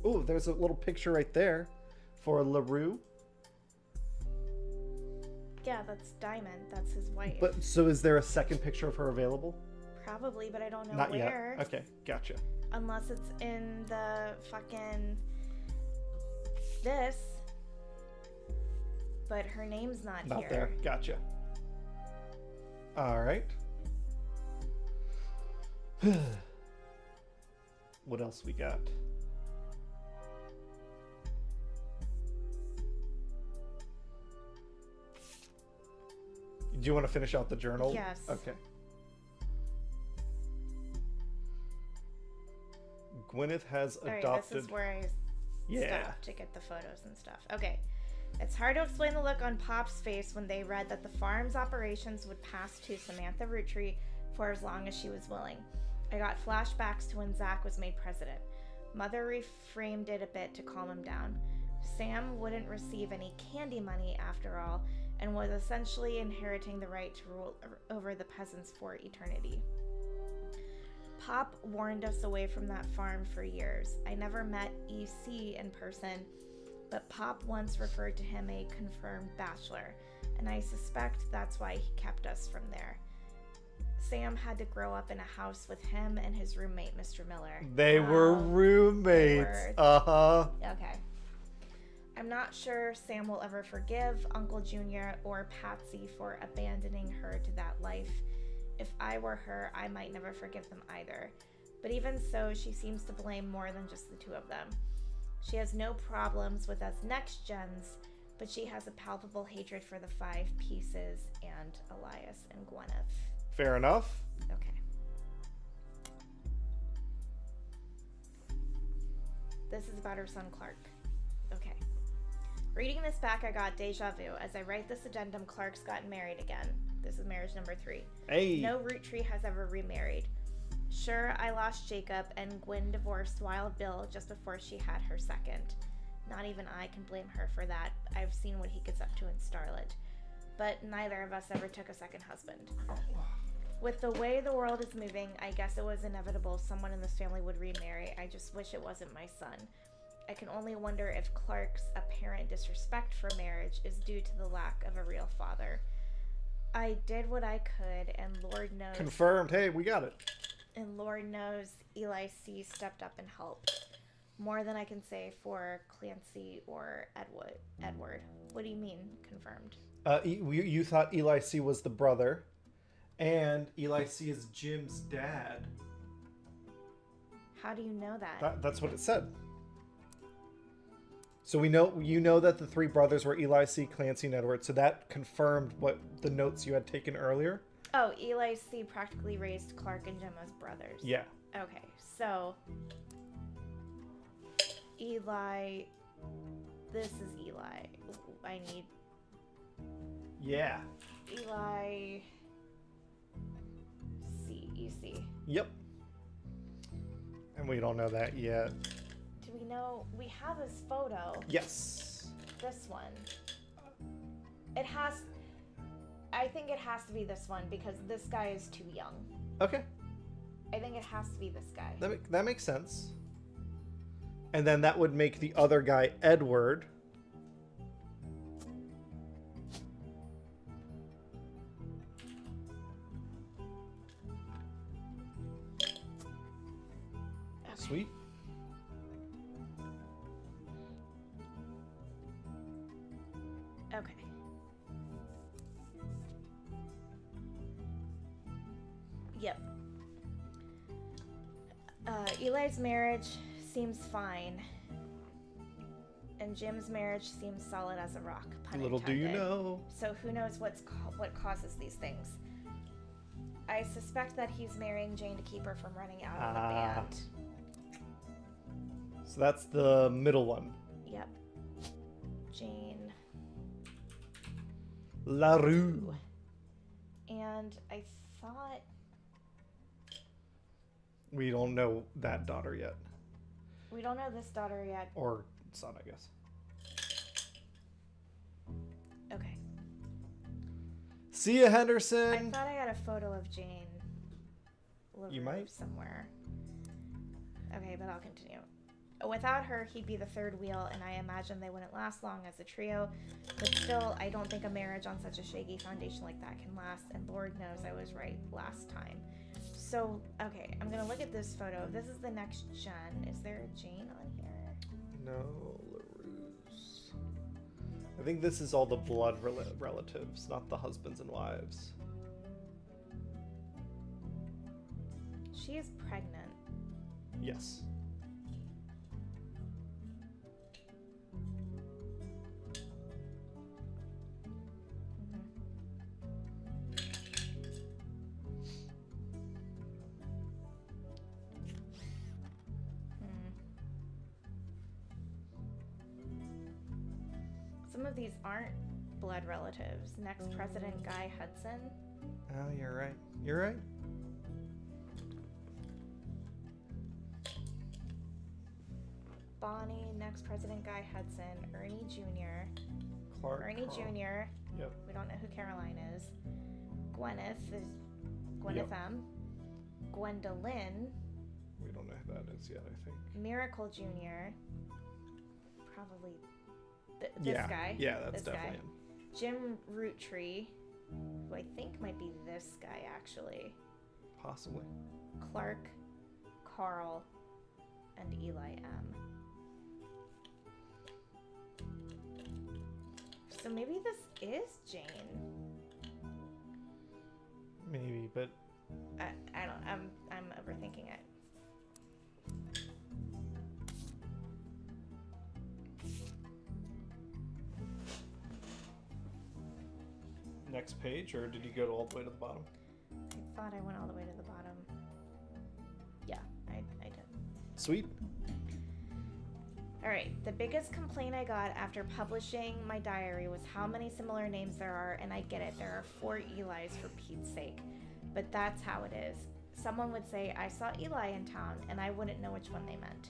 Oh, there's a little picture right there for LaRue. Yeah, that's Diamond. That's his wife. But so is there a second picture of her available? Probably, but I don't know Not where. yet. Okay, gotcha. Unless it's in the fucking this. But her name's not here. Not there. Gotcha. All right. What else we got? Do you want to finish out the journal? Yes. Okay. Gwyneth has adopted... Alright, this is where I stopped to get the photos and stuff. Okay. It's hard to explain the look on Pop's face when they read that the farm's operations would pass to Samantha Roottrees for as long as she was willing. I got flashbacks to when Zach was made president. Mother reframed it a bit to calm him down. Sam wouldn't receive any candy money after all, and was essentially inheriting the right to rule over the peasants for eternity. Pop warned us away from that farm for years. I never met EC in person, but Pop once referred to him a confirmed bachelor, and I suspect that's why he kept us from there. Sam had to grow up in a house with him and his roommate, Mr. Miller. They were roommates. Okay. I'm not sure Sam will ever forgive Uncle Junior or Patsy for abandoning her to that life. If I were her, I might never forgive them either. But even so, she seems to blame more than just the two of them. She has no problems with us next gens, but she has a palpable hatred for the Five Pieces and Elias and Gwyneth. Fair enough. Okay. This is about her son Clark. Okay. Reading this back, I got deja vu. As I write this addendum, Clark's gotten married again. This is marriage number 3. Hey. No Roottrees has ever remarried. Sure, I lost Jacob, and Gwen divorced Wild Bill just before she had her second. Not even I can blame her for that. I've seen what he gets up to in Starlet. But neither of us ever took a second husband. With the way the world is moving, I guess it was inevitable someone in this family would remarry. I just wish it wasn't my son. I can only wonder if Clark's apparent disrespect for marriage is due to the lack of a real father. I did what I could, and Lord knows... Confirmed. Hey, we got it. And Lord knows Eli C. stepped up and helped. More than I can say for Clancy or Edward. What do you mean, confirmed? You thought Eli C. was the brother, and Eli C. is Jim's dad. How do you know that? That's what it said. So you know that the 3 brothers were Eli C., Clancy, and Edward. So that confirmed what the notes you had taken earlier. Oh, Eli C. practically raised Clark and Jim as brothers. Yeah. Okay, so Eli. This is Eli. I need. Yeah. Eli. C. Yep. And we don't know that yet. Do we know? We have his photo. Yes. This one. It has. I think it has to be this one because this guy is too young. Okay. I think it has to be this guy. That makes sense. And then that would make the other guy Edward. Okay. Sweet. Okay. Yep. Eli's marriage seems fine, and Jim's marriage seems solid as a rock. Pun Little intended. do you know. So who knows what causes these things? I suspect that he's marrying Jane to keep her from running out of the band. So that's the middle one. Yep. Jane LaRue. And I thought... We don't know that daughter yet. We don't know this daughter yet. Or son, I guess. Okay. See ya, Henderson. I thought I had a photo of Jane. You might. Somewhere. Okay, but I'll continue. Without her, he'd be the third wheel, and I imagine they wouldn't last long as a trio. But still, I don't think a marriage on such a shaky foundation like that can last, and Lord knows I was right last time. So, okay, I'm gonna look at this photo. This is the next gen. Is there a Jane on here? No, LaRue's. I think this is all the blood relatives, not the husbands and wives. She is pregnant. Yes. Some of these aren't blood relatives. Next president, Guy Hudson. Oh, you're right. You're right. Bonnie, next president, Guy Hudson. Ernie Jr. Clark. Ernie Jr. Yep. We don't know who Caroline is. Gwyneth is Gwyneth M. Gwendolyn. We don't know who that is yet, I think. Miracle Jr. Probably this guy. Yeah, that's this definitely guy. him. Jim Roottrees, who I think might be this guy actually. Possibly. Clark, Carl, and Eli M. So maybe this is Jane. Maybe, but I don't. I'm overthinking it. next page, or did you go all the way to the bottom? I thought I went all the way to the bottom. Yeah, I did. Sweet. Alright, the biggest complaint I got after publishing my diary was how many similar names there are, and I get it, there are 4 Elis for Pete's sake. But that's how it is. Someone would say, I saw Eli in town, and I wouldn't know which one they meant.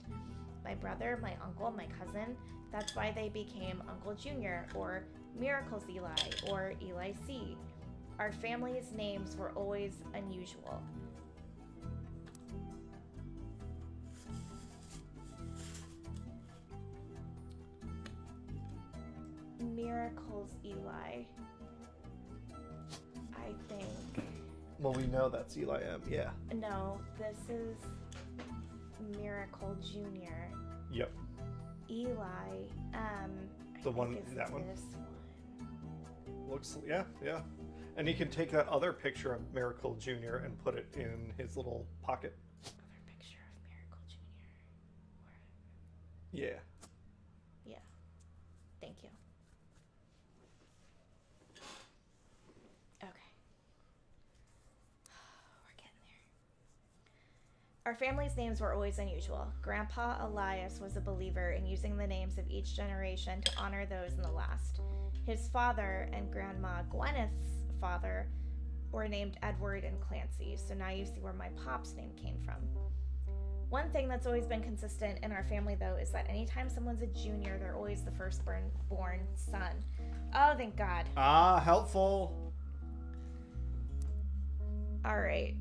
My brother, my uncle, my cousin, that's why they became Uncle Junior, or Miracles Eli, or Eli C. Our family's names were always unusual. Miracles Eli. I think. Well, we know that's Eli M. Yeah. No, this is Miracle Junior. Yep. Eli. The one, that one. Looks, yeah. And he can take that other picture of Miracle Jr. and put it in his little pocket. Other picture of Miracle Jr. Yeah. Yeah. Thank you. Okay. We're getting there. Our family's names were always unusual. Grandpa Elias was a believer in using the names of each generation to honor those in the last. His father and Grandma Gwyneth's father were named Edward and Clancy, so now you see where my pop's name came from. One thing that's always been consistent in our family, though, is that anytime someone's a junior, they're always the firstborn son. Oh, thank God. Ah, helpful. All right.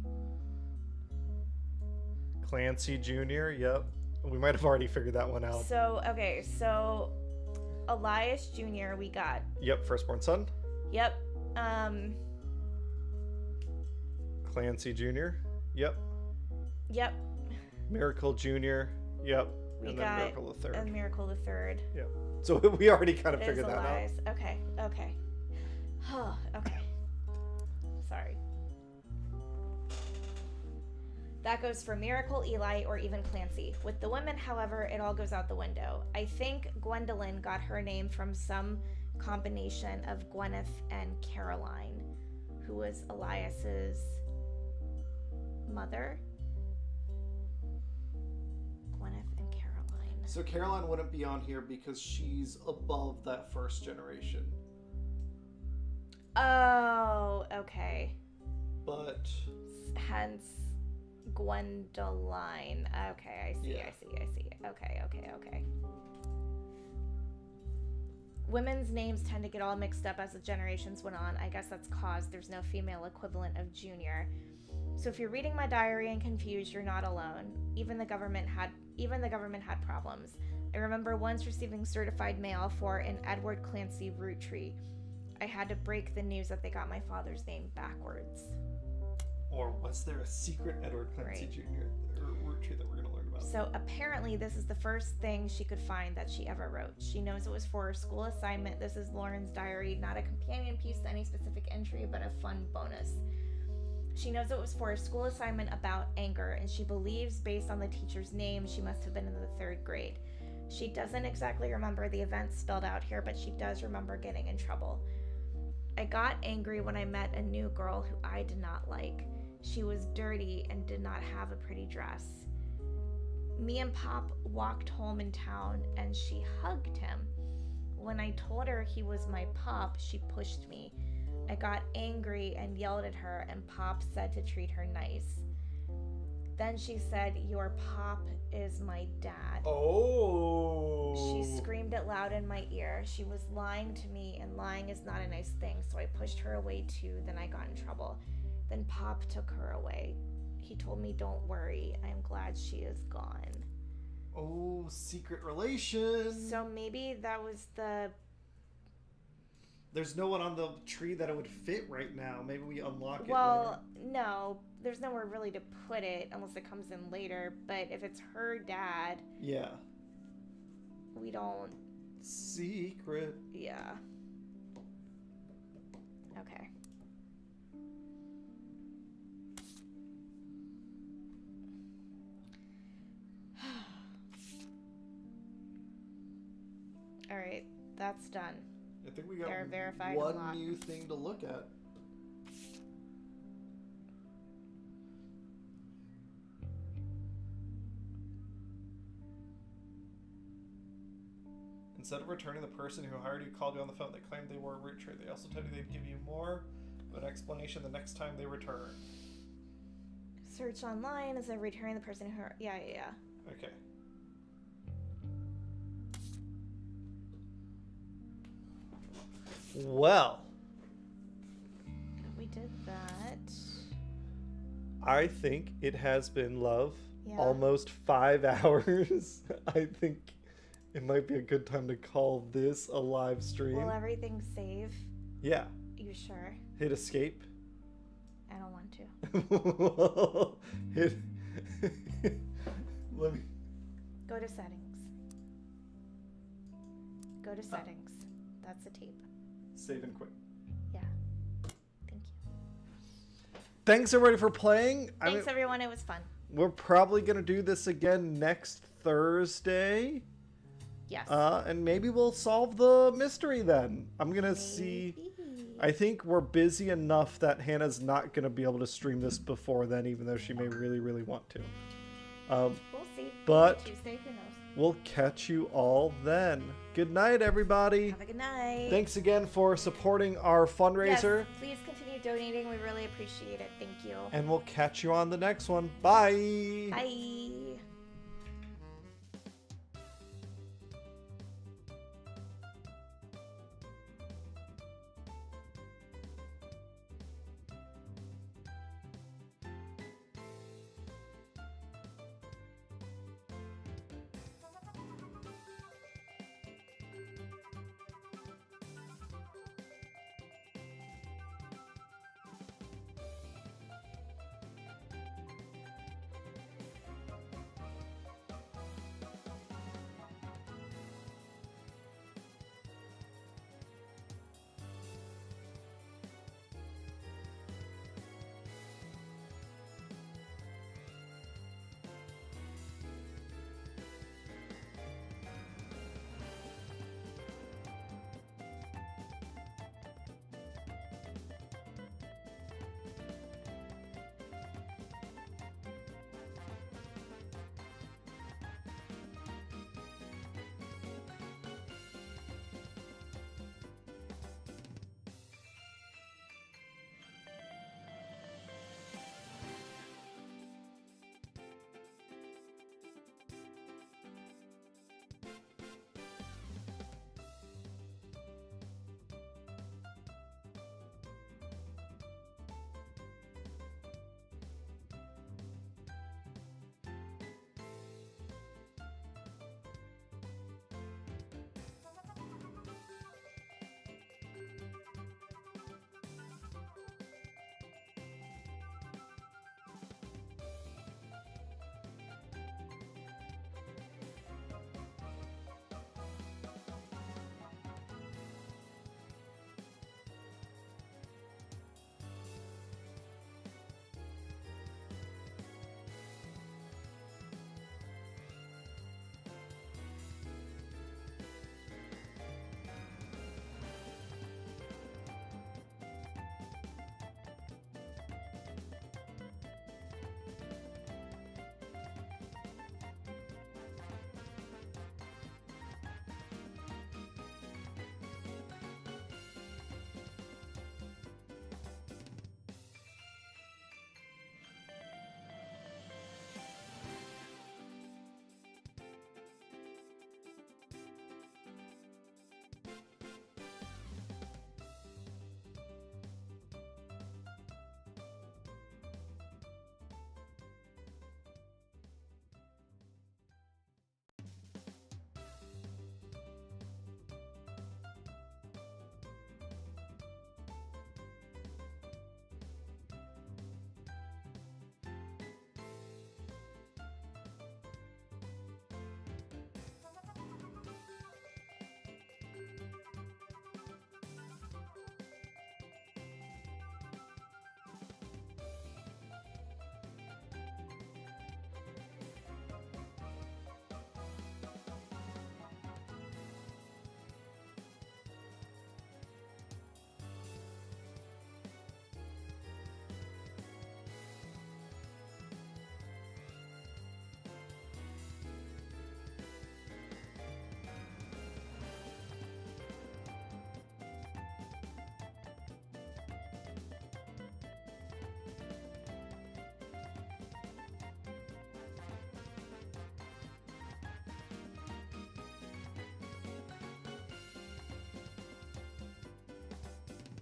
Clancy Jr., yep. We might have already figured that one out. So, okay, so Elias Jr. we got. Yep, firstborn son. Yep. Clancy Jr., yep. Yep. Miracle Jr., yep. We and got then Miracle the Third. And Miracle the Third. Yep. So we already kind of It figured is that Elias. out. Okay. Okay. Sorry. That goes for Miracle, Eli, or even Clancy. With the women, however, it all goes out the window. I think Gwendolyn got her name from some combination of Gwyneth and Caroline, who was Elias's mother. Gwyneth and Caroline. So Caroline wouldn't be on here because she's above that first generation. Oh, okay. But hence Gwendoline. Okay, I see. Okay. Women's names tend to get all mixed up as the generations went on. I guess that's cause there's no female equivalent of junior. So if you're reading my diary and confused, you're not alone. Even the government had problems. I remember once receiving certified mail for an Edward Clancy Roottrees. I had to break the news that they got my father's name backwards. Or was there a secret Edward Clancy Jr. or Roottrees that we're going to learn about? So apparently this is the first thing she could find that she ever wrote. She knows it was for her school assignment. This is Lauren's diary, not a companion piece to any specific entry, but a fun bonus. She knows it was for a school assignment about anger, and she believes, based on the teacher's name, she must have been in the 3rd grade. She doesn't exactly remember the events spelled out here, but she does remember getting in trouble. I got angry when I met a new girl who I did not like. She was dirty and did not have a pretty dress. Me and Pop walked home in town and she hugged him. when I told her he was my pop, she pushed me. I got angry and yelled at her, and Pop said to treat her nice. Then she said, "Your pop is my dad." Oh. She screamed it loud in my ear. She was lying to me, and lying is not a nice thing, so I pushed her away too. Then I got in trouble. Then Pop took her away. He told me, "Don't worry, I'm glad she is gone." Oh, secret relation. So maybe that was the... There's no one on the tree that it would fit right now. Maybe we unlock it later. Well, no. There's nowhere really to put it unless it comes in later. But if it's her dad... Yeah. We don't... Secret. Yeah. Okay. Alright, that's done. I think we got verified one new thing to look at. Instead of returning the person who hired you called you on the phone, they claimed they were a Roottrees. They also told you they'd give you more of an explanation the next time they return. Search online as a returning the person who... Yeah. Okay. Well, we did that. I think it has been, love, Yeah. almost 5 hours. I think it might be a good time to call this a live stream. Will everything save? Yeah. You sure? Hit escape. I don't want to. Hit. Let me. Go to settings. Go to settings. That's the tape. Save and quit. Yeah. Thank you. Thanks everybody for playing. Thanks everyone. It was fun. We're probably gonna do this again next Thursday. Yes. And maybe we'll solve the mystery then. I'm gonna see. I think we're busy enough that Hannah's not gonna be able to stream this before then, even though she may really, really want to. We'll see. But Maybe Tuesday, who knows? we'll catch you all then. Good night, everybody. Have a good night. Thanks again for supporting our fundraiser. Yes, please continue donating. We really appreciate it. Thank you. And we'll catch you on the next one. Bye. Bye.